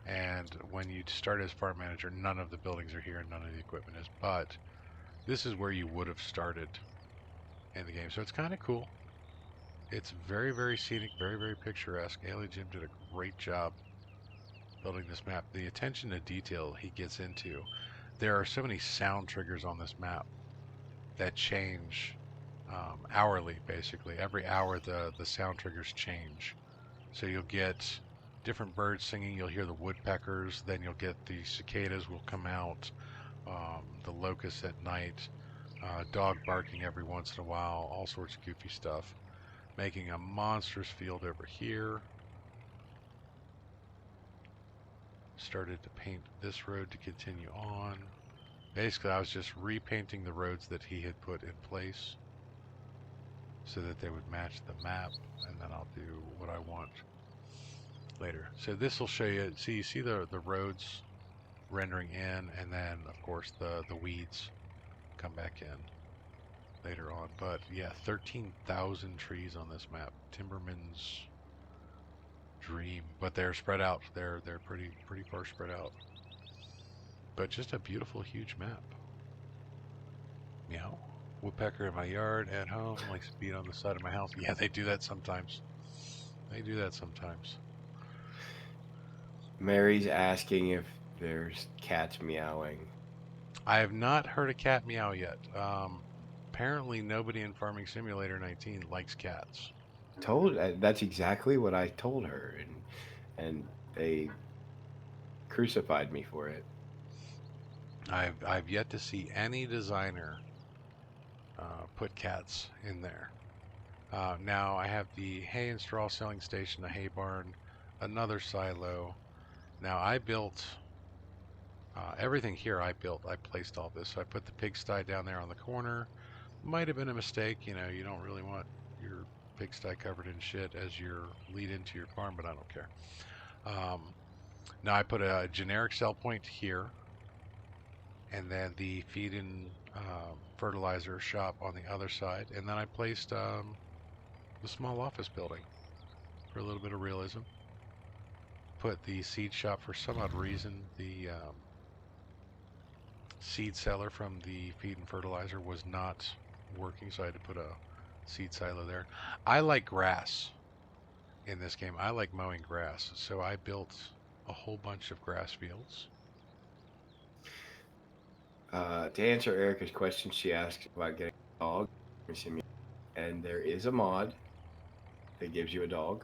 And when you start as farm manager, none of the buildings are here and none of the equipment is. But this is where you would have started in the game. So it's kind of cool. It's very, very scenic, very, very picturesque. Alien Jim did a great job building this map. The attention to detail he gets into. There are so many sound triggers on this map that change hourly, basically. Every hour the sound triggers change. So you'll get different birds singing. You'll hear the woodpeckers. Then you'll get the cicadas will come out. The locusts at night. Dog barking every once in a while. All sorts of goofy stuff. Making a monstrous field over here. Started to paint this road to continue on. Basically, I was just repainting the roads that he had put in place so that they would match the map, and then I'll do what I want later. So this will show you, see, you see the roads rendering in, and then of course the weeds come back in later on. But yeah, 13,000 trees on this map. Timberman's dream, but they're spread out. They're pretty far spread out. But just a beautiful, huge map. Meow. Woodpecker in my yard at home likes to beat on the side of my house. Yeah, they do that sometimes. They do that sometimes. Mary's asking if there's cats meowing. I have not heard a cat meow yet. Apparently, nobody in Farming Simulator 19 likes cats. That's exactly what I told her, and they crucified me for it. I've yet to see any designer put cats in there. Now I have the hay and straw selling station, a hay barn, another silo. Now I built everything here. I placed all this. So I put the pigsty down there on the corner. Might have been a mistake. You know, you don't really want your pigsty covered in shit as your lead into your farm, but I don't care. Um, Now I put a generic sell point here, and then the feed and fertilizer shop on the other side, and then I placed the small office building for a little bit of realism. Put the seed shop for some odd reason. The seed seller from the feed and fertilizer was not working, so I had to put a seed silo there. I like grass in this game. I like mowing grass, so I built a whole bunch of grass fields. To answer Erica's question, she asked about getting a dog, and there is a mod that gives you a dog.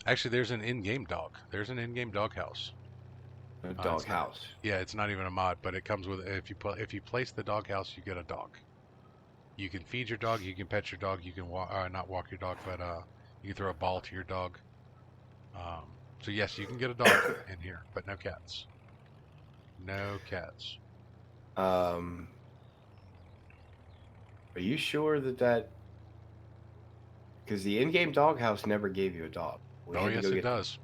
Actually, there's an in-game dog. There's an in-game doghouse. A dog It's not. house. Yeah, it's not even a mod, but it comes with if you place the doghouse, you get a dog. You can feed your dog, you can pet your dog, you can not walk your dog, but you can throw a ball to your dog. So yes, you can get a dog in here, but no cats. No cats. Are you sure that because the in-game doghouse never gave you a dog. We Oh, had to yes, go it get does.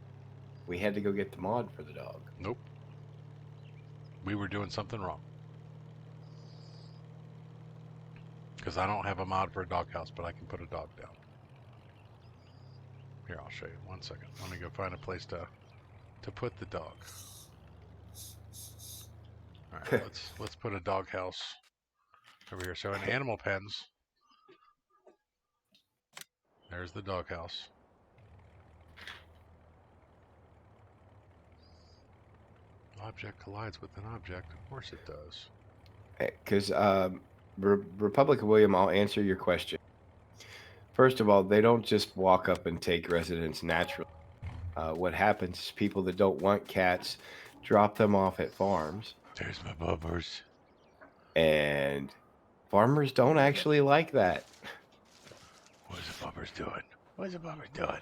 we had to go get the mod for the dog. Nope. We were doing something wrong. Because I don't have a mod for a doghouse, but I can put a dog down. Here, I'll show you. 1 second. Let me go find a place to put the dog. All right, let's put a doghouse over here. So in animal pens, there's the doghouse. Object collides with an object. Of course it does. Because Republic of William, I'll answer your question. First of all, they don't just walk up and take residence naturally. What happens is people that don't want cats drop them off at farms, There's my bubbers. and farmers don't actually like that. What's the bubbers doing? What's the bubbers doing?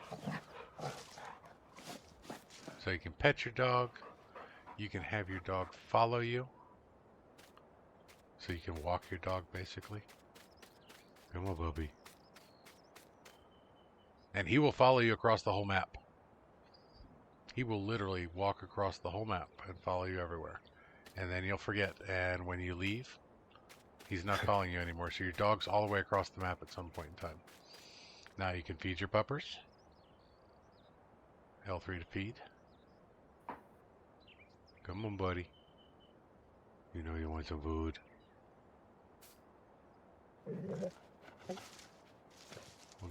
So you can pet your dog. You can have your dog follow you. So you can walk your dog, basically. Come on, Bubby. And he will follow you across the whole map. He will literally walk across the whole map and follow you everywhere. And then you'll forget. And when you leave, he's not calling you anymore. So your dog's all the way across the map at some point in time. Now you can feed your puppers. L3 to feed. Come on, buddy. You know you want some food. We'll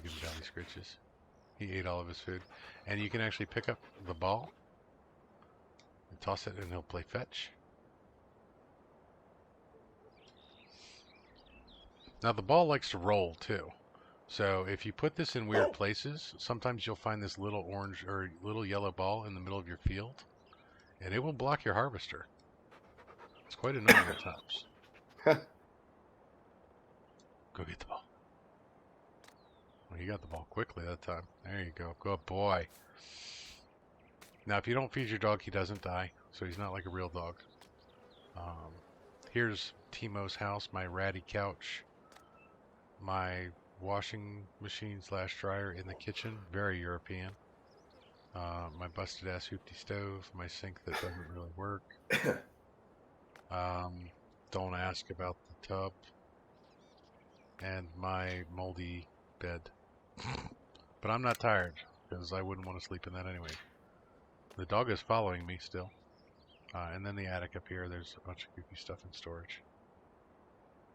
give him down these scritches. He ate all of his food. And you can actually pick up the ball and toss it, and he'll play fetch. Now the ball likes to roll too. So if you put this in weird places, sometimes you'll find this little orange or little yellow ball in the middle of your field, and it will block your harvester. It's quite annoying at times. Go get the ball. Well, he got the ball quickly that time. There you go. Good boy. Now, if you don't feed your dog, he doesn't die. So he's not like a real dog. Here's Timo's house, my ratty couch, my washing machine / dryer in the kitchen. Very European. My busted ass hoopty stove, my sink that doesn't really work. Don't ask about the tub. And my moldy bed. But I'm not tired, because I wouldn't want to sleep in that anyway. The dog is following me still. And then the attic up here, there's a bunch of goofy stuff in storage.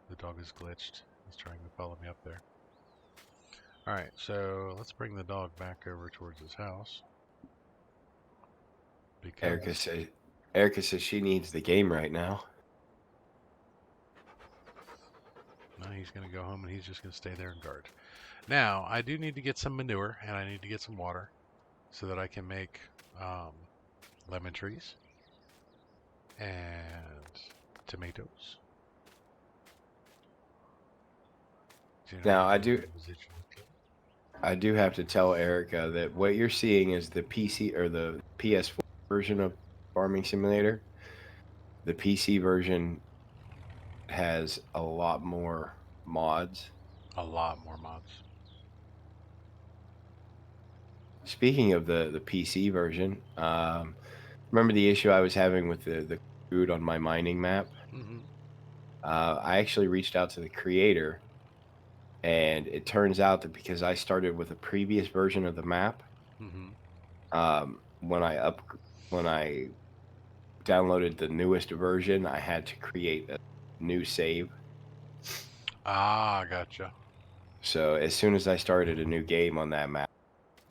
The dog is glitched. He's trying to follow me up there. Alright, so let's bring the dog back over towards his house. Because Erica says she needs the game right now. no, he's going to go home and he's just going to stay there and guard. Now, I do need to get some manure and I need to get some water so that I can make lemon trees and tomatoes. Now, I do have to tell Erica that what you're seeing is the PC or the PS4 version of Farming Simulator. The PC version has a lot more mods. A lot more mods. Speaking of the PC version, remember the issue I was having with the food on my mining map? Mm-hmm. I actually reached out to the creator, and it turns out that because I started with a previous version of the map, when I downloaded the newest version, I had to create a new save. Ah, gotcha. So as soon as I started a new game on that map,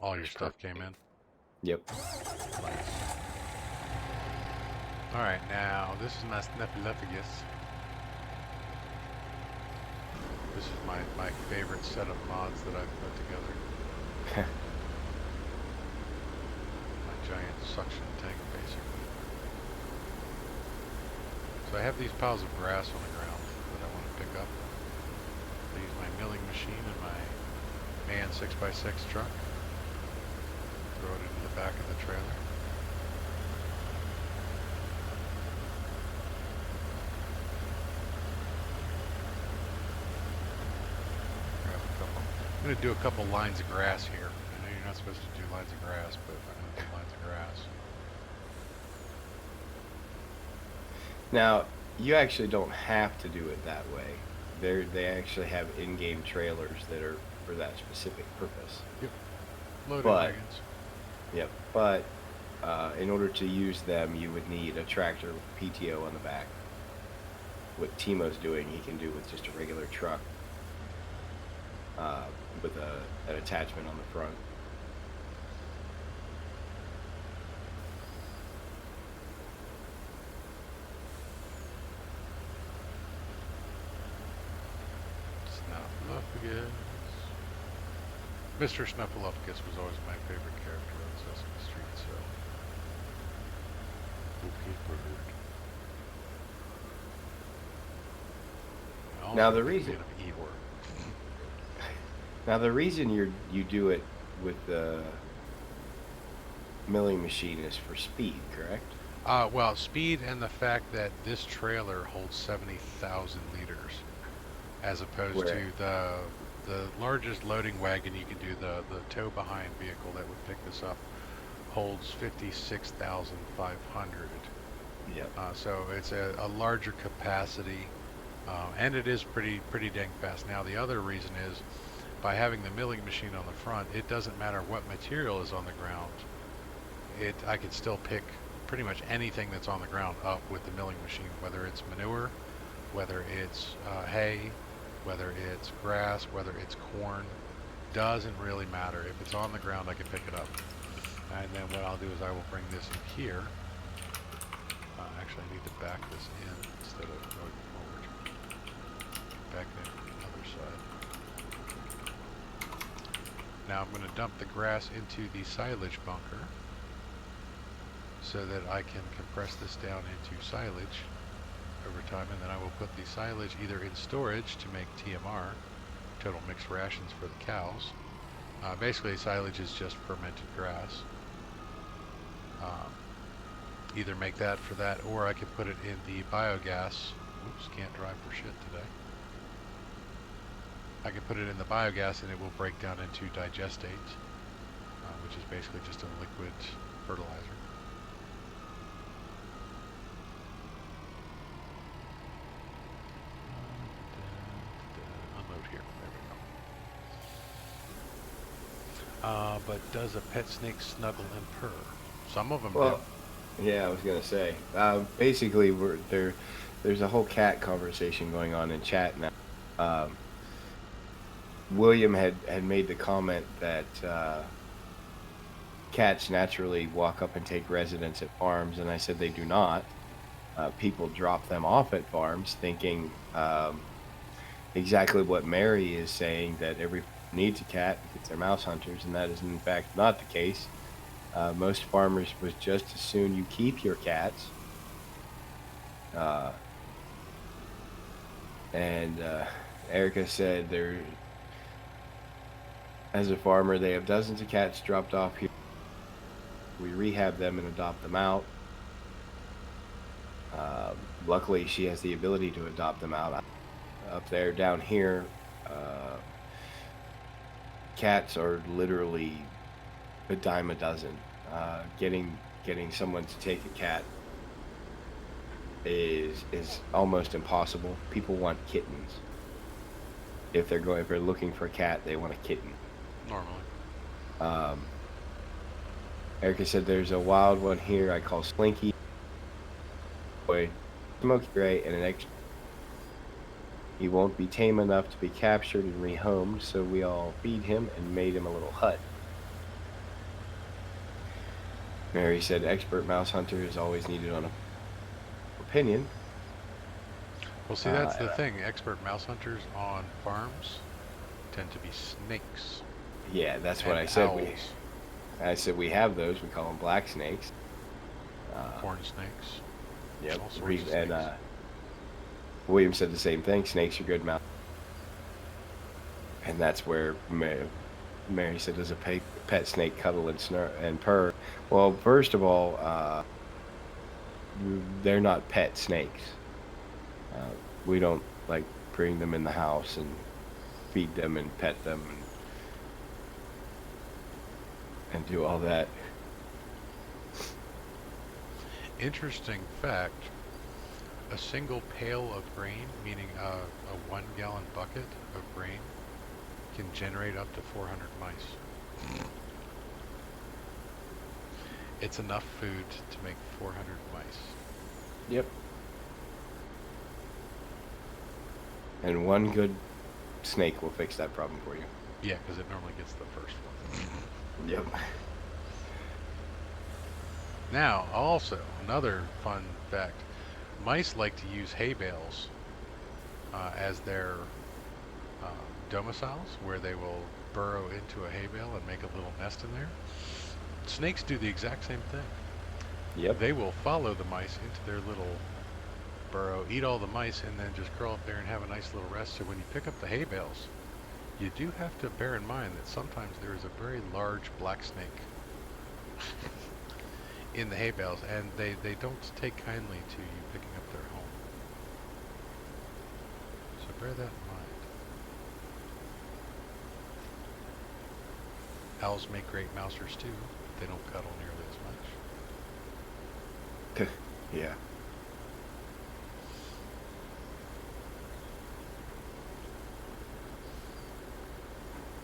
all your stuff came in? Yep. Nice. Alright, now this is my Snuffleupagus. This is my favorite set of mods that I've put together. My giant suction tank, basically. So I have these piles of grass on the ground that I want to pick up. I use my milling machine and my man 6x6 truck. Throw it into the back of the trailer. Grab a couple I'm gonna do a couple lines of grass here. I know you're not supposed to do lines of grass, but I'm gonna do lines of grass. Now, you actually don't have to do it that way. They actually have in-game trailers that are for that specific purpose. Yep. Loading But wagons. yep, but in order to use them, you would need a tractor with PTO on the back. What Timo's doing, he can do with just a regular truck uh, with an attachment on the front. Snuffleupagus. Mr. Snuffleupagus was always my favorite character on Sesame Street, so. Okay, bird. I'm Now also a the big reason fan of Eeyore. now the reason you do it with the milling machine is for speed, correct? Well, speed and the fact that this trailer holds 70,000 liters, as opposed Where to the largest loading wagon you can do, the tow behind vehicle that would pick this up, holds 56,500. Yep. So it's a larger capacity, and it is pretty dang fast. Now the other reason is by having the milling machine on the front, it doesn't matter what material is on the ground. I can still pick pretty much anything that's on the ground up with the milling machine, whether it's manure, whether it's hay, whether it's grass, whether it's corn. Doesn't really matter. If it's on the ground, I can pick it up. And then what I'll do is I will bring this in here. Actually, I need to back this in instead of going forward. Back there on the other side. Now I'm going to dump the grass into the silage bunker so that I can compress this down into silage over time, and then I will put the silage either in storage to make TMR, total mixed rations for the cows. Basically, silage is just fermented grass. Either make that for that, or I could put it in the biogas. Oops, can't drive for shit today. I can put it in the biogas and it will break down into digestate, which is basically just a liquid fertilizer. Unload here. There we go. But does a pet snake snuggle and purr? Some of them do. Well, yeah, I was gonna say. Basically, there's a whole cat conversation going on in chat now. William had made the comment that cats naturally walk up and take residence at farms, and I said they do not. People drop them off at farms, thinking exactly what Mary is saying, that every needs a cat because they're mouse hunters, and that is in fact not the case. Most farmers would just as soon you keep your cats. Uh, and Erica said as a farmer, they have dozens of cats dropped off here. We rehab them and adopt them out. Luckily, she has the ability to adopt them out. Up there, down here, cats are literally a dime a dozen. Getting someone to take a cat is almost impossible. People want kittens. If they're looking for a cat, they want a kitten. Normally. Um, Erica said there's a wild one here I call Slinky, boy, smoky gray, and an extra. He won't be tame enough to be captured and rehomed, so we all feed him and made him a little hut. Mary said expert mouse hunter is always needed on a opinion. Well, see, that's the thing. Expert mouse hunters on farms tend to be snakes. Yeah, that's what I said. We have those. We call them black snakes. Corn snakes. Yep. All sorts of And snakes. William said the same thing. Snakes are good mouse. And that's where Mary said, does a pet snake cuddle and purr? Well, first of all, they're not pet snakes. We don't like bring them in the house and feed them and pet them. And and do all that. Interesting fact, a single pail of grain, meaning a 1 gallon bucket of grain, can generate up to 400 mice. It's enough food to make 400 mice. Yep. And one good snake will fix that problem for you. Yeah, because it normally gets the first one. Yep. Now, also, another fun fact. Mice like to use hay bales as their domiciles, where they will burrow into a hay bale and make a little nest in there. Snakes do the exact same thing. Yep. They will follow the mice into their little burrow, eat all the mice, and then just curl up there and have a nice little rest. So when you pick up the hay bales, you do have to bear in mind that sometimes there is a very large black snake in the hay bales, and they don't take kindly to you picking up their home. So bear that in mind. Owls make great mousers too, but they don't cuddle nearly as much. Yeah.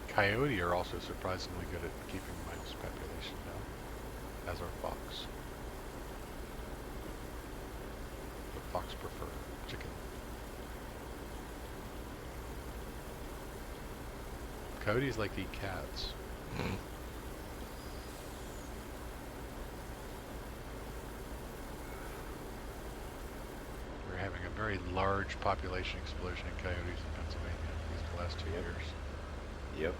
Coyote are also surprisingly good at keeping mouse population down, as are fox. But fox prefer chicken. Coyotes like to eat cats. We're having a very large population explosion in coyotes in Pennsylvania these last 2 years. Yep.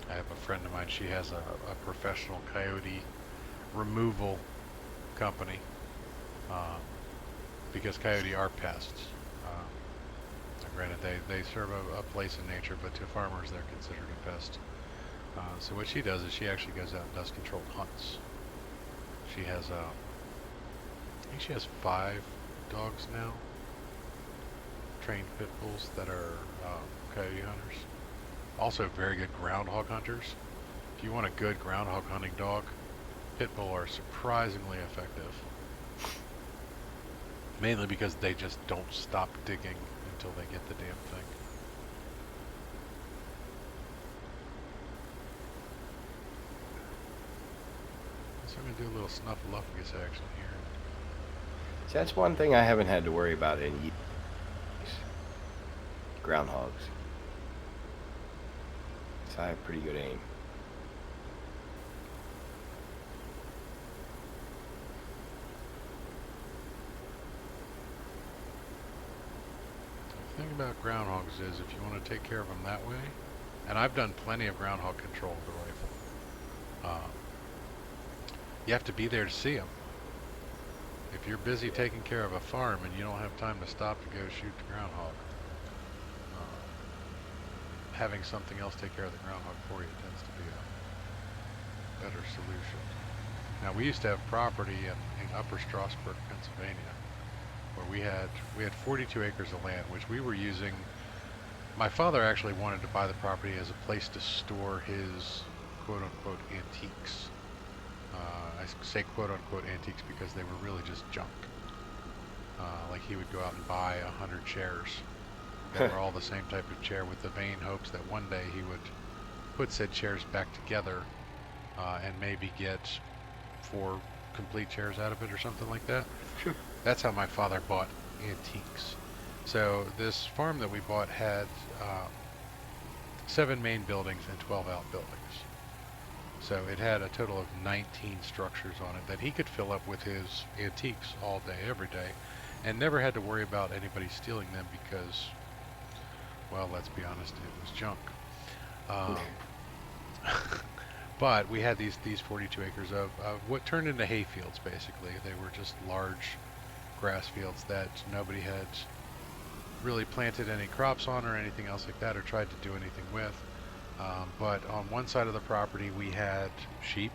I have a friend of mine, she has a professional coyote removal company because coyote are pests. Granted, they serve a place in nature, but to farmers they're considered a pest. So what she does is she actually goes out and does controlled hunts. She has, I think she has 5 dogs now, trained pit bulls that are coyote hunters. Also very good groundhog hunters. If you want a good groundhog hunting dog, pit bull are surprisingly effective. Mainly because they just don't stop digging until they get the damn thing. So I'm going to do a little snuffleupagus action here. So that's one thing I haven't had to worry about in years. Groundhogs. So I have pretty good aim. The thing about groundhogs is if you want to take care of them that way, and I've done plenty of groundhog control with the rifle, you have to be there to see them. If you're busy taking care of a farm and you don't have time to stop to go shoot the groundhog, having something else take care of the groundhog for you tends to be a better solution. Now we used to have property in Upper Strasburg, Pennsylvania, where we had 42 acres of land, which we were using. My father actually wanted to buy the property as a place to store his quote-unquote antiques. I say quote-unquote antiques because they were really just junk. Like he would go out and buy 100 chairs that were all the same type of chair, with the vain hopes that one day he would put said chairs back together and maybe get 4 complete chairs out of it or something like that. Sure. That's how my father bought antiques. So this farm that we bought had 7 main buildings and 12 outbuildings. So it had a total of 19 structures on it that he could fill up with his antiques all day, every day, and never had to worry about anybody stealing them because, well, let's be honest, it was junk. But we had these 42 acres of what turned into hay fields, basically. They were just large grass fields that nobody had really planted any crops on or anything else like that, or tried to do anything with. But on one side of the property we had sheep,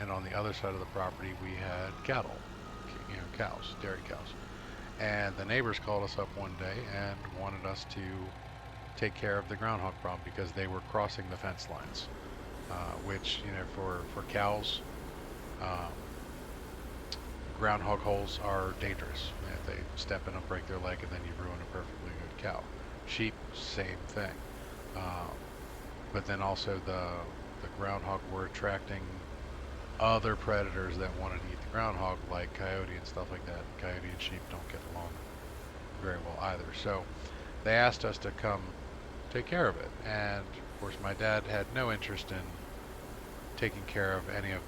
and on the other side of the property we had cattle, cows, dairy cows. And the neighbors called us up one day and wanted us to take care of the groundhog problem because they were crossing the fence lines, which, for cows, um, groundhog holes are dangerous. If they step in and break their leg, and then you ruin a perfectly good cow. Sheep, same thing. Um, but then also the groundhog were attracting other predators that wanted to eat the groundhog, like coyote and stuff like that. Coyote and sheep don't get along very well either. So they asked us to come take care of it, and of course my dad had no interest in taking care of any of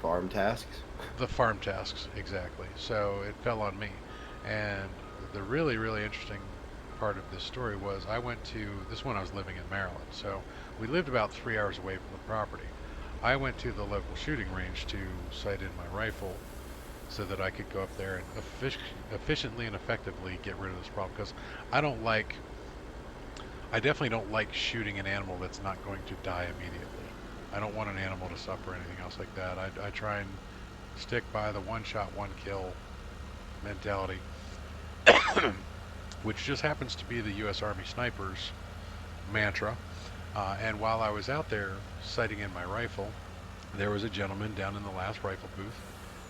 Farm tasks? the farm tasks exactly. So it fell on me, and the really really interesting part of this story was I went to this when I was living in Maryland. So we lived about 3 hours away from the property. I went to the local shooting range to sight in my rifle so that I could go up there and efficiently and effectively get rid of this problem because I don't like I definitely don't like shooting an animal that's not going to die immediately. I don't want an animal to suffer or anything else like that. I try and stick by the one shot, one kill mentality, which just happens to be the U.S. Army snipers mantra. And while I was out there sighting in my rifle, there was a gentleman down in the last rifle booth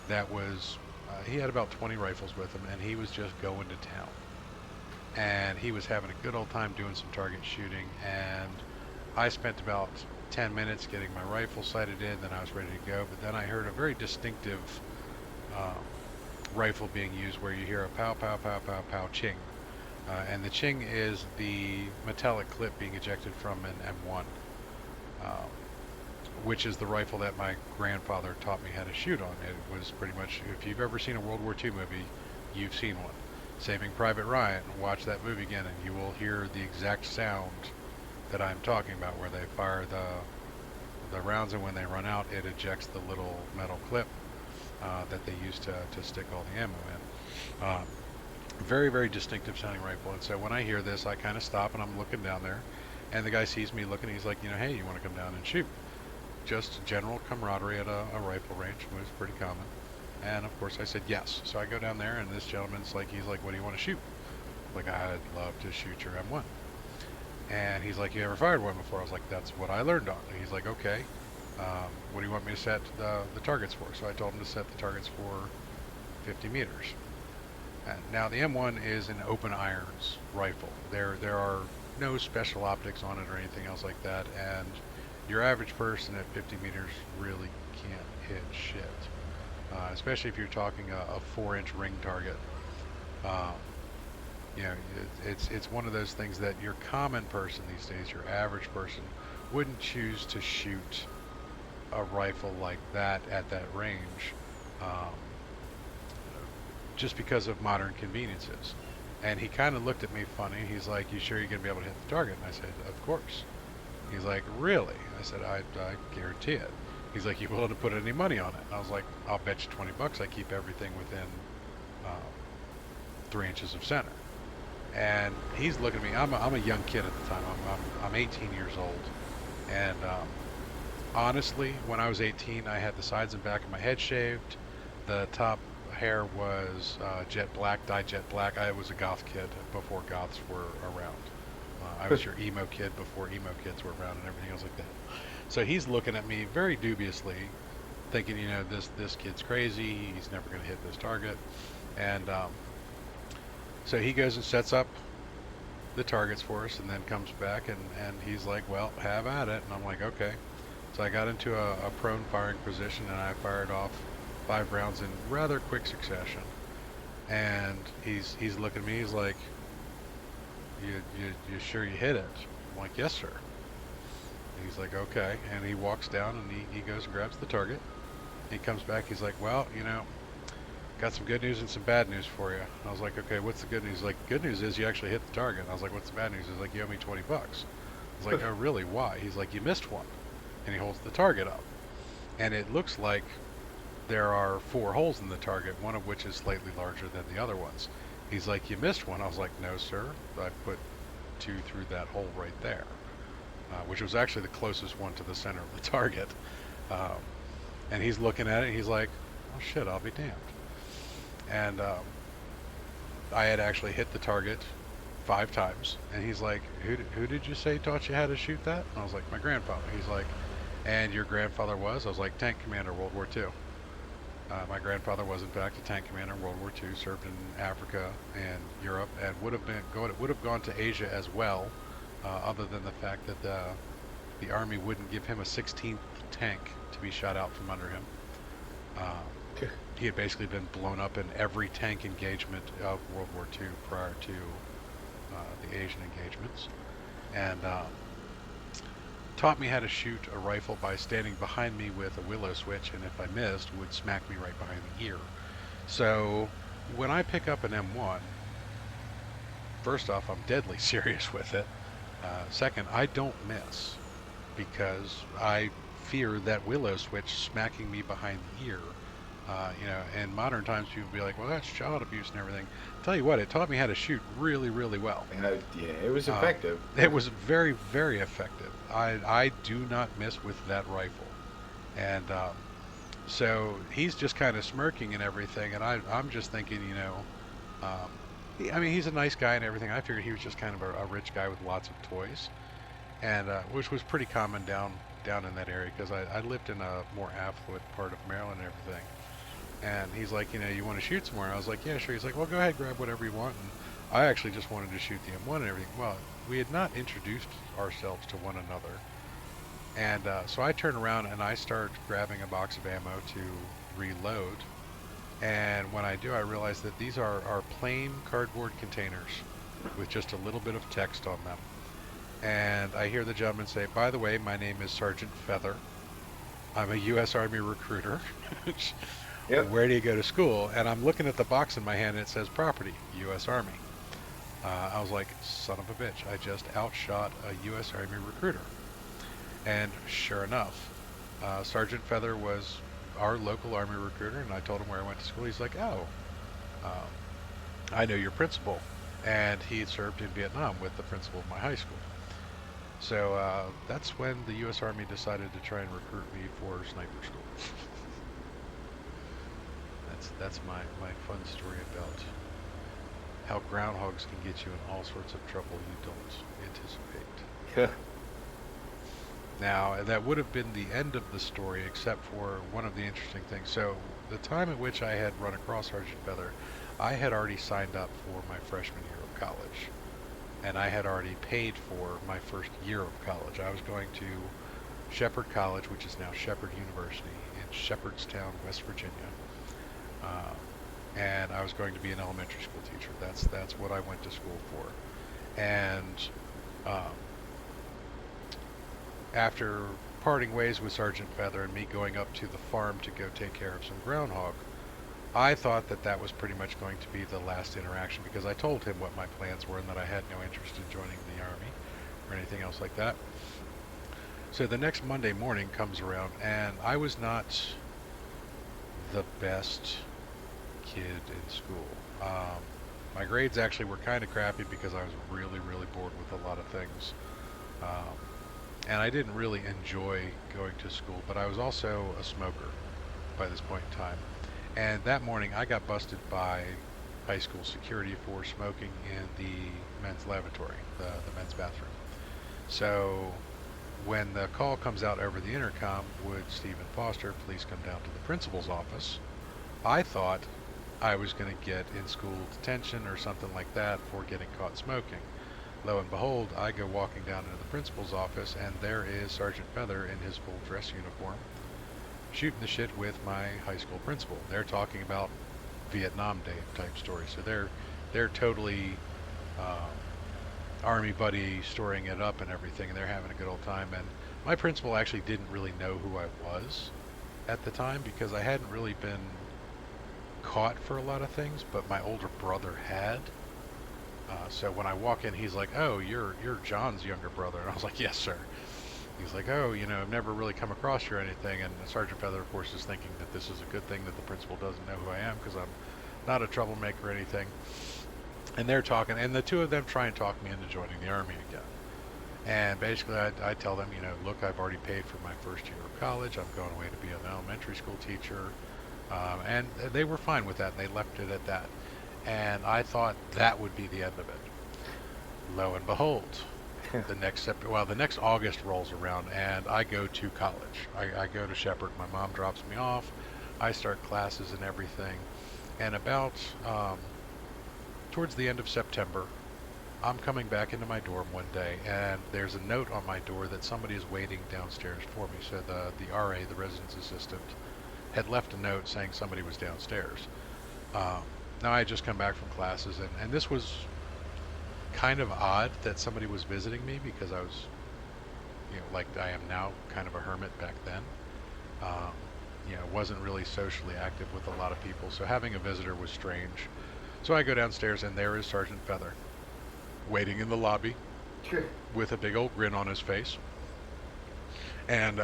that was, he had about 20 rifles with him, and he was just going to town. And he was having a good old time doing some target shooting, and I spent about 10 minutes getting my rifle sighted in, then I was ready to go, but then I heard a very distinctive um, rifle being used where you hear a pow, pow, pow, pow, pow, ching. And the ching is the metallic clip being ejected from an M1, um, which is the rifle that my grandfather taught me how to shoot on. It was pretty much, if you've ever seen a World War II movie, you've seen one. Saving Private Ryan, watch that movie again and you will hear the exact sound that I'm talking about, where they fire the rounds, and when they run out, it ejects the little metal clip that they use to stick all the ammo in. Very, very distinctive sounding rifle. And so when I hear this, I kind of stop and I'm looking down there, and the guy sees me looking. He's like, hey, you want to come down and shoot? Just general camaraderie at a rifle range was pretty common. And of course I said yes. So I go down there, and this gentleman's like, he's like, what do you want to shoot? Like, I'd love to shoot your M1. And he's like, you ever fired one before? I was like, that's what I learned on. And he's like, okay, what do you want me to set the targets for? So I told him to set the targets for 50 meters. And now the M1 is an open irons rifle. There are no special optics on it or anything else like that, and your average person at 50 meters really can't hit shit. Especially if you're talking a 4-inch ring target. Um, it's one of those things that your common person these days, your average person, wouldn't choose to shoot a rifle like that at that range, um, just because of modern conveniences. And he kind of looked at me funny. He's like, "You sure you're gonna be able to hit the target?" And I said, "Of course." He's like, "Really?" I said, I guarantee it." He's like, "You willing to put any money on it?" And I was like, "I'll bet you 20 bucks I keep everything within um, 3 inches of center." And he's looking at me. I'm a young kid at the time. I'm 18 years old. And honestly, when I was 18, I had the sides and back of my head shaved. The top hair was jet black, dyed jet black. I was a goth kid before goths were around. I was your emo kid before emo kids were around and everything else like that. So he's looking at me very dubiously, thinking, this kid's crazy. He's never going to hit this target. And so he goes and sets up the targets for us, and then comes back, and he's like, "Well, have at it." And I'm like, "Okay." So I got into a prone firing position, and I fired off 5 rounds in rather quick succession. And he's looking at me. He's like, "You sure you hit it?" I'm like, "Yes, sir." He's like, "Okay." And he walks down, and he goes and grabs the target. He comes back. He's like, "Well, got some good news and some bad news for you." I was like, "Okay, what's the good news?" He's like, "Good news is you actually hit the target." I was like, "What's the bad news?" He's like, "You owe me 20 bucks." I was like, "Oh, really? Why?" He's like, "You missed one." And he holds the target up. And it looks like there are 4 holes in the target, one of which is slightly larger than the other ones. He's like, "You missed one." I was like, "No, sir. I put 2 through that hole right there," which was actually the closest one to the center of the target. Um, and he's looking at it, and he's like, well, shit, I'll be damned. And I had actually hit the target 5 times, and he's like, who did you say taught you how to shoot that? And I was like, my grandfather. He's like, and your grandfather was? I was like, tank commander, World War II. My grandfather was in fact a tank commander in World War II, served in Africa and Europe, and would have gone to Asia as well, other than the fact that the army wouldn't give him a 16th tank to be shot out from under him. Um, he had basically been blown up in every tank engagement of World War II prior to the Asian engagements, and taught me how to shoot a rifle by standing behind me with a willow switch, and if I missed, would smack me right behind the ear. So when I pick up an M1, first off, I'm deadly serious with it. Second, I don't miss because I fear that willow switch smacking me behind the ear. In modern times, people be like, "Well, that's child abuse and everything." Tell you what, it taught me how to shoot really, really well. Yeah, it was Uh, effective. it was very, very effective. I do not miss with that rifle, and so he's just kind of smirking and everything, and I'm just thinking, I mean, he's a nice guy and everything. I figured he was just kind of a rich guy with lots of toys, and which was pretty common down in that area because I lived in a more affluent part of Maryland and everything. And he's like, you want to shoot somewhere? I was like, yeah, sure. He's like, well, go ahead, grab whatever you want. And I actually just wanted to shoot the M1 and everything. Well, we had not introduced ourselves to one another. And so I turn around and I start grabbing a box of ammo to reload. And when I do, I realize that these are plain cardboard containers with just a little bit of text on them. And I hear the gentleman say, by the way, my name is Sergeant Feather. I'm a U.S. Army recruiter. Yep. Where do you go to school? And I'm looking at the box in my hand and it says property, U.S. Army. I was like, son of a bitch, I just outshot a U.S. Army recruiter. And sure enough, Sergeant Feather was our local Army recruiter, and I told him where I went to school. He's like, oh, um, I know your principal. And he had served in Vietnam with the principal of my high school. So that's when the U.S. Army decided to try and recruit me for sniper school. That's my fun story about how groundhogs can get you in all sorts of trouble you don't anticipate. Yeah. Now, that would have been the end of the story, except for one of the interesting things. So, the time at which I had run across Sergeant Feather, I had already signed up for my freshman year of college. And I had already paid for my first year of college. I was going to Shepherd College, which is now Shepherd University in Shepherdstown, West Virginia. Uh, and I was going to be an elementary school teacher. That's what I went to school for. And um, after parting ways with Sergeant Feather and me going up to the farm to go take care of some groundhog, I thought that that was pretty much going to be the last interaction because I told him what my plans were and that I had no interest in joining the Army or anything else like that. So the next Monday morning comes around and I was not the best kid in school. My grades actually were kind of crappy because I was really, really bored with a lot of things. Um, and I didn't really enjoy going to school, but I was also a smoker by this point in time. And that morning I got busted by high school security for smoking in the men's lavatory, the men's bathroom. So when the call comes out over the intercom, would Stephen Foster please come down to the principal's office? I thought I was going to get in school detention or something like that for getting caught smoking. Lo and behold, I go walking down into the principal's office, and there is Sergeant Feather in his full dress uniform, shooting the shit with my high school principal. They're talking about Vietnam Day type stories, so they're totally army buddy storing it up and everything, and they're having a good old time. And my principal actually didn't really know who I was at the time because I hadn't really been caught for a lot of things, but my older brother had. So when I walk in, he's like, "Oh, you're John's younger brother," and I was like, "Yes, sir." He's like, "Oh, I've never really come across you or anything." And Sergeant Feather, of course, is thinking that this is a good thing that the principal doesn't know who I am because I'm not a troublemaker or anything. And they're talking, and the two of them try and talk me into joining the Army again. And basically, I tell them, look, I've already paid for my first year of college. I'm going away to be an elementary school teacher. And they were fine with that, and they left it at that. And I thought that would be the end of it. Lo and behold, the next August rolls around, and I go to college. I go to Shepherd. My mom drops me off. I start classes and everything. And about towards the end of September, I'm coming back into my dorm one day, and there's a note on my door that somebody is waiting downstairs for me. So the RA, the residence assistant, had left a note saying somebody was downstairs. Um, Now I had just come back from classes, and this was kind of odd that somebody was visiting me because I was, like I am now, kind of a hermit back then. Um, wasn't really socially active with a lot of people, so having a visitor was strange. So I go downstairs, and there is Sergeant Feather waiting in the lobby with a big old grin on his face. And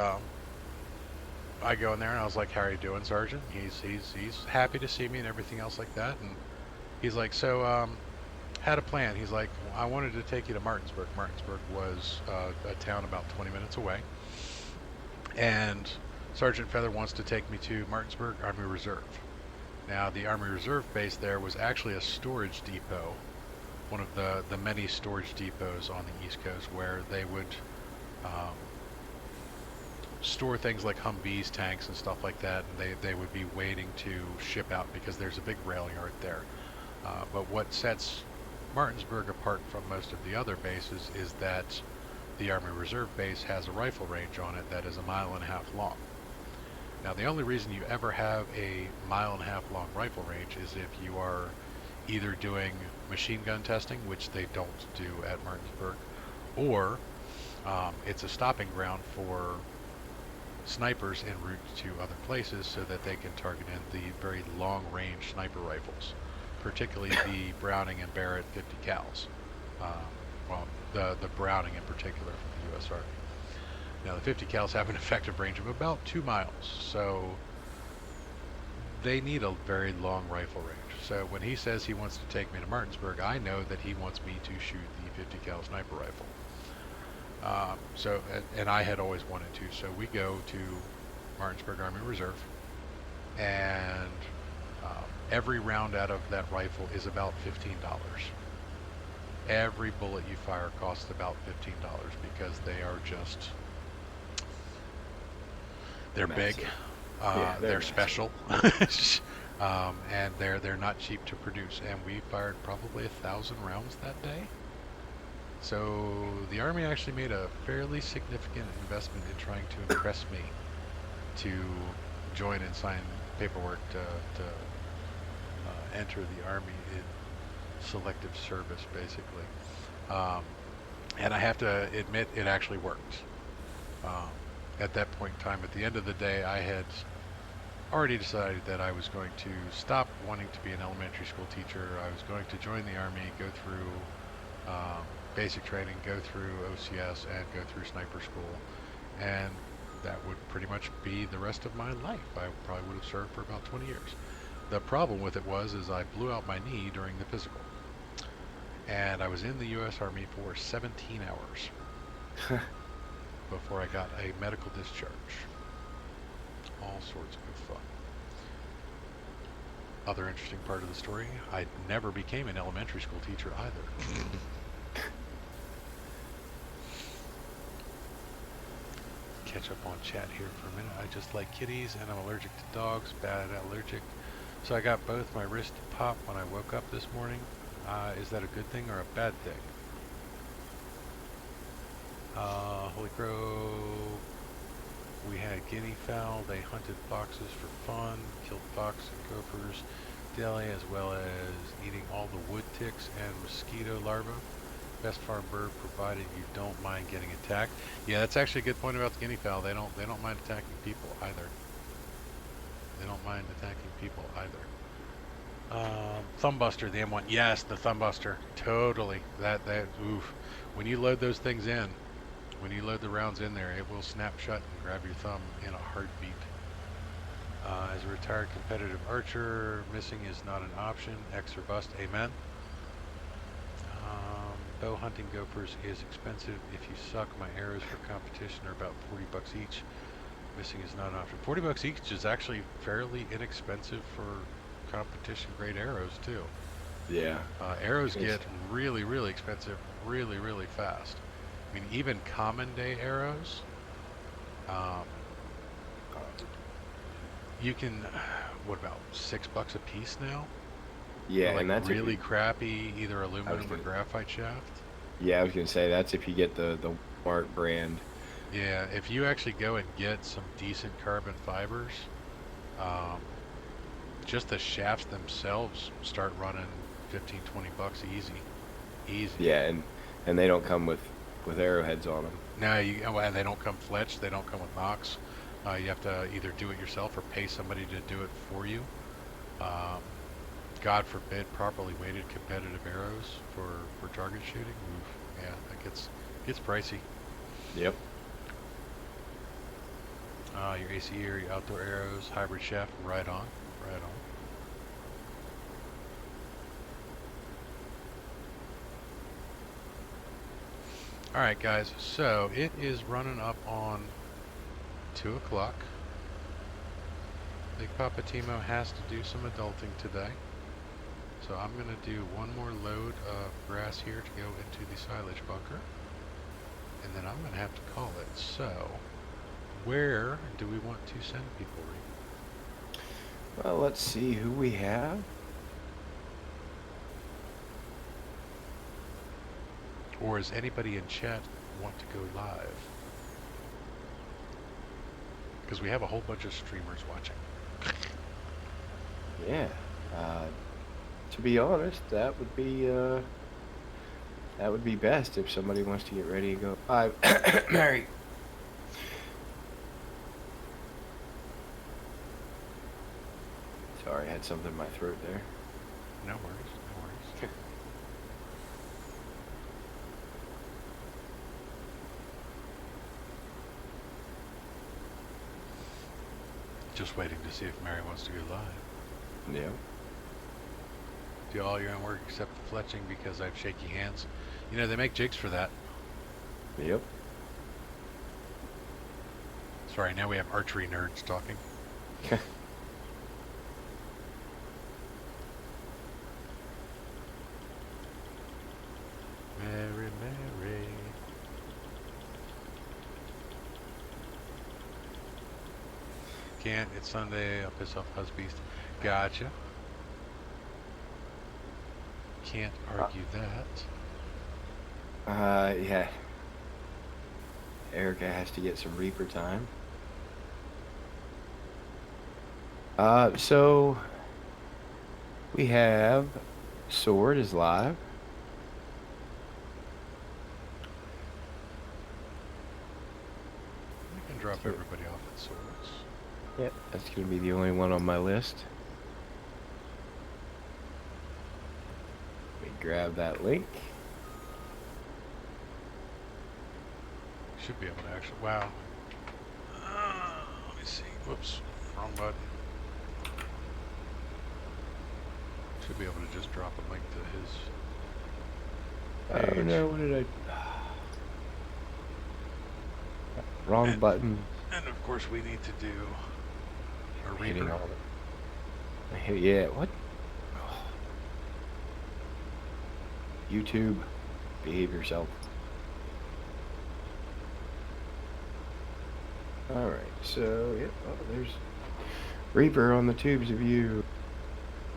I go in there, and I was like, "How are you doing, Sergeant?" He's happy to see me and everything else like that. And he's like, "So had a plan." He's like, "I wanted to take you to Martinsburg." Martinsburg was a town about 20 minutes away, and Sergeant Feather wants to take me to Martinsburg Army Reserve. Now, the Army Reserve base there was actually a storage depot, one of the many storage depots on the East Coast where they would um, store things like Humvees, tanks, and stuff like that, and they would be waiting to ship out because there's a big rail yard there. But what sets Martinsburg apart from most of the other bases is that the Army Reserve Base has a rifle range on it that is a mile and a half long. Now, the only reason you ever have a mile and a half long rifle range is if you are either doing machine gun testing, which they don't do at Martinsburg, or it's a stopping ground for snipers en route to other places so that they can target in the very long range sniper rifles, particularly the Browning and Barrett 50 cals. Um, well, the Browning in particular from the U.S. Army. Now, the 50 cals have an effective range of about 2 miles, so they need a very long rifle range. So when he says he wants to take me to Martinsburg, I know that he wants me to shoot the 50 cal sniper rifle. And I had always wanted to. So we go to Martinsburg Army Reserve, and every round out of that rifle is about $15. Every bullet you fire costs about $15 because they are just, they're big, Massive. Yeah, they're they're massive. special, and they're not cheap to produce. And we fired probably 1,000 rounds that day. So the Army actually made a fairly significant investment in trying to impress me to join and sign paperwork to enter the Army in selective service, basically. Um, and I have to admit, it actually worked. Um, at that point in time, at the end of the day, I had already decided that I was going to stop wanting to be an elementary school teacher. I was going to join the Army, go through basic training, go through OCS, and go through sniper school. And that would pretty much be the rest of my life. I probably would have served for about 20 years. The problem with it is I blew out my knee during the physical. And I was in the U.S. Army for 17 hours before I got a medical discharge. All sorts of good fun. Other interesting part of the story, I never became an elementary school teacher either. Catch up on chat here for a minute. I just like kitties and I'm allergic to dogs, bad allergic. So I got both my wrists pop when I woke up this morning. Is that a good thing or a bad thing? Holy Crow, we had guinea fowl. They hunted foxes for fun, killed fox and gophers daily, as well as eating all the wood ticks and mosquito larvae. Best farm bird, provided you don't mind getting attacked. Yeah, that's actually a good point about the guinea fowl. They don't mind attacking people either. They don't mind attacking people either. Thumbbuster, the M1. Yes, the Thumbbuster. Totally. That oof. When you load those things in, when you load the rounds in there, it will snap shut and grab your thumb in a heartbeat. As a retired competitive archer, missing is not an option. X or bust. Amen. Bow hunting gophers is expensive. If you suck, my arrows for competition are about $40 each. Missing is not an option. 40 bucks each is actually fairly inexpensive for competition grade arrows too. Yeah. Arrows It's, get really, really expensive really, really fast. I mean, even common day arrows, um, you can, what about $6 a piece now? For yeah, like and that's if really you. crappy either I was aluminum or gonna. graphite shaft. Yeah, I was gonna say that's if you get the Walmart brand. Yeah, if you actually go and get some decent carbon fibers, um, just the shafts themselves start running 15, 20 bucks easy. Easy. Yeah, and they don't come with arrowheads on them. Now and they don't come fletched. They don't come with nocks. You have to either do it yourself or pay somebody to do it for you. Um, God forbid properly weighted competitive arrows for target shooting. Oof, yeah, that gets pricey. Yep. Your ACE or your outdoor arrows, hybrid shaft, right on, right on. All right, guys. So it is running up on 2 o'clock. Big Papa Timo has to do some adulting today. So I'm going to do one more load of grass here to go into the silage bunker. And then I'm going to have to call it. So where do we want to send people, Reed? Well, let's see who we have. Or does anybody in chat want to go live? Because we have a whole bunch of streamers watching. Yeah. To be honest, that would be best if somebody wants to get ready to go live. Mary. Sorry, I had something in my throat there. No worries, no worries. Just waiting to see if Mary wants to go live. Yeah. Do all your own work except the fletching because I have shaky hands. You know, they make jigs for that. Yep. Sorry, now we have archery nerds talking. Mary, Mary. Can't, it's Sunday, I'll piss off Husbeast. Gotcha. Can't argue that. Yeah. Erica has to get some Reaper time. So we have Sword is live. I can drop everybody off at Swords. Yep, that's gonna be the only one on my list. Let me grab that link. Should be able to actually, wow. Let me see, whoops, wrong button. Should be able to just drop a link to his page. Oh no, what did I... Wrong button. And of course we need to do a Hitting Reaper. all the... Yeah, what? YouTube, behave yourself. Alright, so, yep, oh, there's Reaper on the tubes of you.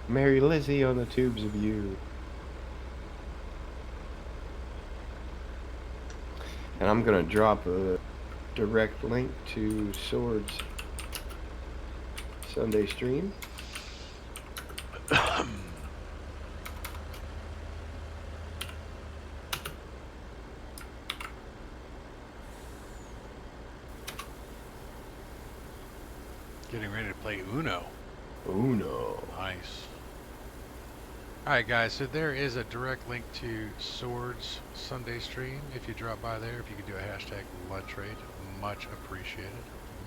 Mary Lizzie on the tubes of you. And I'm going to drop a direct link to Sword's Sunday stream. Getting ready to play Uno. Uno. Nice. Alright guys, so there is a direct link to Swords Sunday stream. If you drop by there, if you could do a hashtag lunch raid, much appreciated.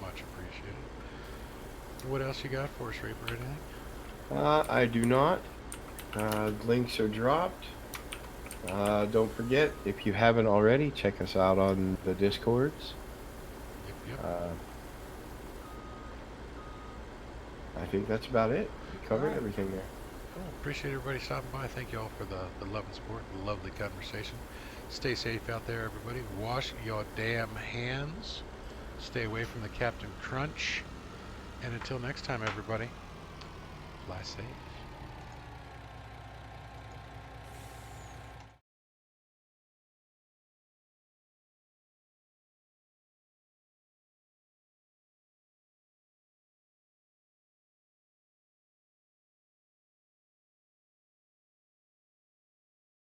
Much appreciated. What else you got for us, Reaper? Anything? I do not. Links are dropped. Don't forget, if you haven't already, check us out on the Discords. Yep, yep. I think that's about it. We All covered right. everything there. Well, appreciate everybody stopping by. Thank you all for the love and support, the lovely conversation. Stay safe out there, everybody. Wash your damn hands. Stay away from the Captain Crunch. And until next time, everybody, fly safe.